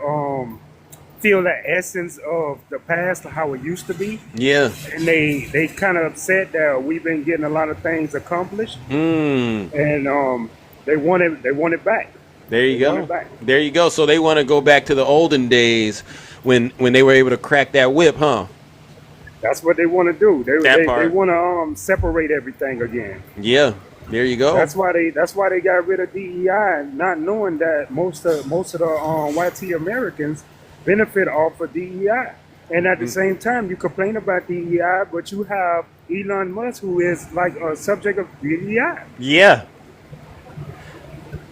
feel the essence of the past, how it used to be, yeah. and they kind of upset that we've been getting a lot of things accomplished, Mm. and they want it back. There you They want go. it back. There you go. So they want to go back to the olden days when they were able to crack that whip, huh? That's what they want to do. They That they, they part. want to separate everything again. Yeah. There you go. That's why they got rid of DEI, not knowing that most of the YT Americans benefit off of DEI. And at the Mm, same time, you complain about DEI, but you have Elon Musk, who is like a subject of DEI. yeah.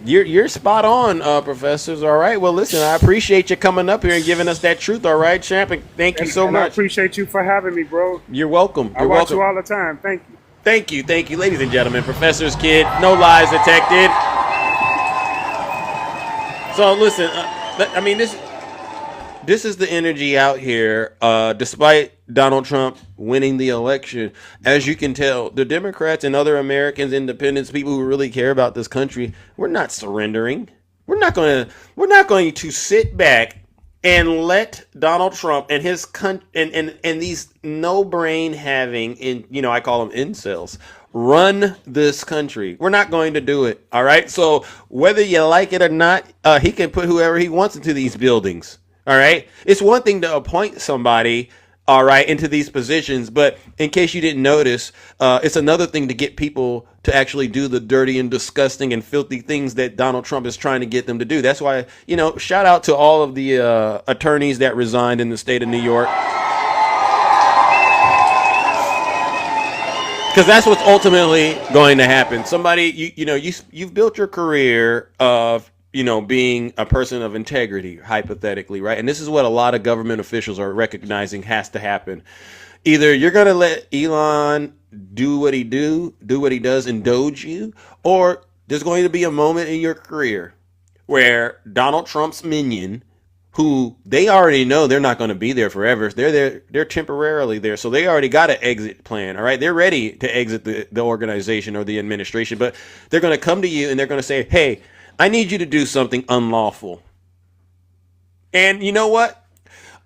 You're spot on, professors. All right. Well, listen, I appreciate you coming up here and giving us that truth. All right, champ. And thank you And, so and I much. appreciate you for having me, bro. You're welcome. I You're watch you welcome. all the time. Thank you. Thank you. Thank you, ladies and gentlemen. Professor's kid. No lies detected. So listen, I mean this is the energy out here. Despite Donald Trump winning the election, as you can tell, the Democrats and other Americans, independents, people who really care about this country, we're not surrendering. We're not going to sit back and let Donald Trump and his and these no brain having I call them incels run this country. We're not going to do it. All right. So whether you like it or not, he can put whoever he wants into these buildings. All right. It's one thing to appoint somebody, all right, into these positions, but in case you didn't notice, it's another thing to get people to actually do the dirty and disgusting and filthy things that Donald Trump is trying to get them to do. That's why, shout out to all of the attorneys that resigned in the state of New York, because that's what's ultimately going to happen. Somebody, you've built your career of being a person of integrity, hypothetically, right? And this is what a lot of government officials are recognizing has to happen. Either you're going to let Elon do what he does and doge you, or there's going to be a moment in your career where Donald Trump's minion, who they already know they're not going to be there forever. They're temporarily there. So they already got an exit plan. All right. They're ready to exit the organization or the administration, but they're going to come to you and they're going to say, hey, I need you to do something unlawful. And you know what?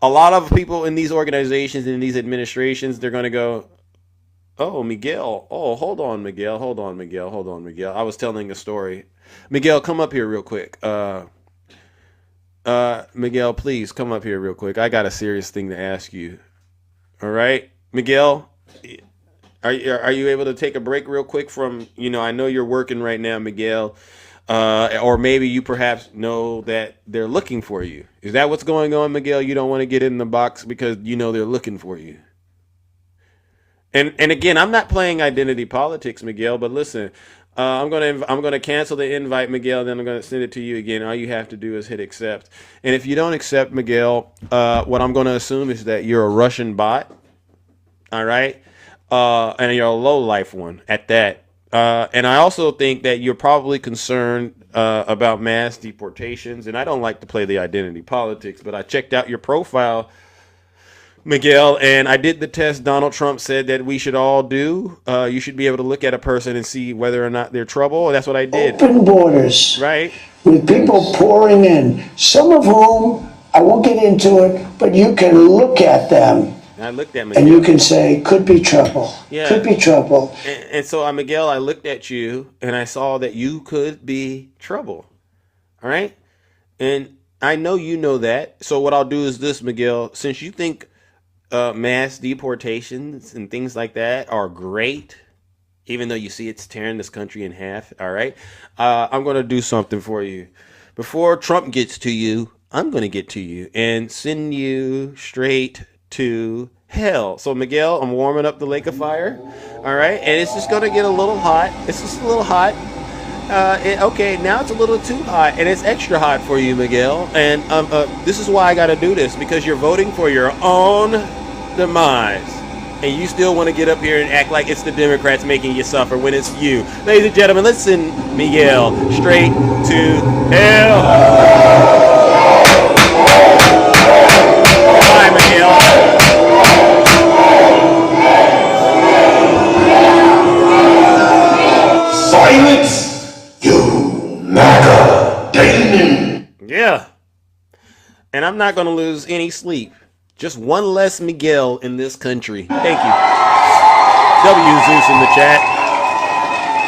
A lot of people in these organizations and in these administrations, they're going to go, oh, Miguel. Oh, hold on, Miguel. Hold on, Miguel. Hold on, Miguel. I was telling a story. Miguel, come up here real quick. Miguel, please come up here real quick. I got a serious thing to ask you. All right, Miguel, are you able to take a break real quick from, I know you're working right now, Miguel, or maybe you perhaps know that they're looking for you. Is that what's going on, Miguel? You don't want to get in the box because they're looking for you. And again, I'm not playing identity politics, Miguel, but listen, I'm gonna cancel the invite, Miguel. Then I'm gonna send it to you again. All you have to do is hit accept. And if you don't accept, Miguel, what I'm gonna assume is that you're a Russian bot. All right, and you're a low life one at that. And I also think that you're probably concerned about mass deportations. And I don't like to play the identity politics, but I checked out your profile, Miguel, and I did the test Donald Trump said that we should all do. You should be able to look at a person and see whether or not they're trouble. That's what I did. Open borders. Right. With people pouring in, some of whom, I won't get into it, but you can look at them And I looked at Miguel. and you can say, could be trouble. Yeah. Could be trouble. And so, Miguel, I looked at you and I saw that you could be trouble. All right. And I know you know that. So what I'll do is this, Miguel, since you think mass deportations and things like that are great, even though you see it's tearing this country in half. All right. I'm going to do something for you. Before Trump gets to you, I'm going to get to you and send you straight to hell. So, Miguel, I'm warming up the lake of fire. All right. And it's just going to get a little hot. It's just a little hot. Okay, now it's a little too hot, and it's extra hot for you, Miguel. And this is why I got to do this, because you're voting for your own demise. And you still want to get up here and act like it's the Democrats making you suffer when it's you. Ladies and gentlemen, let's send Miguel straight to hell. Bye, Miguel. Silence! You MAGA demon! Yeah. And I'm not going to lose any sleep. Just one less Miguel in this country. Thank you. W. Zeus in the chat.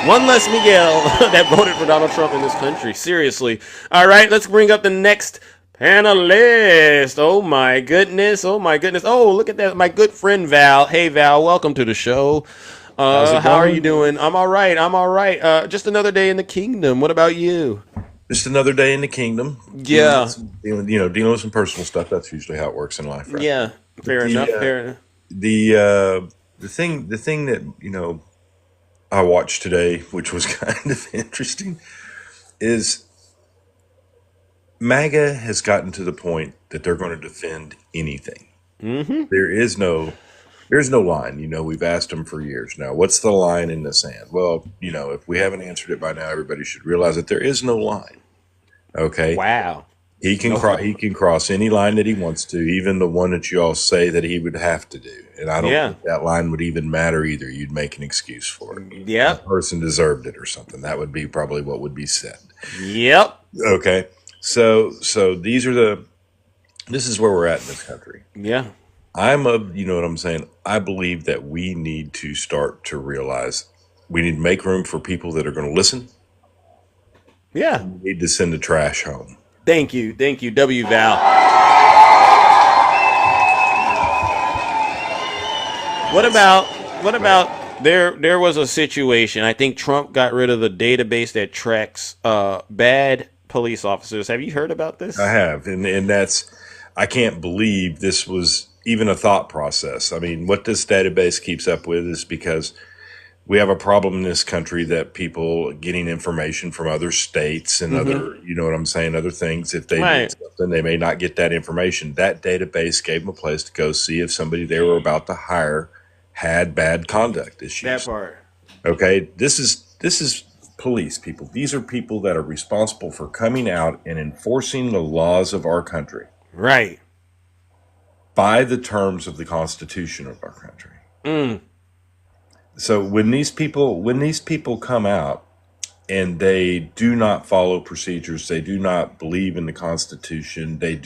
One less Miguel that voted for Donald Trump in this country. Seriously. All right, let's bring up the next panelist. Oh, my goodness. Oh, my goodness. Oh, look at that. My good friend, Val. Hey, Val, welcome to the show. How are you doing? I'm all right. I'm all right. Just another day in the kingdom. What about you? Just another day in the kingdom. Yeah. Dealing with some personal stuff. That's usually how it works in life, right? Yeah. Fair enough. Fair enough. The thing that I watched today, which was kind of interesting, is MAGA has gotten to the point that they're going to defend anything. Mm-hmm. There's no line. We've asked them for years now. What's the line in the sand? Well, if we haven't answered it by now, everybody should realize that there is no line. Okay. Wow. He can cross any line that he wants to, even the one that you all say that he would have to do. And I don't think that line would even matter either. You'd make an excuse for it. Yeah. That person deserved it or something. That would be probably what would be said. Yep. Okay. So this is where we're at in this country. Yeah. you know what I'm saying? I believe that we need to start to realize we need to make room for people that are going to listen. Yeah. We need to send the trash home. Thank you, W. Val. What about there was a situation. I think Trump got rid of the database that tracks bad police officers. Have you heard about this? I have, and I can't believe this was even a thought process. I mean, what this database keeps up with is because we have a problem in this country that people getting information from other states and other, you know what I'm saying, other things. If they need something, they may not get that information. That database gave them a place to go see if somebody they were about to hire had bad conduct issues. That part. Okay, this is police people. These are people that are responsible for coming out and enforcing the laws of our country. Right. By the terms of the Constitution of our country. Mm. So when these people come out and they do not follow procedures, they do not believe in the Constitution, they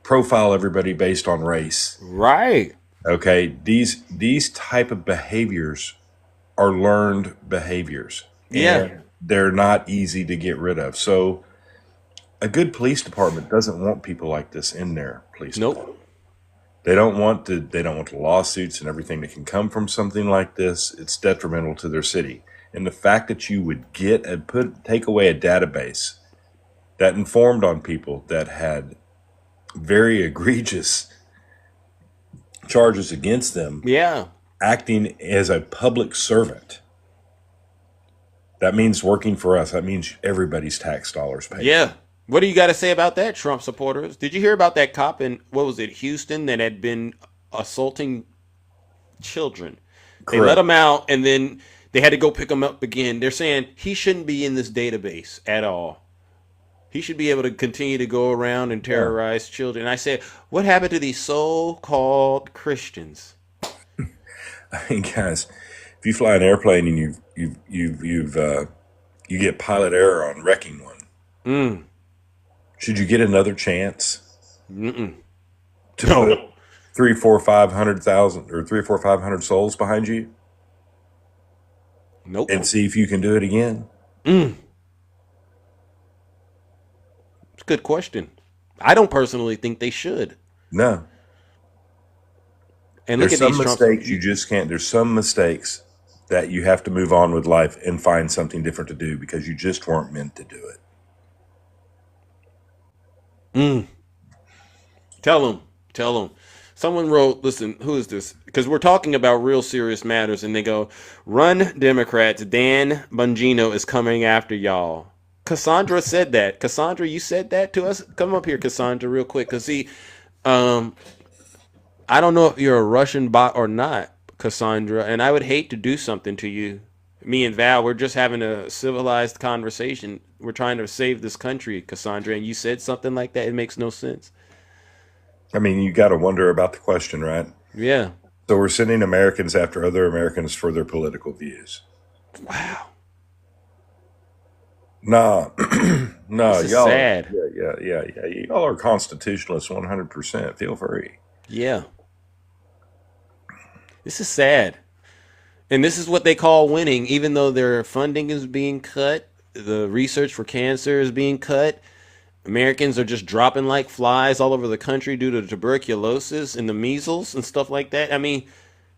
profile everybody based on race. Right. Okay. These type of behaviors are learned behaviors. Yeah. And they're not easy to get rid of. So a good police department doesn't want people like this in their police department. They don't want the lawsuits and everything that can come from something like this. It's detrimental to their city. And the fact that you would get and take away a database that informed on people that had very egregious charges against them. Yeah. Acting as a public servant. That means working for us. That means everybody's tax dollars paid. Yeah. What do you got to say about that, Trump supporters? Did you hear about that cop in, Houston, that had been assaulting children? They let him out, and then they had to go pick him up again. They're saying he shouldn't be in this database at all. He should be able to continue to go around and terrorize children. And I said, what happened to these so-called Christians? I mean, guys, if you fly an airplane and you get pilot error on wrecking one, should you get another chance? To put 300,000, 400,000, 500,000 or 300,000 or 500 souls behind you? Nope. And see if you can do it again? It's a good question. I don't personally think they should. No. And look There's at some these Trump. mistakes you just can't. There's some mistakes that you have to move on with life and find something different to do because you just weren't meant to do it. Tell them. Someone wrote, listen, who is this? Because we're talking about real serious matters, and they go, run Democrats, Dan Bongino is coming after y'all. Cassandra said that. Cassandra, you said that to us? Come up here, Cassandra, real quick. Because see, I don't know if you're a Russian bot or not, Cassandra, and I would hate to do something to you. Me and Val, we're just having a civilized conversation. We're trying to save this country, Cassandra, and you said something like that. It makes no sense. I mean, you got to wonder about the question, right? Yeah. So we're sending Americans after other Americans for their political views. Wow. Nah, no, This is y'all. sad. Yeah. Y'all are constitutionalists 100%. Feel free. Yeah. This is sad. And this is what they call winning, even though their funding is being cut, the research for cancer is being cut. Americans are just dropping like flies all over the country due to tuberculosis and the measles and stuff like that. I mean,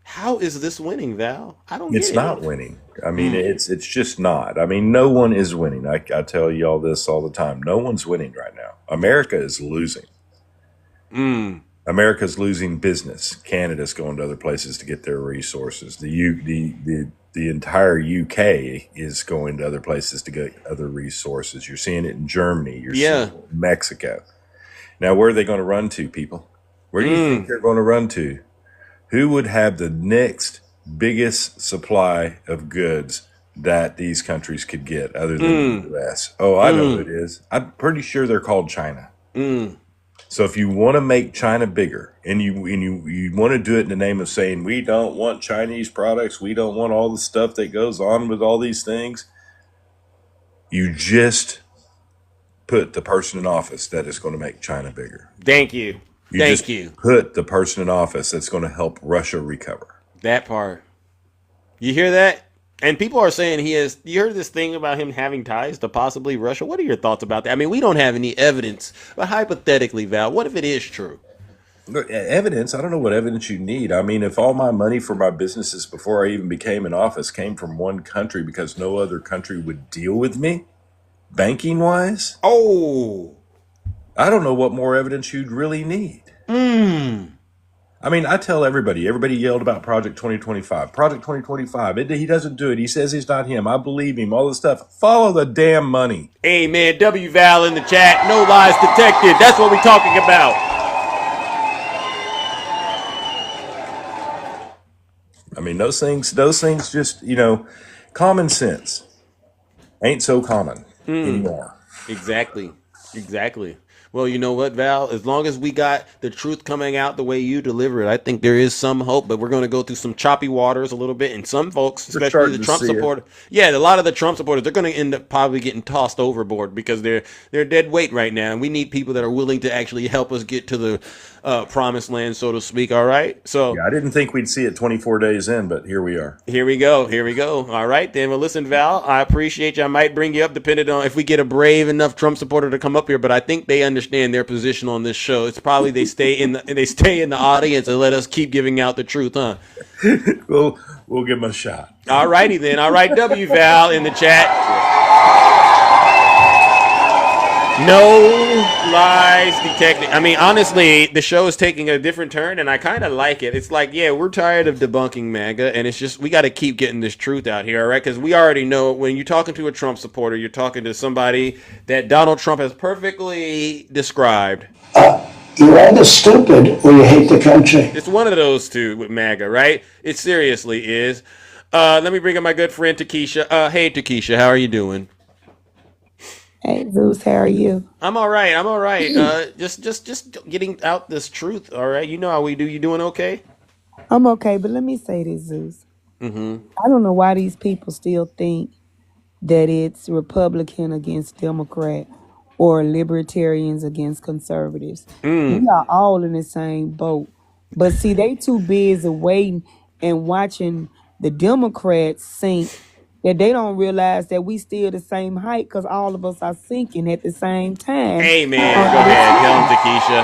how is this winning, Val? I don't It's get not winning. I mean, it's just not. I mean, no one is winning. I tell you all this all the time. No one's winning right now. America is losing. America's losing business. Canada's going to other places to get their resources. The entire UK is going to other places to get other resources. You're seeing it in Germany. You're seeing it in Mexico. Now, where are they going to run to, people? Where do you think they're going to run to? Who would have the next biggest supply of goods that these countries could get other than the U.S.? Oh, I know who it is. I'm pretty sure they're called China. So if you want to make China bigger and you want to do it in the name of saying we don't want Chinese products, we don't want all the stuff that goes on with all these things, you just put the person in office that is going to make China bigger. Thank you. Thank you. Put the person in office that's going to help Russia recover. That part. You hear that? And people are saying you heard this thing about him having ties to possibly Russia? What are your thoughts about that? I mean, we don't have any evidence, but hypothetically, Val, what if it is true? Look, evidence, I don't know what evidence you need. I mean, if all my money for my businesses before I even became in office came from one country because no other country would deal with me, banking wise, I don't know what more evidence you'd really need. I mean, I tell everybody yelled about Project 2025. Project 2025, he doesn't do it. He says he's not him. I believe him, all this stuff. Follow the damn money. Hey, man, W Val in the chat. No lies detected. That's what we're talking about. I mean, those things just, common sense ain't so common anymore. Exactly. Well, you know what, Val? As long as we got the truth coming out the way you deliver it, I think there is some hope. But we're going to go through some choppy waters a little bit, and some folks, especially the Trump supporters, a lot of the Trump supporters, they're going to end up probably getting tossed overboard because they're dead weight right now, and we need people that are willing to actually help us get to the promised land, so to speak. All right. So I didn't think we'd see it 24 days in, but here we are. Here we go. All right, then. Well, listen, Val, I appreciate you. I might bring you up depending on if we get a brave enough Trump supporter to come up here, but I think they understand their position on this show. It's probably they stay in the audience and let us keep giving out the truth, huh? We'll give them a shot. All righty then. All right, W Val in the chat. No lies detected. I mean, honestly, the show is taking a different turn, and I kind of like it. It's like, we're tired of debunking MAGA, and it's just we got to keep getting this truth out here, all right? Because we already know when you're talking to a Trump supporter, you're talking to somebody that Donald Trump has perfectly described. You're either stupid or you hate the country. It's one of those two with MAGA, right? It seriously is. Let me bring up my good friend Takesha. Hey, Takesha, how are you doing? Hey, Zeus, how are you? I'm all right. Just getting out this truth. All right. You know how we do. You doing okay? I'm okay, but let me say this, Zeus. I don't know why these people still think that it's Republican against Democrat or libertarians against conservatives. We are all in the same boat. But see, they too busy waiting and watching the Democrats sink that they don't realize that we still the same height because all of us are sinking at the same time. Hey, man, go ahead. Tell them, Takesha.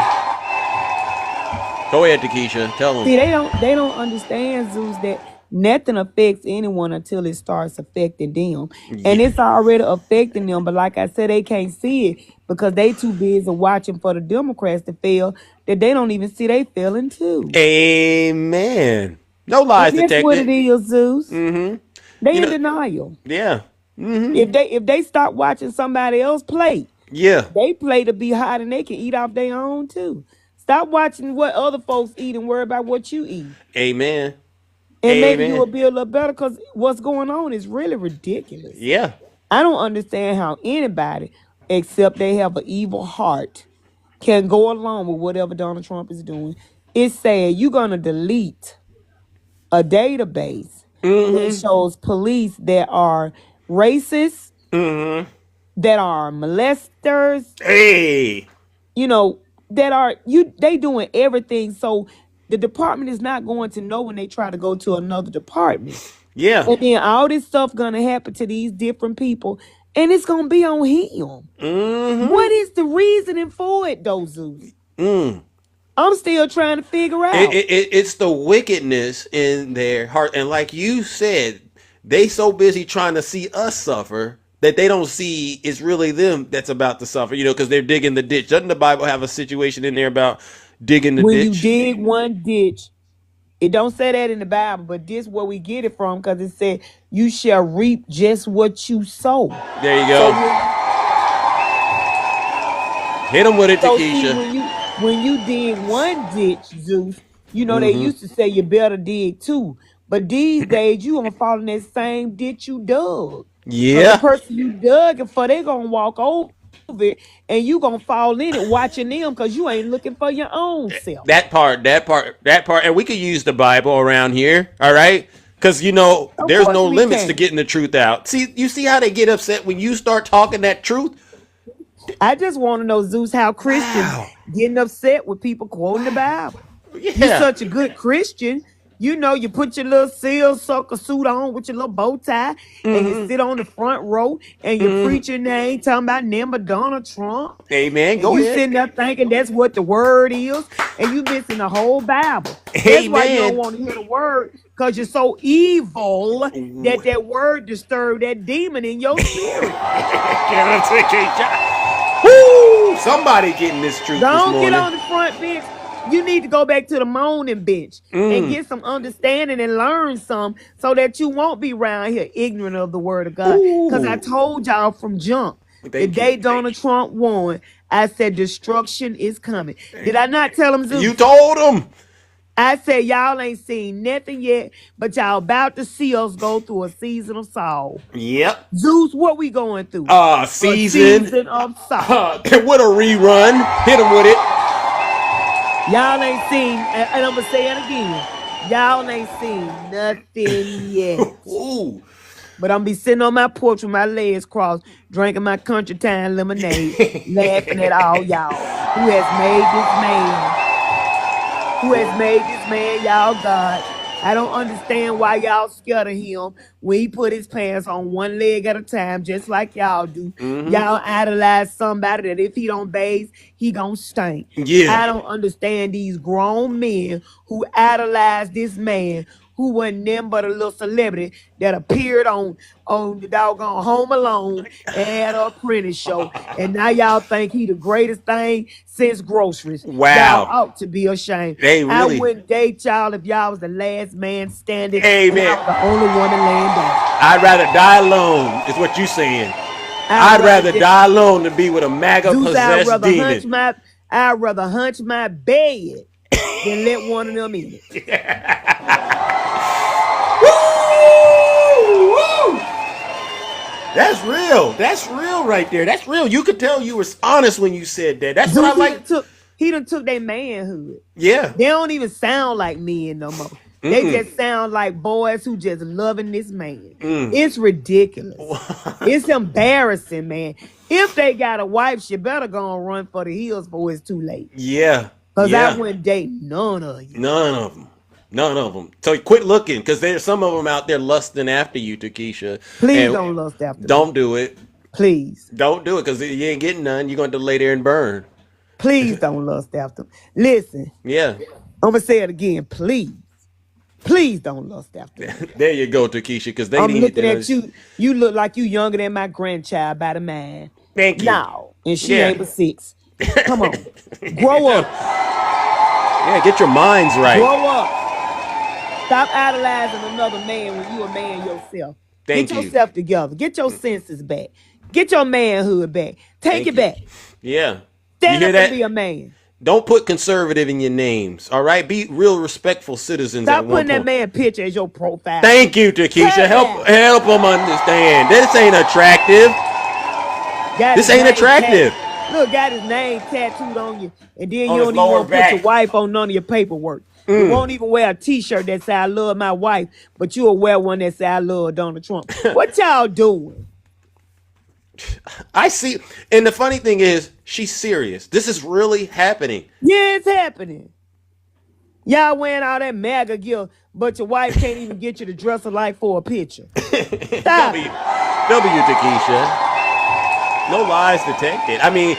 Go ahead, Takesha. Tell them. See, they don't understand, Zeus, that nothing affects anyone until it starts affecting them. And Yeah. it's already affecting them. But like I said, they can't see it because they too busy watching for the Democrats to fail that they don't even see they failing too. Amen. No lies And that's what it detected. is, Zeus. Mm-hmm. They You in know, denial. yeah. Mm-hmm. If they stop watching somebody else play, Yeah. they play to be hot and they can eat off their own too. Stop watching what other folks eat and worry about what you eat. Amen. And maybe you will Amen. be a little better because what's going on is really ridiculous. Yeah. I don't understand how anybody, except they have an evil heart, can go along with whatever Donald Trump is doing. It's saying you're going to delete a database that shows police that are racist, that are molesters, Hey. you know, that are they doing everything so the department is not going to know when they try to go to another department. Yeah. And then all this stuff gonna happen to these different people, and it's gonna be on him. What is the reasoning for it, though, Zeus? I'm still trying to figure out. It's the wickedness in their heart, and like you said, they so busy trying to see us suffer that they don't see it's really them that's about to suffer. You know, because they're digging the ditch. Doesn't the Bible have a situation in there about digging the When you ditch? dig one ditch, it don't say that in the Bible, but this where we get it from because it said you shall reap just what you sow. There you So go. when, Hit them with it, so see Takesha. when you dig one ditch, Zeus, you know they used to say you better dig two, but these days you gonna fall in that same ditch you dug. Cause the Yeah. person you dug it for, they gonna walk over it, and you gonna fall in it watching them because you ain't looking for your own self. That part, and we could use the Bible around here, all right? Because you know, Of there's course no we limits to can. getting the truth out. See, you see how they get upset when you start talking that truth? I just want to know, Zeus, how Christians Wow. getting upset with people quoting the Bible. You Yeah. such a good Christian. You know, you put your little seal sucker suit on with your little bow tie, and you sit on the front row, and you preach your name, talking about number Donald Trump. Amen. And Go you ahead. sitting there thinking that's what the word is, and you missing the whole Bible. That's why you don't Amen. want to hear the word, because you're so evil that that word disturbed that demon in your spirit. Woo! Somebody getting this truth this Don't get morning. on the front bench. You need to go back to the moaning bench and get some understanding and learn some so that you won't be around here ignorant of the word of God. Because I Ooh. told y'all from jump, the Thank day you. Donald Trump won, I said destruction is coming. Did I not tell him, Zeus? You told them. I said y'all ain't seen nothing yet, but y'all about to see us go through a season of sorrow. Yep. Zeus, what we going through? A Season. season of sorrow. What a rerun. Hit them with it. Y'all ain't seen, and I'm gonna say it again. Y'all ain't seen nothing yet. Ooh. But I'm be sitting on my porch with my legs crossed, drinking my country time lemonade, laughing at all y'all who has made this man. Who has made this man y'all God. I don't understand why y'all scared of him when he put his pants on one leg at a time, just like y'all do. Y'all idolize somebody that if he don't bathe, he gonna stink. Yeah. I don't understand these grown men who idolize this man who wasn't them but a little celebrity that appeared on the doggone Home Alone and had an apprentice show. And now y'all think he the greatest thing since groceries. Wow. Y'all ought to be ashamed. They I really. wouldn't date y'all if y'all was the last man standing and Amen. I was the only woman laying down. I'd rather die alone, is what you saying. I'd rather die alone than be with a MAGA Zeus, possessed demon. I'd rather hunch my bed than let one of them in it. Woo! That's real. That's real right there. That's real. You could tell you were honest when you said that. That's what I Zeus, like. he done took their manhood. Yeah. They don't even sound like men no more. They just sound like boys who just loving this man. It's ridiculous. It's embarrassing, man. If they got a wife, she better go and run for the hills before it's too late. Yeah. Because Yeah. I wouldn't date none of you. None of them. None of them. So quit looking, because there's some of them out there lusting after you, Takesha. Please And don't lust after me. don't do it. Please. Don't do it, because you ain't getting none. You're going to lay there and burn. Please don't lust after me. Listen, Yeah. I'm gonna say it again, please. Please don't lust after me. There you go, Takesha, because they I'm need looking to at you. You look like you younger than my grandchild by the man. Thank you. No, and she Yeah. ain't but 6. Come on, grow up. Yeah, get your minds right. Grow up. Stop idolizing another man when you a man yourself. Thank Get you. yourself together. Get your senses back. Get your manhood back. Take Thank it you. back. Yeah. Stand You up hear and be that? a man. Don't put conservative in your names. All right, be real respectful citizens. Stop at one putting that point. man picture as your profile. Thank you, Takesha. Cut Help that. them understand. This ain't attractive. Got This his ain't name attractive. Look, got his name tattooed on you, and then On you his don't even lower want to put your back. wife on none of your paperwork. You won't even wear a T-shirt that say "I love my wife," but you'll wear one that say "I love Donald Trump." What y'all doing? I see. And the funny thing is, she's serious. This is really happening. Yeah, it's happening. Y'all wearing all that MAGA gear, but your wife can't even get you to dress alike for a picture. Stop. W, Takesha. No lies detected. I mean,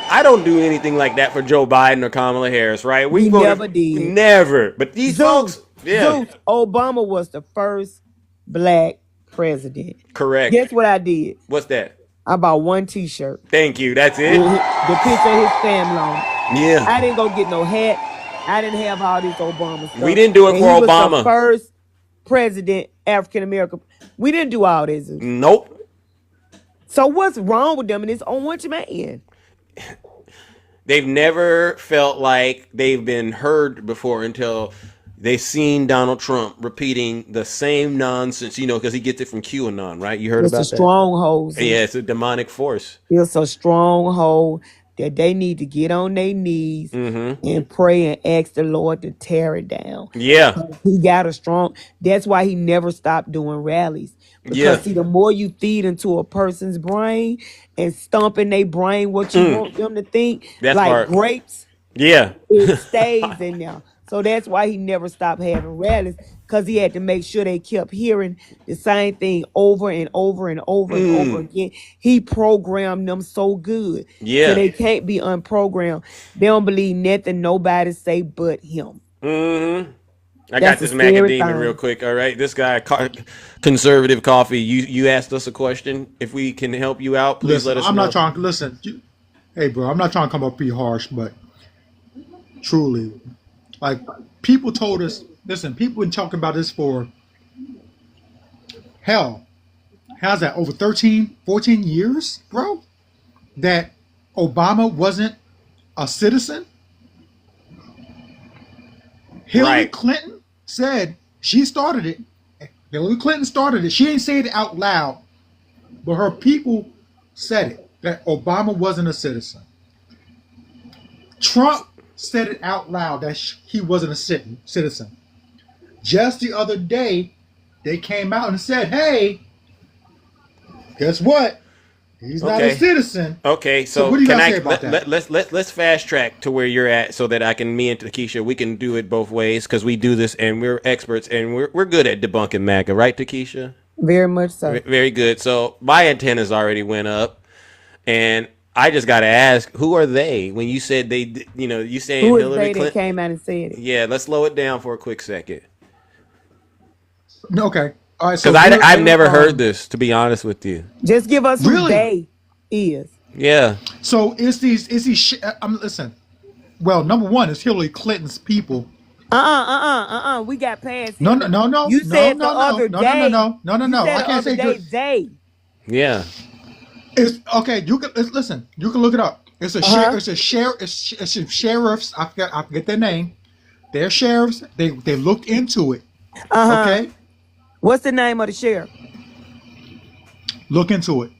I don't do anything like that for Joe Biden or Kamala Harris, right? We never did. Never. But these folks, yeah. Zeus, Obama was the first black president. Correct. Guess what I did? What's that? I bought one T-shirt. Thank you. That's it? With the picture of his family on it. Yeah. I didn't go get no hat. I didn't have all this Obama stuff. We didn't do it And for he was Obama. the first president, African American. We didn't do all this. Nope. So what's wrong with them? And it's on which man? They've never felt like they've been heard before until they've seen Donald Trump repeating the same nonsense, because he gets it from QAnon, right? You heard It's about a that? stronghold. Yeah, it's a demonic force. It's a stronghold that they need to get on their knees and pray and ask the Lord to tear it down. Yeah. He got a strong. That's why he never stopped doing rallies. Because Yeah. see, the more you feed into a person's brain and stomp in their brain what you want them to think, That's like part. grapes, Yeah. it stays in there. So that's why he never stopped having rallies, because he had to make sure they kept hearing the same thing over and over and over and over again. He programmed them so good. Yeah. So they can't be unprogrammed. They don't believe nothing nobody say but him. I got That's this a scary macadamia thing. real quick. All right, this guy, Conservative Coffee. You asked us a question. If we can help you out, please Listen, let us I'm know. not trying to listen. Hey, bro, I'm not trying to come up be harsh, but truly, like people told us. Listen, people been talking about this for hell. How's that? Over 13, 14 years, bro? That Obama wasn't a citizen. Hillary Clinton said she started it. Hillary Clinton started it. She ain't say it out loud, but her people said it, that Obama wasn't a citizen. Trump said it out loud that he wasn't a citizen. Just the other day, they came out and said, hey, guess what? He's not a citizen. Okay, so what do you can guys I say about that? let's fast track to where you're at so that me and Takesha, we can do it both ways because we do this and we're experts and we're good at debunking MAGA, right, Takesha? Very much so. Very good. So my antennas already went up, and I just got to ask, who are they? When you said they, you saying Who is Hillary they that Clinton? came out and said it? Yeah, let's slow it down for a quick second. Okay. All right. So Because I've never heard this, to be honest with you. Just give us who Really? they is. Yeah. So is these listen. Well, number one is Hillary Clinton's people. We got past. No. You said the other day. No. You said I can't the say other good. day. Yeah. It's okay. You can listen. You can look it up. It's a sheriff. It's a sheriffs. I forget their name. They're sheriffs. They looked into it. Okay. What's the name of the sheriff? Look into it.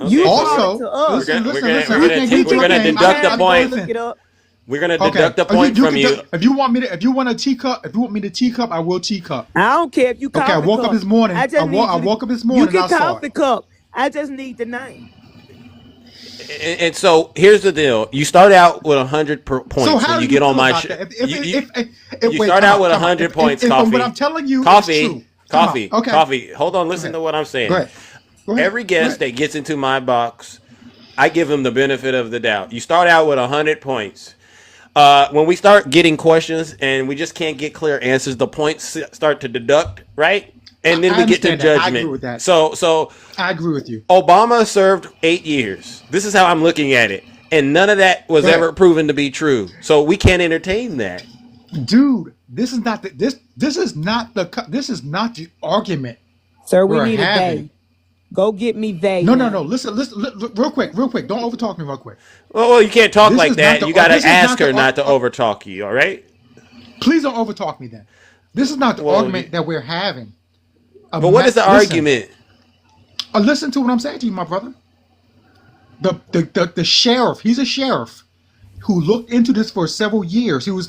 You Also, brought it to us. listen. We're I gonna can't get your name. deduct a point. Look it up. We're gonna Okay. deduct a point from you. If you want me to teacup, if you want me to teacup, I will teacup. I don't care if you Okay. I woke up this morning. I woke up this morning. You can and I saw coffee it. cup. I just need the name. And so here's the deal: you start out with 100 points So when how you do get on feel my about show. that? You Wait, start come out on, with come on. 100 points. If Coffee. what I'm telling you is Coffee. true. Come on. Coffee. Okay. Coffee. Hold on. Listen to what I'm saying. Go ahead. Every guest that gets into my box, I give them the benefit of the doubt. You start out with 100 points. when we start getting questions and we just can't get clear answers, the points start to deduct, right? And then we get to understand that. I agree judgment. with that. So I agree with you. Obama served 8 years. This is how I'm looking at it. And none of that was ever proven to be true. So we can't entertain that. Dude, this is not the argument. Sir, we we're need a having. they. Go get me they. No. now. Listen, real quick. Don't overtalk me real quick. Well, you can't talk This like is not that. the- You got to this is not ask the her ar- not to overtalk you, all right? Please don't overtalk me then. This is not the Well, argument that we're having. But what is the argument? Listen to what I'm saying to you, my brother. The sheriff, he's a sheriff who looked into this for several years. He was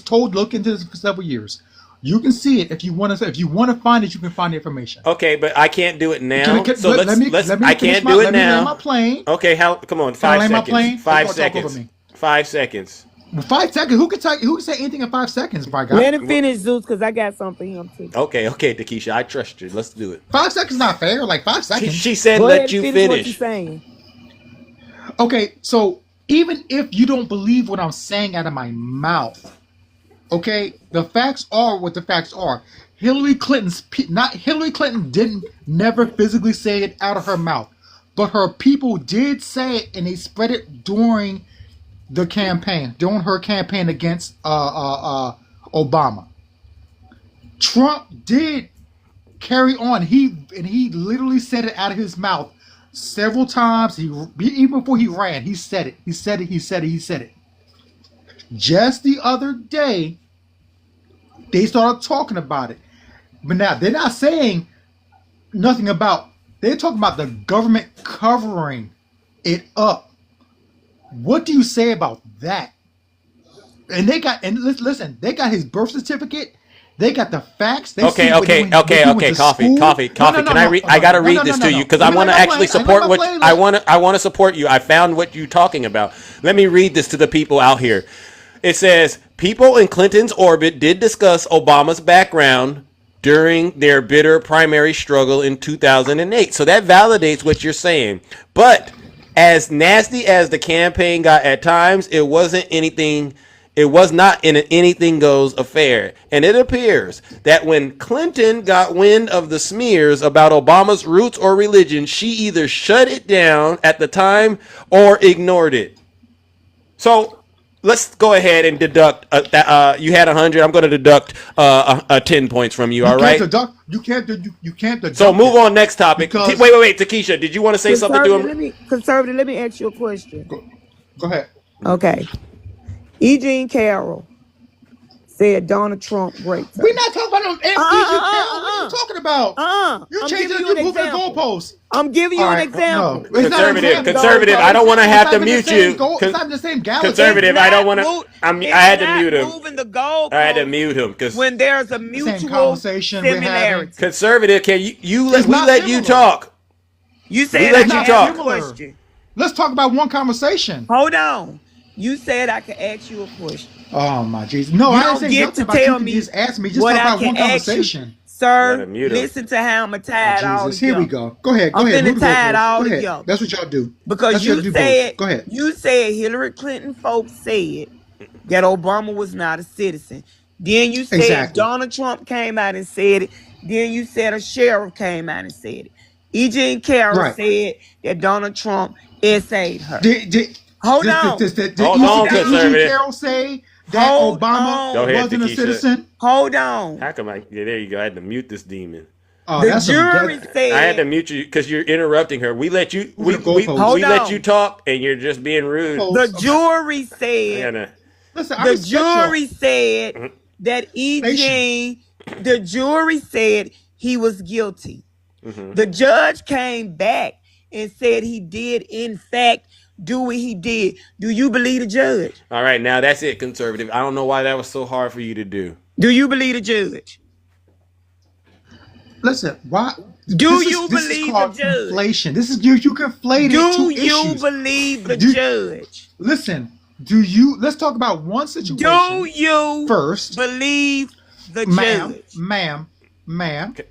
told to look into this for several years. You can see it if you want to. If you want to find it, you can find the information. Okay, but I can't do it now. Can- So let let's. me I finish can't my- do it let me land now. my plane. Okay, come on, Can I 5 land my seconds. plane? 5 Or talk over seconds. me? 5 seconds. Well, 5 seconds. Who can say anything in 5 seconds? My God. Let him finish, Zeus, because I got something for him too. Okay, Takesha, I trust you. Let's do it. 5 seconds not fair. Like 5 seconds. She said Go ahead let and you finish what finish. you're saying. Okay, so even if you don't believe what I'm saying out of my mouth, okay, the facts are what the facts are. Hillary Clinton didn't never physically say it out of her mouth, but her people did say it, and they spread it during the campaign, during her campaign against Obama. Trump did carry on. He literally said it out of his mouth several times. Even before he ran, he said it. He said it. Just the other day, they started talking about it. But now they're not saying nothing about. They're talking about the government covering it up. What do you say about that? And listen, they got his birth certificate. They got the facts. They Okay. see when he went to Coffee. school. No, Can I read? I gotta read this to you because I want to actually support what I want to support you. I found what you're talking about. Let me read this to the people out here. It says people in Clinton's orbit did discuss Obama's background during their bitter primary struggle in 2008. So that validates what you're saying. But as nasty as the campaign got at times, it wasn't anything. It was not in an anything goes affair. And it appears that when Clinton got wind of the smears about Obama's roots or religion, she either shut it down at the time or ignored it. So let's go ahead and deduct. You had 100. I'm going to deduct 10 points from you. All right. You can't deduct. So move on. Next topic. Because- Wait. Takesha, did you want to say something to him? Conservative, let me ask you a question. Go ahead. Okay. E. Jean Carroll said Donald Trump raped her. We're not talking about what are you talking about? You're changing the goalposts. I'm giving you an example. No, Conservative. I don't want to have to mute you. It's not in the same galaxy. Conservative. I don't want to. I had to mute him. Moving the goalposts. I had to mute him because when there's a mutual conversation we're having. similarity. Conservative. Can you let you talk? You said let I you can talk. ask you a question. Let's talk about one conversation. Hold on. You said I could ask you a question. Oh my Jesus! No, You I don't didn't say get nothing to about tell you. me Just ask me. Just what talk I about can one ask you. conversation. Sir, mute him. listen to how I'm going to tie it all Jesus, here we together. go. Go ahead. I'm finna Move the tie it goalposts. all Go ahead. together. That's what y'all do. Because That's what you y'all do said, both. Go ahead. you said Hillary Clinton folks said that Obama was not a citizen. Then you said Exactly. Donald Trump came out and said it. Then you said a sheriff came out and said it. E. Jean Carroll Right. said that Donald Trump essayed her. Hold on. Did Hold on, E.G. conservative. Carroll say that Hold Obama on. Go ahead, wasn't a Takesha. citizen? Hold on. How come there you go. I had to mute this demon. Oh, The that's some jury dead- said. I had to mute you because you're interrupting her. We let you. We Hold let on. you talk, and you're just being rude. The jury I said. gotta- Listen, I The respect y'all. jury said that E.J. The jury said he was guilty. Mhm. The judge came back and said he did, in fact, do what he did. Do you believe the judge? All right, now that's it, conservative. I don't know why that was so hard for you to do. Do you believe the judge? Listen, why? Do this you is, this believe is called the judge? Inflation. This is you conflated Do two you issues. believe the Do- judge? Listen, do you? Let's talk about one situation. Do you first, believe the ma'am, judge? ma'am?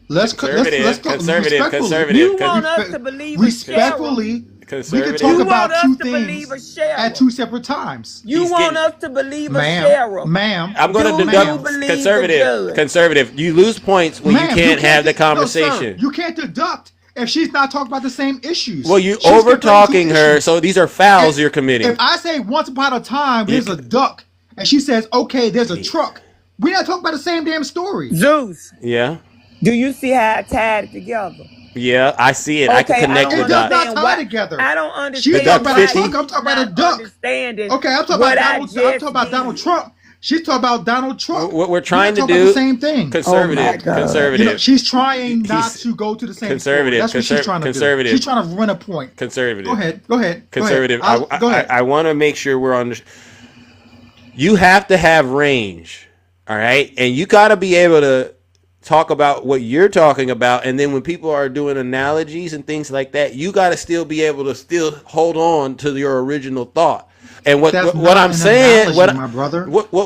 Let's Conservative, go conservative, respectfully. conservative. You want us to believe the respectfully. We can Conservative. talk You about want us two to believe a things at sheriff. two separate times. You He's want getting. us to believe a Ma'am, sheriff. ma'am, I'm going to Do you deduct believe the conservative. judge? Conservative. You lose points when you ma'am, can't have the no, sir, conversation. you can't deduct if she's not talking about the same issues. Well, you She's over comparing two talking her, issues. so these are fouls If, you're committing. if I say once upon a time You there's a duck, and she says, okay, there's a truck, we're not talking about the same damn story. Zeus, Yeah, do you see how I tied it together? yeah, I see it. I can Okay, I connect don't the It does dots. not understand tie why. together. I don't She's understand duck talking about why a 50. truck. I'm talking about a not duck. understanding Okay, I'm talking what about I Donald. I'm talking just about Donald did. Trump. She's talking about Donald Trump. What we're We're trying not to talking about do, the same thing. conservative, Oh my God. conservative, She's trying not He's to go to the same conservative, story. That's what she's trying to conservative, do. She's trying to run a point. conservative, Go ahead. Go ahead. Go conservative. ahead. Go ahead. I want to make sure we're on. You have to have range, all right, and you got to be able to talk about what you're talking about, and then when people are doing analogies and things like that, you got to still be able to still hold on to your original thought. And what That's what not I'm an saying, analogy, my brother.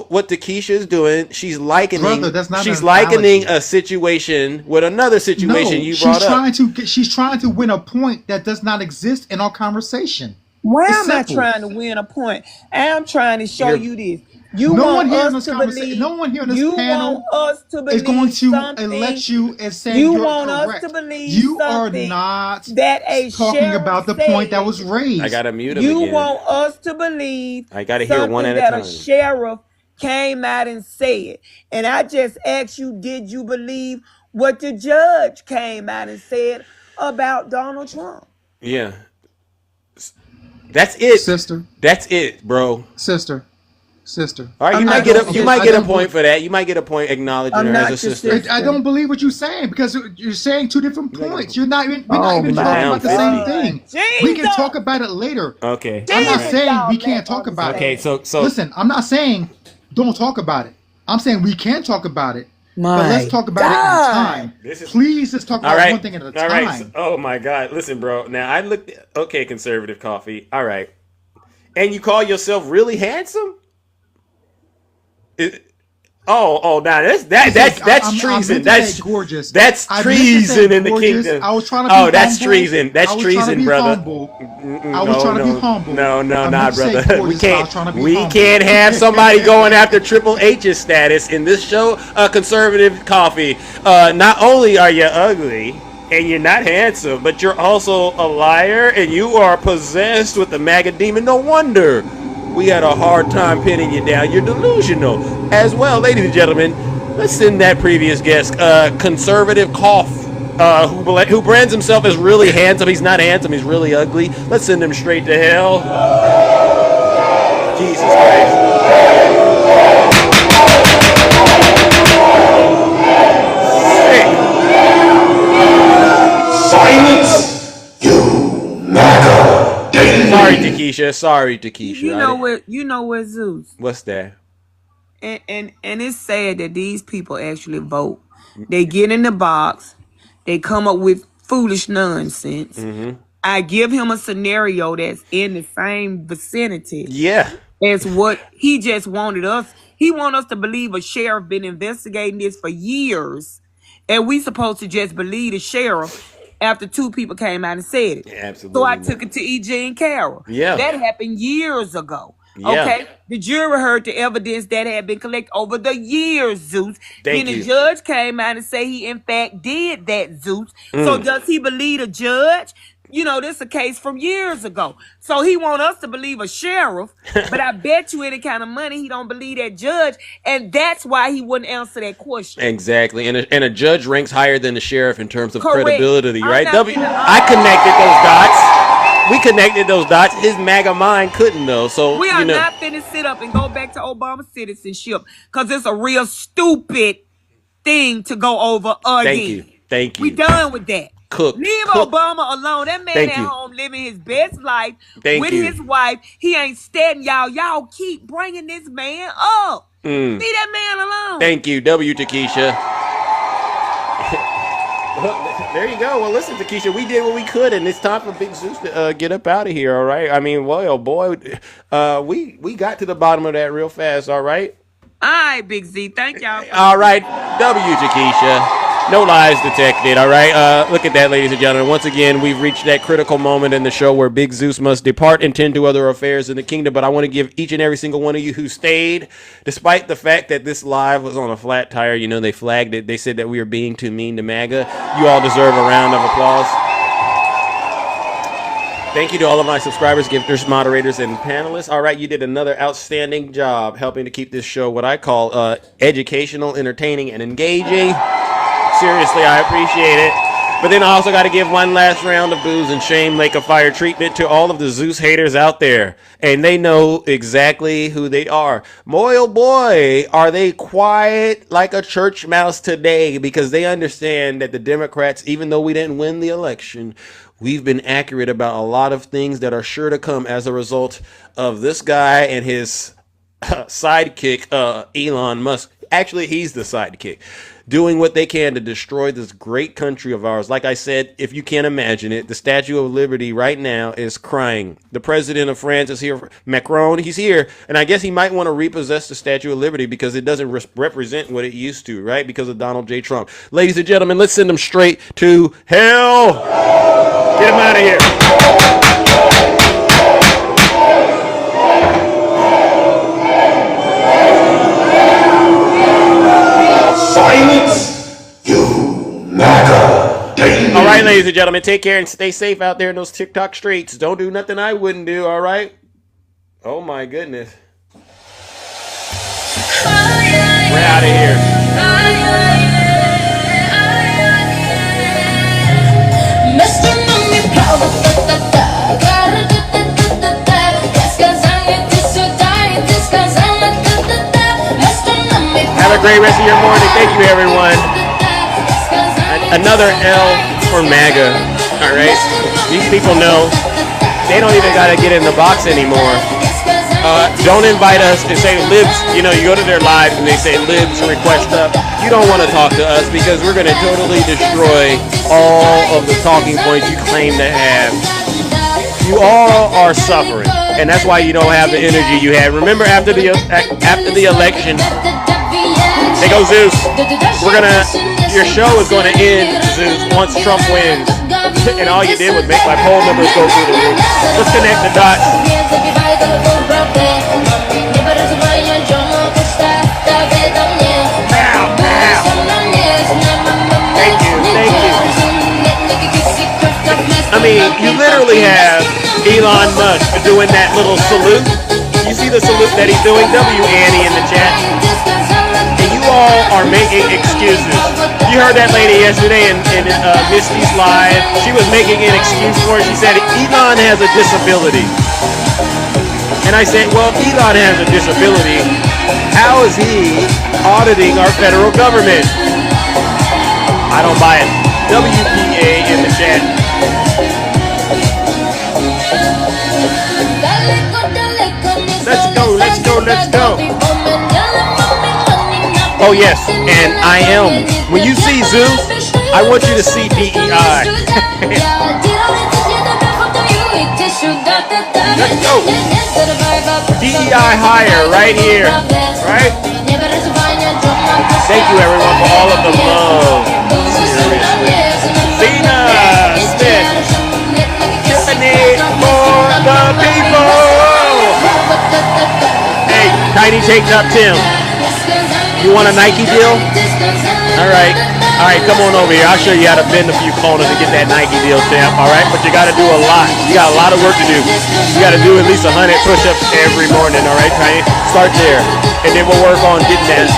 what Takesha is doing, she's likening, Brother, that's not she's an likening analogy. a situation with another No, situation you she's brought up. trying to win a point that does not exist in our conversation. Why It's am I simple. trying to win a point? I'm trying to show You're you this. You No one want here in us this to conversation, believe. no one here in this You want panel us to is going believe to something. elect you as saying You you're want us to correct. believe You are something not that a talking sheriff about the point that was said. I raised. gotta mute him You again. want us to believe I gotta hear one something at a that a time. sheriff came out and said. And I just asked you, did you believe what the judge came out and said about Donald Trump? Yeah, that's it. Sister, That's it, bro. sister. All right, I'm you might not get gonna a you get might I get a don't point for that. You might get a point acknowledging I'm her as not a your sister. sister. I don't believe what you're saying because you're saying two different points. We're not even Oh talking my about the same God. thing. We can Jesus! talk about it later. Okay, I'm all not right. saying Y'all we lack can't talk about Okay, it. so Listen, I'm not saying don't talk about it. I'm saying we can talk about it, but My let's talk about it in God. time. This is Please, let's talk all about right. one thing at a All right. time. Oh my God! Listen, bro. Now I looked. Okay, conservative coffee. All right, and you call yourself really handsome? It- now that's I'm treason. meant to That's say gorgeous. that's I meant to say treason in the gorgeous. kingdom. I was trying to be Oh, that's humble. treason. That's I was trying to treason, be brother. humble. I was trying to be humble. No, I nah, meant to say brother. gorgeous, We but I can't. was trying to be We humble. can't have somebody going after Triple H's status in this show. Conservative coffee. Not only are you ugly and you're not handsome, but you're also a liar and you are possessed with the MAGA demon. No wonder we had a hard time pinning you down. You're delusional as well, ladies and gentlemen. Let's send that previous guest, conservative cough. Who brands himself as really handsome. He's not handsome, he's really ugly. Let's send him straight to hell. Jesus Christ. Silence, you MAGA demon. Sorry, Takesha. Sorry, Takesha. You know what, Zeus? What's that? And it's sad that these people actually vote. They get in the box, they come up with foolish nonsense. Mm-hmm. I give him a scenario that's in the same vicinity Yeah. as what he just wanted us. He want us to believe a sheriff been investigating this for years, and we supposed to just believe the sheriff after two people came out and said it. Absolutely. So I took it to E.J. and Carroll. Yeah. That happened years ago. Yeah. Okay. The jury heard the evidence that had been collected over the years, Zeus. Thank then you. the judge came out and say he in fact did that, Zeus. So does he believe the judge? You know, this is a case from years ago. So he want us to believe a sheriff, but I bet you any kind of money he don't believe that judge, and that's why he wouldn't answer that question. Exactly. And a judge ranks higher than the sheriff in terms of Correct. credibility, I'm right? not finna I connected those dots. We connected those dots. His MAGA mind couldn't though. So We are you know. not finna sit up and go back to Obama citizenship because it's a real stupid thing to go over again. Thank you. Thank you. We done with that. Cook. Leave Obama alone. That man Thank at you. home living his best life Thank with you. his wife. He ain't steadying y'all. Y'all keep bringing this man up. Mm. Leave that man alone. Thank you, W. Takesha. Well, there you go. Well, listen, Takesha, we did what we could, and it's time for Big Zeus to get up out of here. All right. I mean, well, boy, we got to the bottom of that real fast. All right. All right, Big Z. Thank y'all. All right, W. Takesha. No lies detected, all right? Look at that, ladies and gentlemen. Once again, we've reached that critical moment in the show where Big Zeus must depart and tend to other affairs in the kingdom. But I want to give each and every single one of you who stayed, despite the fact that this live was on a flat tire, you know, they flagged it. They said that we were being too mean to MAGA. You all deserve a round of applause. Thank you to all of my subscribers, gifters, moderators, and panelists. All right, you did another outstanding job helping to keep this show what I call educational, entertaining, and engaging. Seriously, I appreciate it. But then I also got to give one last round of booze and shame, lake of fire treatment to all of the Zeus haters out there. And they know exactly who they are. Boy, oh boy, are they quiet like a church mouse today, because they understand that the Democrats, even though we didn't win the election, we've been accurate about a lot of things that are sure to come as a result of this guy and his sidekick, Elon Musk. Actually, he's the sidekick, doing what they can to destroy this great country of ours. Like I said, if you can't imagine it, the Statue of Liberty right now is crying. The president of France is here. Macron, he's here. And I guess he might want to repossess the Statue of Liberty because it doesn't represent what it used to, right? Because of Donald J. Trump. Ladies and gentlemen, let's send them straight to hell. Get him out of here. Silence, you MAGA daily. All right, ladies and gentlemen, take care and stay safe out there in those TikTok streets. Don't do nothing I wouldn't do, all right? Oh, my goodness. We're out of here. Have a great rest of your morning. Thank you, everyone. Another L for MAGA. All right? These people know they don't even got to get in the box anymore. Don't invite us and say libs. You know, you go to their lives and they say libs request up. You don't want to talk to us because we're going to totally destroy all of the talking points you claim to have. You all are suffering, and that's why you don't have the energy you had. Remember, after the election, there goes Zeus. Your show is gonna end, Zeus, once Trump wins. And all you did was make my poll numbers go through the roof. Let's connect the dots. Thank you. I mean, you literally have Elon Musk doing that little salute. You see the salute that he's doing? W. Annie in the chat. And you all are making excuses. You heard that lady yesterday in Misty's live. She was making an excuse for it. She said, Elon has a disability. And I said, well, if Elon has a disability, how is he auditing our federal government? I don't buy it. WPA in the chat. Let's go. Oh, yes, and I am. When you see Zeus, I want you to see DEI. Let's go. DEI higher right here, right? Thank you, everyone, for all of the love. Seriously. Zena Smith. Tiffany for the people. Hey, Tiny Tank Top Tim. You want a Nike deal? All right, come on over here. I'll show you how to bend a few corners to get that Nike deal, champ. All right, but you got to do a lot. You got a lot of work to do. You got to do at least 100 push-ups every morning. All right, Tiny? Start there, and then we'll work on getting that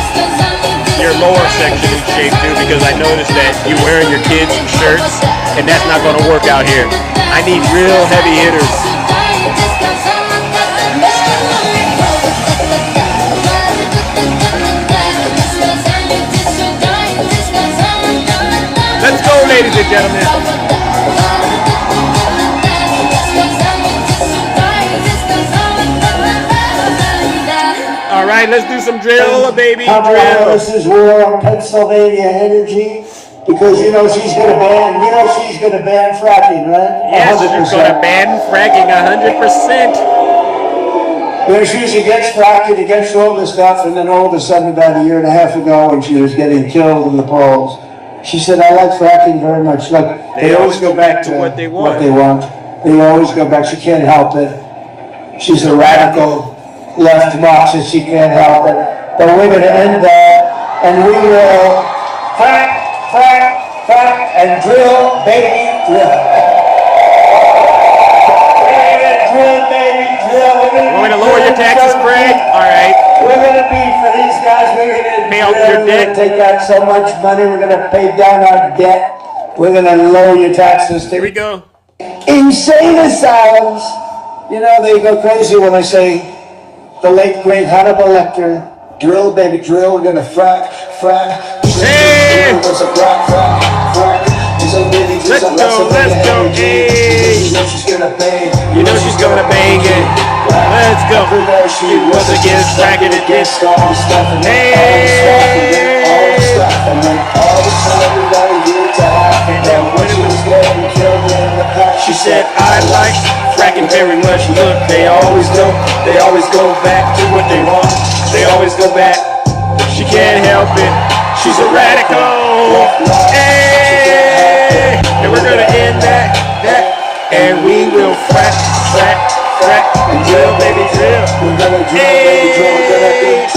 your lower section in shape too, because I noticed that you're wearing your kids' shirts, and that's not going to work out here. I need real heavy hitters. Let's go, ladies and gentlemen. All right, let's do some drill, baby. Drill. This is Rural Pennsylvania Energy, because she's gonna ban fracking, right? Yes, she's gonna ban fracking 100%. She's against fracking, against all this stuff, and then all of a sudden, about a year and a half ago, when she was getting killed in the polls, She said, I like fracking very much. Look, They always go back to what they want. What they want. They always go back. She can't help it. She's a radical left Marxist. She can't help it. But we're going to end that, and we will frack, frack, frack, and drill, baby, drill. Want me to lower your taxes, Craig? All right. We're going to be, for these guys, we're going to pay off your debt. Take out so much money, we're going to pay down our debt. We're going to lower your taxes. Here we go. Insane asylums. You know, they go crazy when I say the late, great Hannibal Lecter. Drill, baby, drill. We're going to frack, frack. Hey! Let's go, hey! You know she's gonna bang it. Let's go. She was against fracking it. Hey! She said, I like fracking very much. Look, they always go back to what they want. They always go back. She can't help it. She's a radical. Hey! And we're gonna end that, and we will frack, frack, frack, and drill, baby, drill. Hey!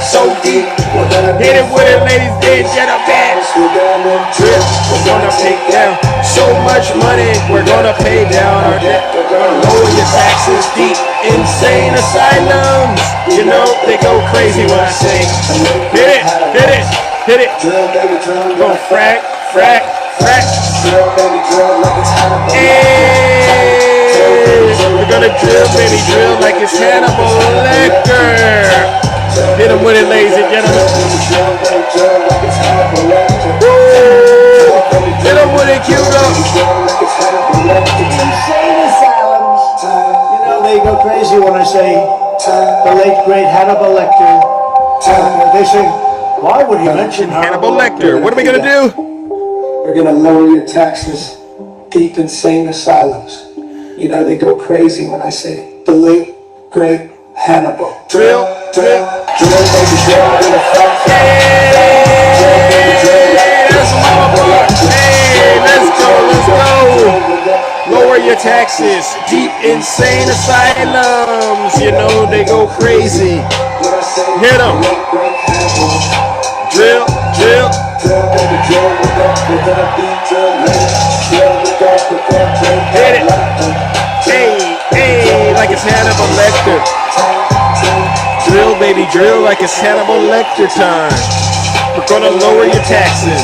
So deep. Hit it with it, ladies and gentlemen. Drill. We're gonna take down so much money. We're gonna pay down our debt. We're gonna lower your taxes. Deep, insane asylums. You know they go crazy when I say, hit it, hit it, hit it. Go frack, frack, frack. Hey, we're gonna drill, baby, drill like it's Hannibal Lecter. Hit him with it, ladies and gentlemen. Woo! Hit him with it, queued up. Insane asylums. You know, they go crazy when I say the late, great Hannibal Lecter. They say, why would he mention Hannibal Lecter? What are we gonna do? We're going to lower your taxes. Deep, insane asylums. You know, they go crazy when I say the late, great Hannibal. Drill, drill, drill, baby, drill. We're going to fuck. Hey, let's go, let's go. Lower your taxes. Deep, insane asylums. You know, they go crazy. Hit them. Drill, drill. Hit it. Hey, hey, like it's Hannibal Lecter. Drill, baby, drill like it's Hannibal Lecter time. We're gonna lower your taxes.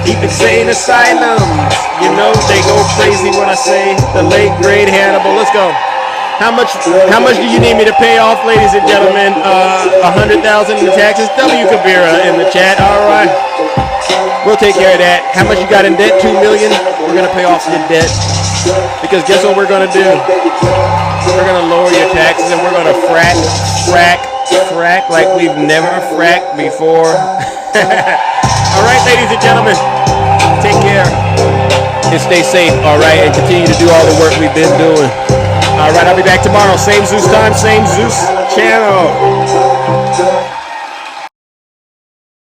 Deep insane asylums. You know they go crazy when I say the late great Hannibal. Let's go. How much do you need me to pay off, ladies and gentlemen? 100,000 in taxes. W Kabira in the chat. All right. We'll take care of that. How much you got in debt? 2 million. We're gonna pay off your debt. Because guess what we're gonna do? We're gonna lower your taxes and we're gonna frack, frack, frack like we've never fracked before. All right, ladies and gentlemen. Take care and stay safe. All right, and continue to do all the work we've been doing. All right, I'll be back tomorrow. Same Zeus time, same Zeus channel.